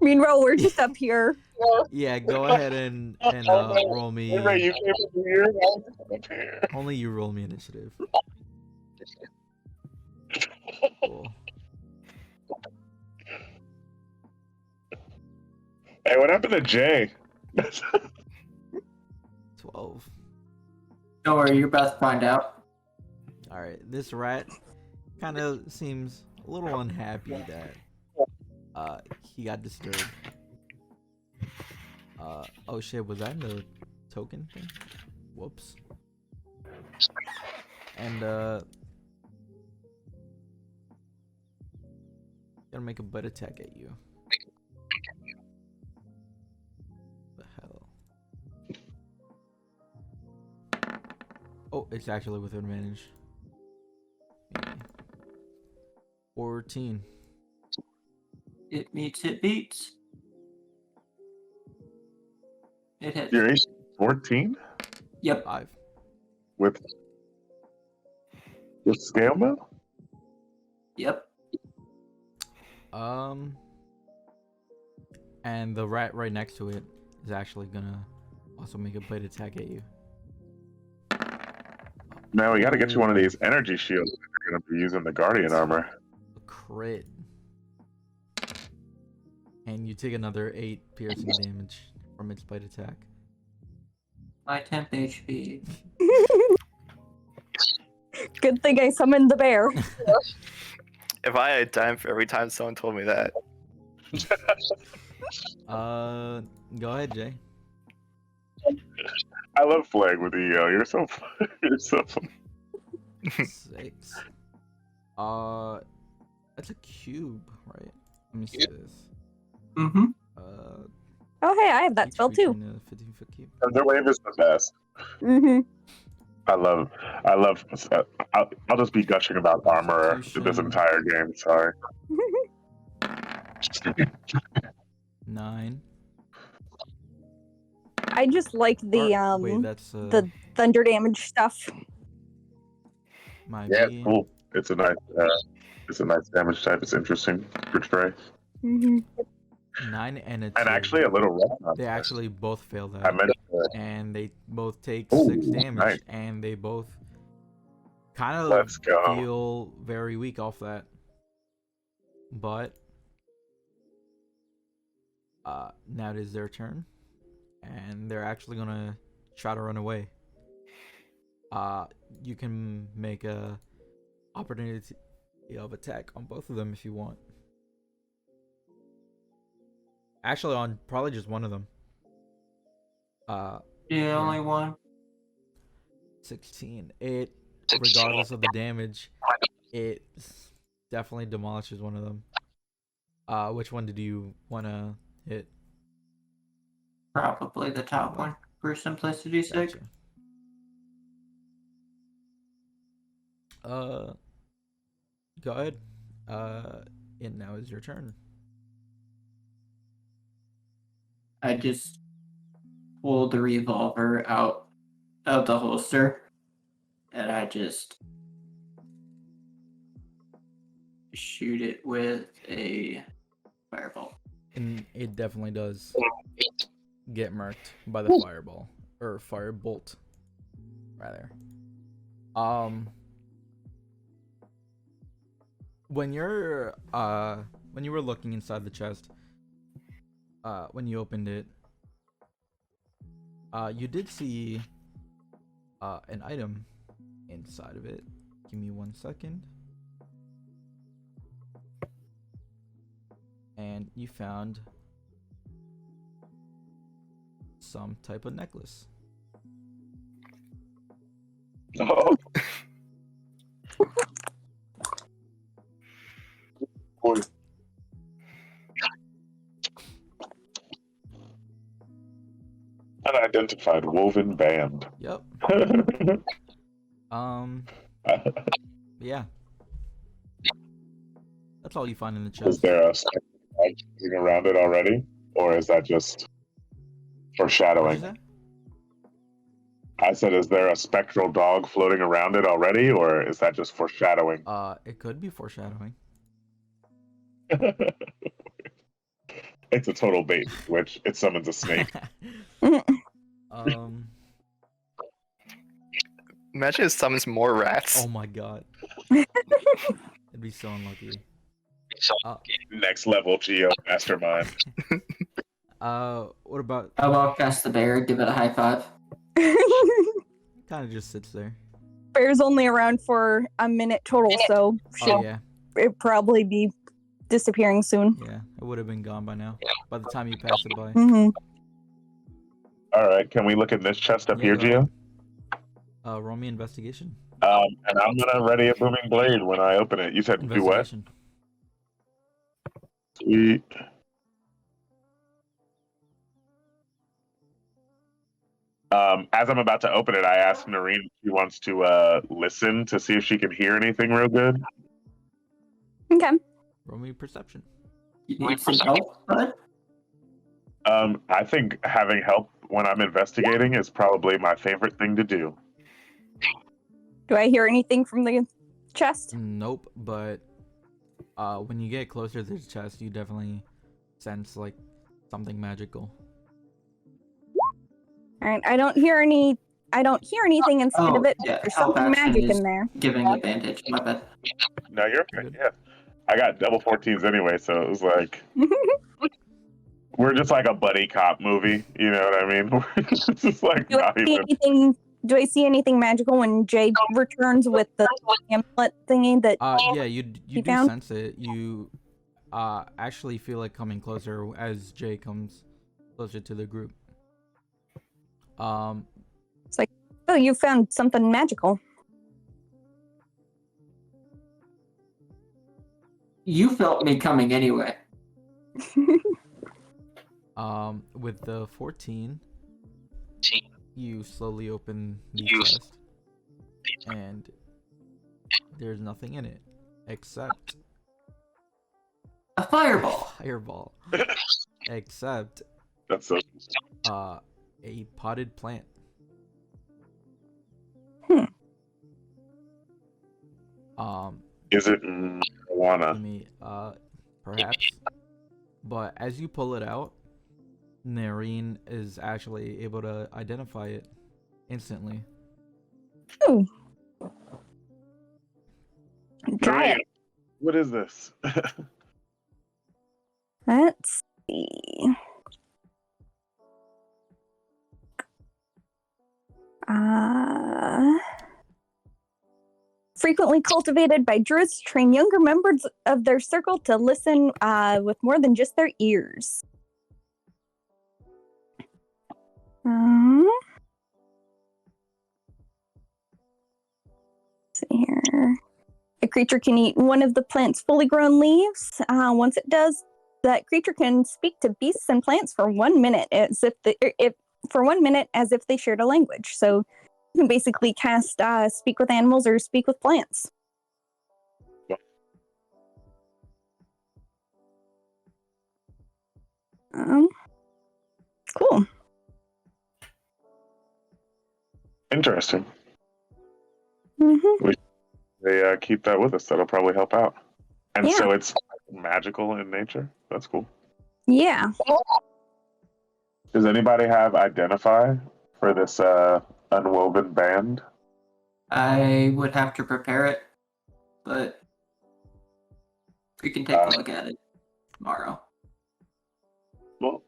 Meanwhile, we're just up here Yeah, go ahead and roll me. Hey, Ray, you came from here? Up here. Only you roll me initiative. Cool. Hey, what happened to Jay? 12. Don't worry, you're about to find out. All right, this rat kind of seems a little unhappy that he got disturbed. Oh shit, was that the token thing? Whoops. And gonna make a bite attack at you. The hell? Oh, it's actually with advantage. Maybe. 14. It meets, it beats. It hits. Your AC 14 Yep. 5. with scale mode? Yep. And the rat right next to it is actually gonna also make a bite attack at you. Man, we gotta get you one of these energy shields if you're gonna be using the Guardian armor. A crit. And you take another 8 piercing damage from its bite attack. My temp HP. Good thing I summoned the bear. If I had time for every time someone told me that. Go ahead, Jay. I love playing with you. You're so fun. You're so fun. 6. That's a cube, right? Let me see this. Mm-hmm. Oh, hey, I have that each spell creature too. in a 15-foot cube. Thunderwave is the best. Mm-hmm. I'll just be gushing about armor this entire game. Sorry. 9. I just like the Wait, that's the thunder damage stuff. my Yeah, B. cool. It's a nice damage type. It's interesting to portray. Mm-hmm. 9 and a 2. And actually a little rough. They actually both fail that. I meant And they both take Ooh, 6 damage, nice. and they both kind of Let's go. feel very weak off that. But now it is their turn, and they're actually gonna try to run away. You can make a opportunity of attack on both of them if you want. Actually, on probably just one of them. Yeah, only one. 16. It, regardless of the damage, it definitely demolishes one of them. Which one did you want to hit? Probably the top one for simplicity's sake. Gotcha. Go ahead. And now is your turn. I just pull the revolver out of the holster, and I just shoot it with a fireball. And it definitely does get marked by the fireball. Or firebolt, rather. When you were looking inside the chest, when you opened it, you did see an item inside of it. Give me 1 second. And you found some type of necklace. Oh. Boy. Unidentified woven band. Yep. Yeah. That's all you find in the Is chest. there a thing around it already, or is that just What'd you foreshadowing? say? I said, is there a spectral dog floating around it already, or is that just foreshadowing? It could be foreshadowing. It's a total bait, which it summons a snake. um. Imagine it summons more rats. Oh my god. It'd be so unlucky. Next level Geo mastermind. What about? I walk past the bear, give it a high five. Kind of just sits there. Bear's only around for a minute total, so should Oh yeah, it probably be disappearing soon. yeah. It would have been gone by now. By the time you pass it by. Mm-hmm. All right, can we look in this chest up Yeah, here, go Geo? ahead. Roll me investigation. And I'm gonna ready a booming blade when I open it. You said do what? Investigation. Sweet. As I'm about to open it, I asked Nerryn if she wants to listen to see if she can hear anything real good. Okay. Roll me perception. You need some help, bud? I think having help when I'm investigating is probably my favorite thing to do. Do I hear anything from the chest? Nope, but when you get closer to the chest, you definitely sense like something magical. All right. I don't hear anything inside of it. Yeah, There's help something action magic is in there. giving advantage. My bad. No, you're okay. Good. Yeah, I got double 14s anyway, so it was like we're just like a buddy cop movie. You know what I mean? We're just like Do I not see even. anything? Do I see anything magical when Jay returns with the amulet thingy that? Yeah, you You do found? sense it. You actually feel like coming closer as Jay comes closer to the group. Oh, you found something magical. You felt me coming anyway. With the 14, you slowly open the Use. chest, and there's nothing in it except A fireball. fireball, except That's so. a potted plant. Hmm. Is it marijuana? Let me perhaps, but as you pull it out, Nerryn is actually able to identify it instantly. Ooh. Try it. Nerryn, what is this? Let's see. Frequently cultivated by druids to train younger members of their circle to listen with more than just their ears. Let's see here. A creature can eat one of the plant's fully grown leaves. Once it does, that creature can speak to beasts and plants for 1 minute, as if they shared a language. So you can basically cast speak with animals or speak with plants. Cool. Interesting. Mm-hmm. They keep that with us. That'll probably help out. And Yeah. so it's magical in nature. That's cool. Yeah. Does anybody have identify for this unwoven band? I would have to prepare it, but we can take a look at it tomorrow. Well,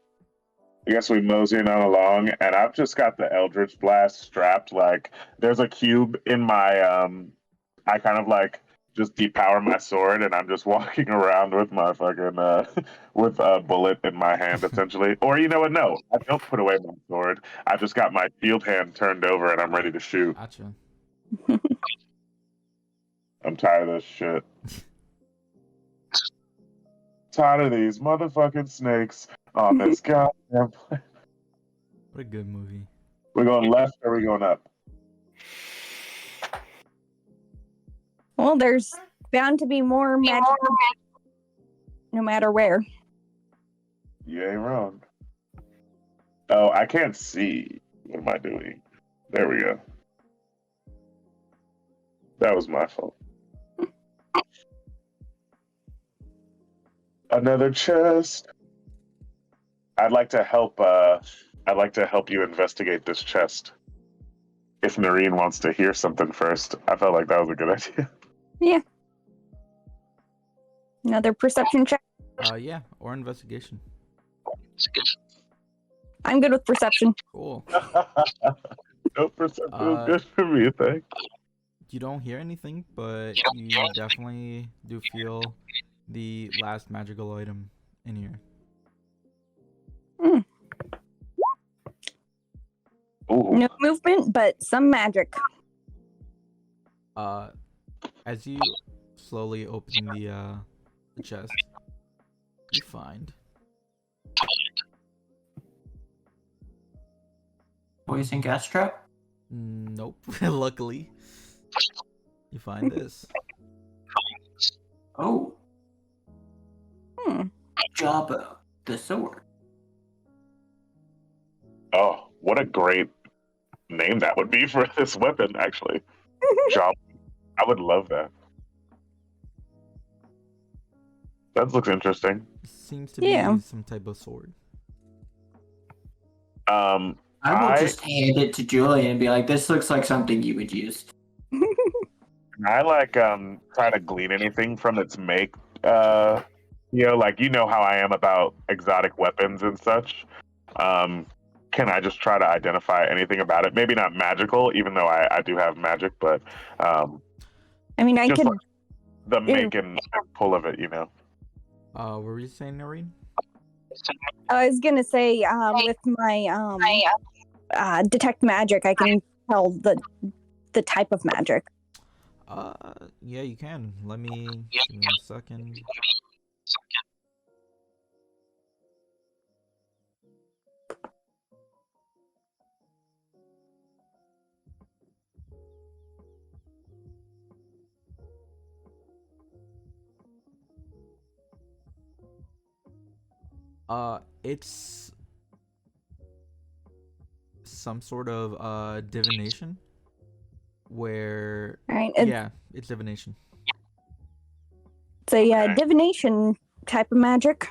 I guess we moseying on along, and I've just got the Eldritch Blast strapped. Like, there's a cube in my I kind of like just depower my sword, and I'm just walking around with my fucking with a bullet in my hand, essentially. Or you know what? No, I don't put away my sword. I've just got my field hand turned over, and I'm ready to shoot. Gotcha. I'm tired of this shit. Tired of these motherfucking snakes on this goddamn. What a good movie. We're going left or we going up? Well, there's bound to be more magic no matter where. You ain't wrong. Oh, I can't see. What am I doing? There we go. That was my fault. Another chest. I'd like to help. I'd like to help you investigate this chest. If Nerryn wants to hear something first, I felt like that was a good idea. Another perception check. Yeah, or investigation. I'm good with perception. Cool. No perception is good for me, thanks. You don't hear anything, but you definitely do feel the last magical item in here. Ooh. No movement, but some magic. As you slowly open the chest, you find Poison gas trap? nope. Luckily, you find this. Oh, Hmm. Jabba, the sword. Oh, what a great name that would be for this weapon, actually. Job. I would love that. That looks interesting. Seems to Yeah. be some type of sword. I will just hand it to Julian and be like, this looks like something you would use. I like try to glean anything from its make. Like you know how I am about exotic weapons and such. Can I just try to identify anything about it? Maybe not magical, even though I do have magic, but I mean, I just could. like the make and pull of it, What were you saying, Nerryn? I was gonna say, with my detect magic, I can tell the type of magic. Yeah, you can. Give me a second. It's some sort of divination where Right? yeah, it's divination. It's a divination type of magic.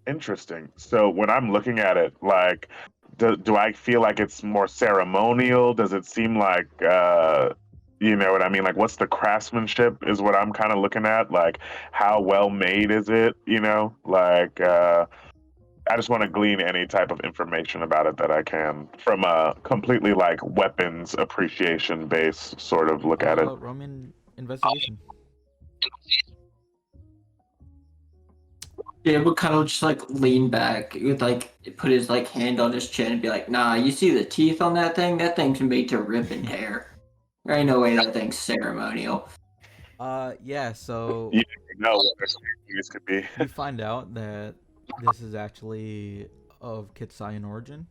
Interesting. So when I'm looking at it, like, do I feel like it's more ceremonial? Does it seem like, you know what I mean? Like, what's the craftsmanship is what I'm kind of looking at. Like, how well made is it? Like, I just want to glean any type of information about it that I can from a completely like weapons appreciation base sort of look at it. Roman investigation. Yeah, would kind of just like lean back. He would like put his like hand on his chin and be like, "Nah, you see the teeth on that thing? That thing's made to rip and tear. There ain't no way that thing's ceremonial." Yeah. So You never know what their things could be. you find out that this is actually of Kitsayan origin.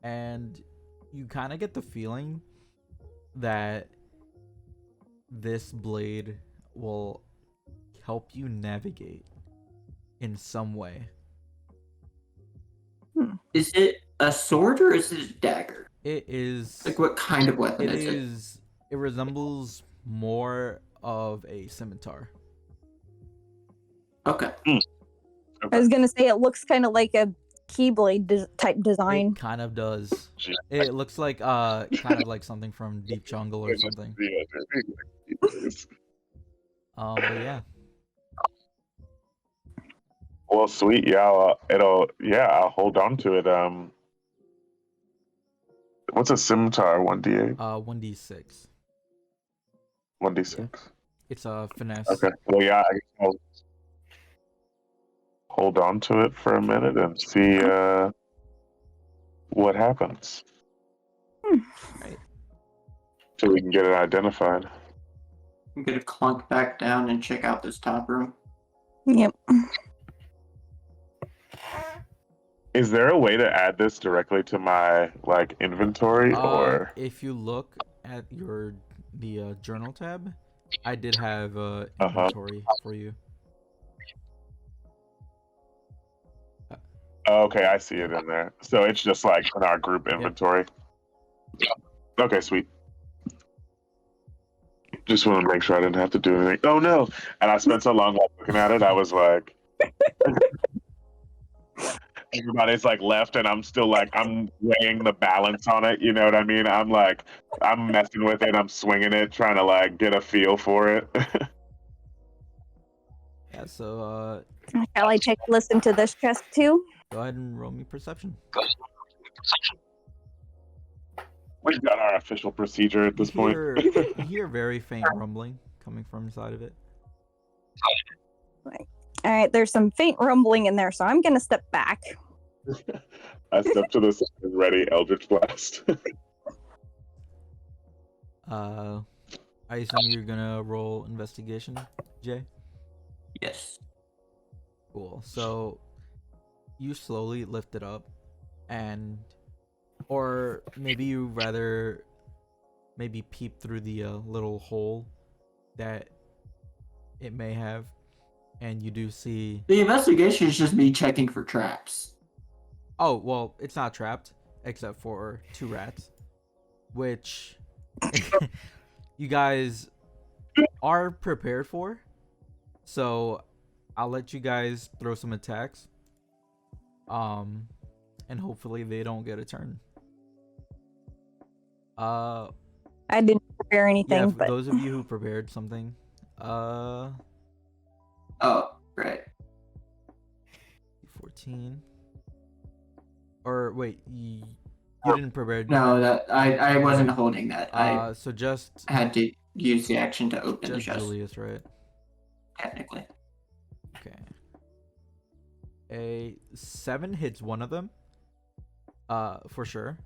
And you kind of get the feeling that this blade will help you navigate in some way. Is it a sword or is it a dagger? It is. Like, what kind of weapon It is it? is. It resembles more of a scimitar. Okay. I was gonna say it looks kind of like a keyblade type design. It kind of does. It looks like kind of like something from Deep Jungle or something. But yeah. Well, sweet. Yeah, I'll hold on to it. What's a scimitar? 1d8? 1d6. 1d6. It's a finesse. Okay. Well, yeah, I'll hold on to it for a minute and see what happens. Right. So we can get it identified. I'm gonna clunk back down and check out this top room. Yep. Is there a way to add this directly to my like inventory or? If you look at the journal tab, I did have inventory for you. Okay, I see it in there. So it's just like in our group inventory. Okay, sweet. Just want to make sure I didn't have to do anything. Oh no! And I spent so long while looking at it, I was like, Everybody's like left, and I'm still like I'm weighing the balance on it. You know what I mean? I'm like I'm messing with it. I'm swinging it, trying to like get a feel for it. Yeah, so Shall I take a listen to this chest too? go ahead and roll me perception. We've got our official procedure at this point. You hear very faint rumbling coming from inside of it. All right, there's some faint rumbling in there, so I'm gonna step back. I step to the side and ready Eldritch Blast. I assume you're gonna roll investigation, Jay? Yes. Cool. So you slowly lift it up, and or maybe you rather maybe peep through the little hole that it may have, and you do see. The investigation is just me checking for traps. Oh well, it's not trapped except for 2 rats, which you guys are prepared for. So I'll let you guys throw some attacks. And hopefully they don't get a turn. I didn't prepare anything, Yeah, for but those of you who prepared something. Oh, right. 14. Or wait, you didn't prepare. No, that I wasn't holding that. I So just had to use the action to open the just chest. Julius, right? Technically. Okay. A 7 hits one of them. For sure.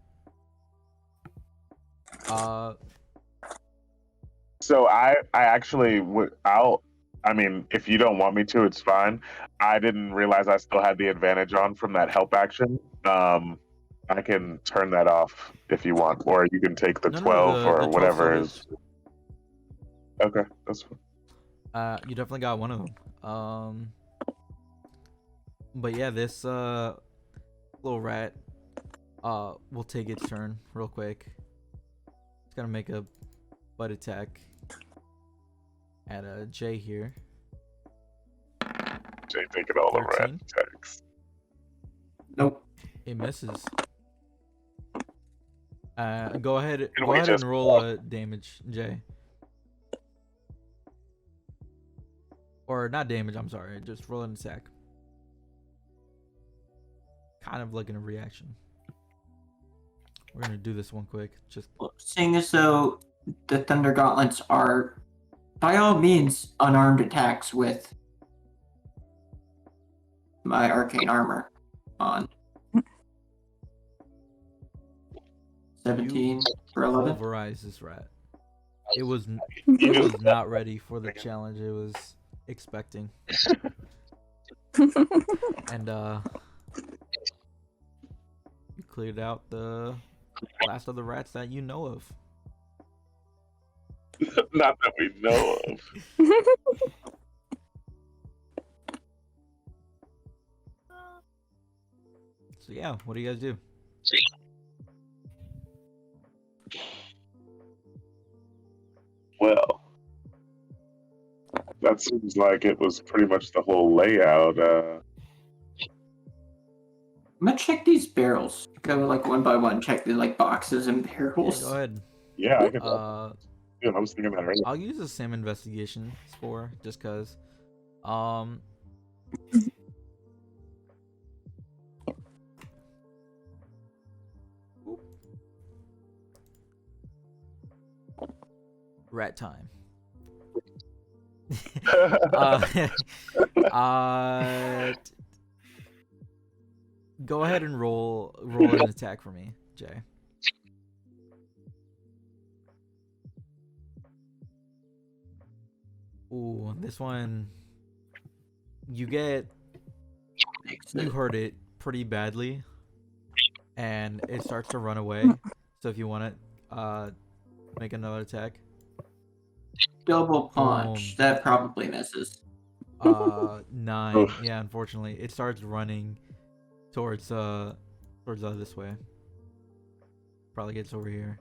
So I actually would. I mean, if you don't want me to, it's fine. I didn't realize I still had the advantage on from that help action. I can turn that off if you want, or you can take the No, 12 the or 12 whatever still is. Okay, that's fine. You definitely got one of them. But yeah, this little rat will take its turn real quick. It's gonna make a butt attack at Jay here. Jay taking all the rat 13. attacks. Nope. It misses. Go ahead Can we and just- roll a damage, Jay. Or not damage, I'm sorry. Just roll an attack. Kind of like in a reaction. We're gonna do this one quick. Just Seeing as though the Thunder Gauntlets are, by all means, unarmed attacks with my arcane armor on. 17 for 11. pulverize this rat. It was not ready for the challenge it was expecting. And you cleared out the last of the rats that you know of. Not that we know of. So yeah, what do you guys do? Well, that seems like it was pretty much the whole layout. I'm gonna check these barrels. Go like one by one, check the like boxes and Yeah, barrels. go ahead. Yeah, I could. Uh, I was thinking that earlier. I'll use the same investigation score just cause. Rat time. Go ahead and roll an attack for me, Jay. Ooh, this one you hurt it pretty badly, and it starts to run away. So if you want to make another attack. Double punch. That probably misses. 9. Yeah, unfortunately, it starts running towards this way. Probably gets over here.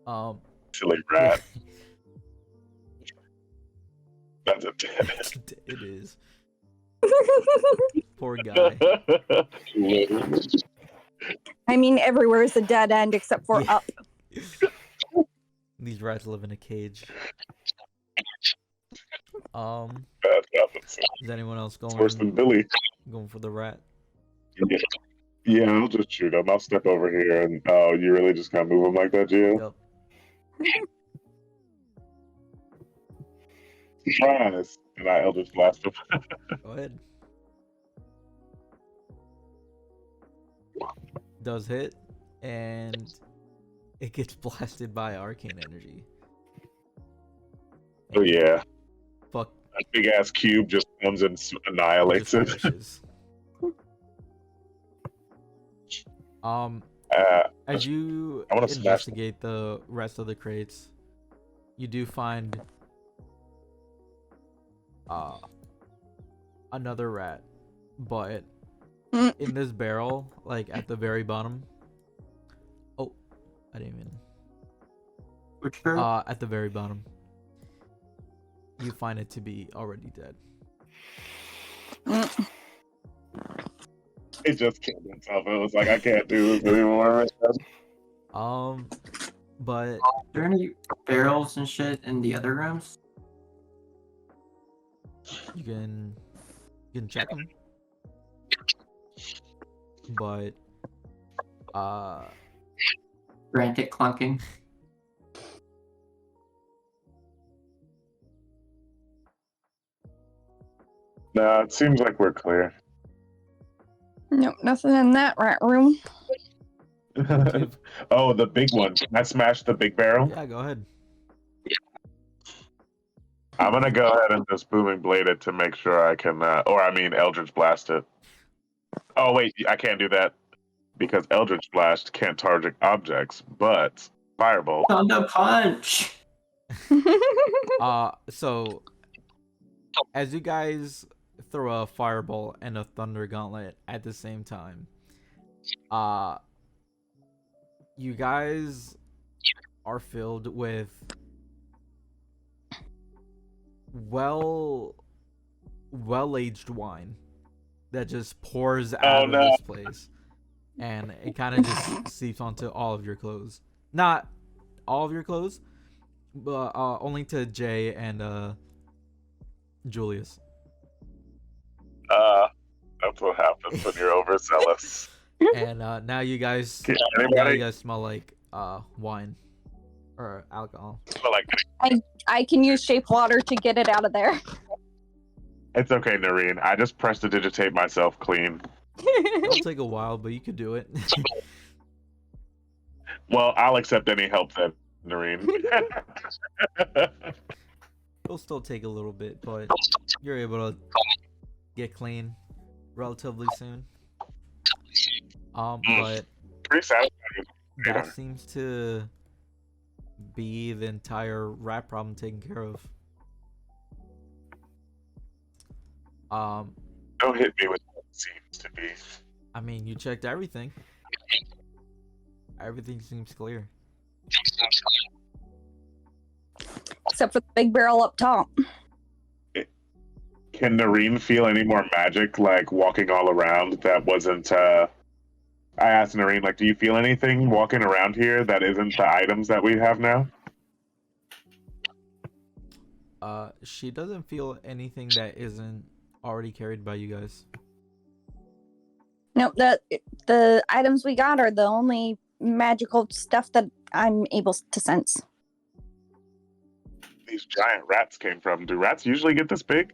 Silly rat. That's a dead. It is. Poor guy. I mean, everywhere is a dead end except for Yeah. up. These rats live in a cage. Bad happens. Is anyone else It's worse than going Billy. for the rat? Yeah, I'll just shoot him. I'll step over here and you really just can't move him like that, Gio? Yep. Surprise! And I Eldritch Blast him. Go ahead. Does hit, and it gets blasted by arcane energy. Oh yeah, Fuck. that big ass cube just comes and annihilates Just it. perishes. As you I wanna smash investigate the rest of the crates, you do find another rat, but in this barrel, like at the very bottom. Oh, I didn't even. Which barrel? At the very bottom, you find it to be already dead. It just killed itself. It was like, I can't do this anymore. But Are there any barrels and shit in the other rooms? you can check them. But Frantic clunking. No, it seems like we're clear. Nope, nothing in that rat room. Oh, the big one. Can I smash the big barrel? yeah, go ahead. I'm gonna go ahead and just booming blade it to make sure I can, Eldritch Blast it. Oh wait, I can't do that because Eldritch Blast can't target objects, but Firebolt. Thunder punch. So as you guys throw a fireball and a thunder gauntlet at the same time, you guys are filled with well-aged wine that just pours out of this place, and it kind of just seeps onto all of your clothes. Not all of your clothes, but only to Jay and Julius. That's what happens when you're overzealous. And now you guys smell like wine or alcohol. But like, I can use shape water to get it out of there. it's okay, Nerryn. I just prestidigitate myself clean. It'll take a while, but you could do it. Well, I'll accept any help then, Nerryn. It'll still take a little bit, but you're able to get clean relatively soon. But Pretty satisfying. that seems to be the entire rat problem taken care of. Don't hit me with what seems to be. I mean, you checked everything. Everything seems clear. Except for the big barrel up top. Can Nerryn feel any more magic, like walking all around that wasn't, I asked Nerryn, like, do you feel anything walking around here that isn't the items that we have now? She doesn't feel anything that isn't already carried by you guys. Nope, the items we got are the only magical stuff that I'm able to sense. These giant rats came from. Do rats usually get this big?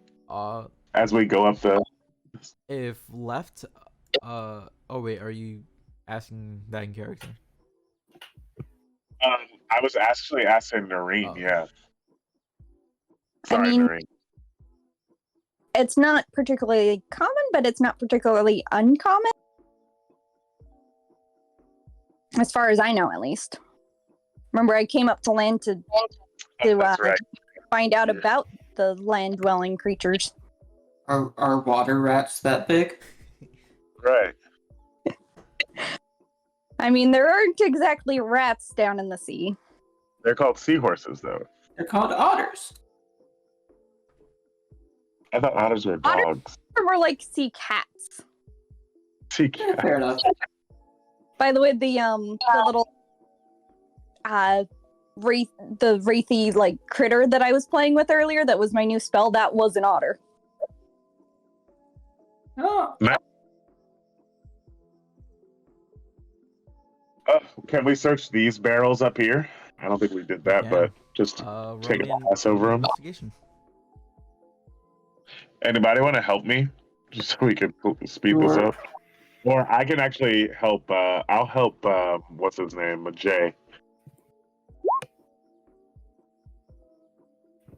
As we go up the... If left, oh wait, are you asking that in character? I was actually asking Nerryn, yeah. Sorry, mean, Nerryn. It's not particularly common, but it's not particularly uncommon. As far as I know, at least. Remember, I came up to land to Right. find out about the land-dwelling creatures. Are water rats that big? Right. I mean, there aren't exactly rats down in the sea. They're called seahorses, though. They're called otters. I thought otters were Otters- dogs. Or more like sea cats. Sea Yeah, cat. fair enough. By the way, the little wraith, the wraithy like critter that I was playing with earlier, that was my new spell. That was an otter. Oh, Can we search these barrels up here? I don't think we did that, Yeah. but just Roll take me a an- pass over roll me an them. investigation. Anybody want to help me? Just so we can speed this Sure. up. Or I can actually help. I'll help. What's his name? Jay.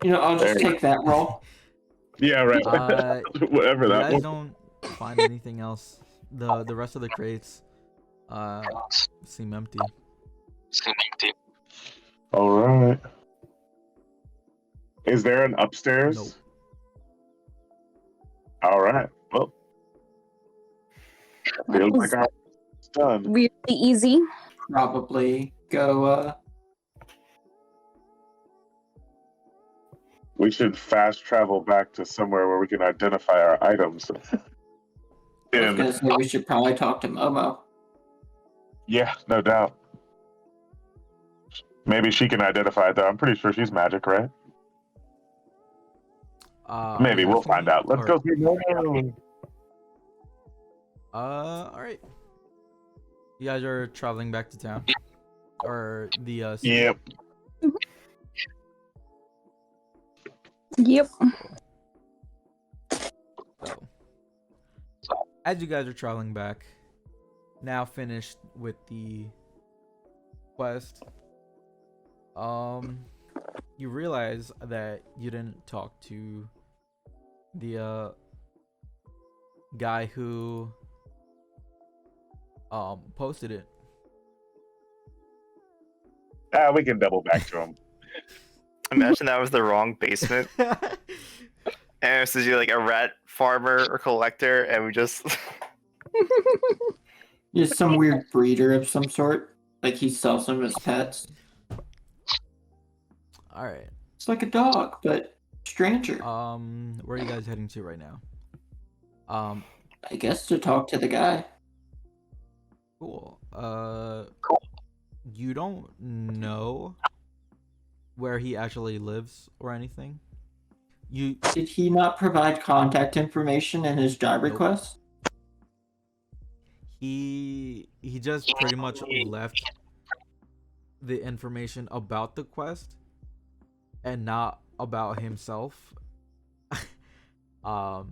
I'll just There you take that roll. Yeah, right. Whatever You that guys was. don't find anything else. The rest of the crates seem empty. All right. Is there an upstairs? Nope. All right. Well, That feels was like our done. weirdly easy. Probably go. We should fast travel back to somewhere where we can identify our items. I was gonna say we should probably talk to Momo. Yeah, no doubt. Maybe she can identify it though. I'm pretty sure she's magic, right? Maybe Are you we'll asking find me, out. Let's or- go see Momo. All right. You guys are traveling back to town, or the city? Yep. Yep. So, as you guys are traveling back, now finished with the quest, you realize that you didn't talk to the guy who posted it. We can double back to him. Imagine that was the wrong basement. And it was just like a rat farmer or collector, and we just Just some weird breeder of some sort. Like he sells them as pets. All right. It's like a dog, but stranger. Where are you guys heading to right now? I guess to talk to the guy. Cool. You don't know where he actually lives or anything. You Did he not provide contact information in his job Nope. request? he just pretty much left the information about the quest and not about himself. The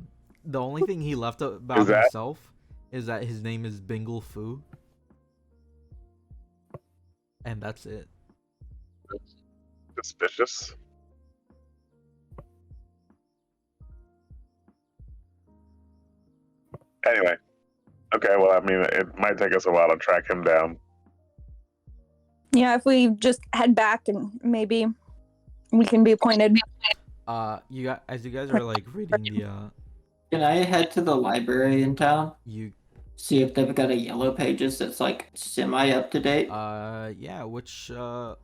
only thing he left about Is that- himself is that his name is Bingle Fu. And that's it. Suspicious. Anyway. Okay, well, I mean, it might take us a while to track him down. Yeah, if we just head back and maybe we can be appointed. You got as you guys are like reading the Can I head to the library in town? you See if they've got a yellow pages that's like semi up to date. yeah, which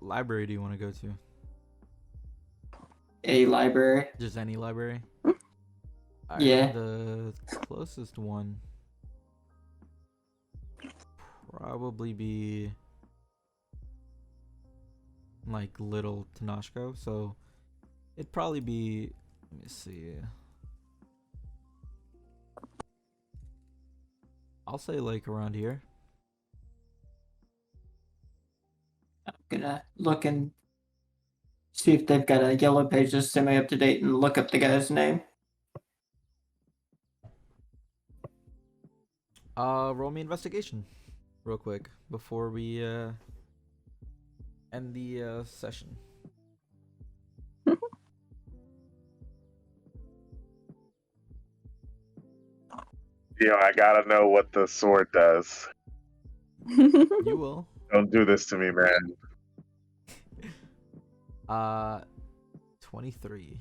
library do you want to go to? A library. Just any library? Yeah. The closest one probably be like Little Tanashko, so it'd probably be, let me see. I'll say like around here. I'm gonna look and see if they've got a yellow pages semi up to date and look up the guy's name. Roll me investigation real quick before we end the session. I gotta know what the sword does. You will. Don't do this to me, man. 23.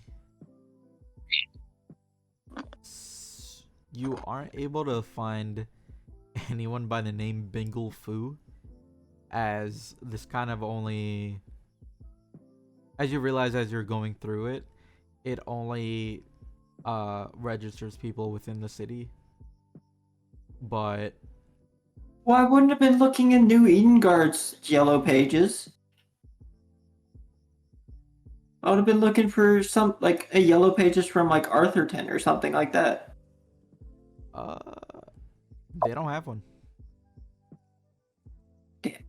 You aren't able to find anyone by the name Bingle Fu, as this kind of only, as you realize as you're going through it, it only registers people within the city. But Well, I wouldn't have been looking in New Edengard's yellow pages. I would have been looking for some like a yellow pages from like Arthurton or something like that. they don't have one. Damn.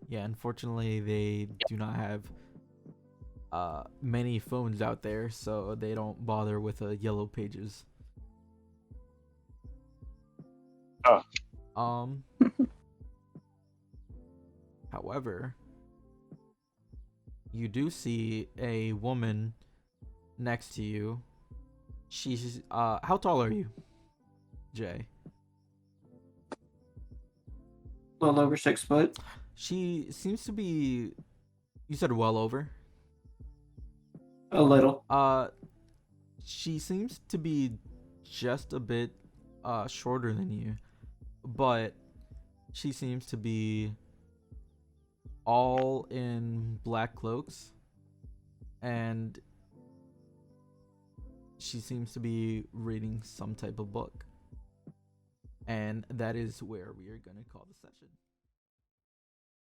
Yeah, unfortunately, they do not have many phones out there, so they don't bother with yellow pages. Oh. However, you do see a woman next to you. She's how tall are you, Jay? A little over 6 foot. She seems to be. You said well over. A little. She seems to be just a bit shorter than you, but she seems to be all in black cloaks, and she seems to be reading some type of book. And that is where we are going to call the session.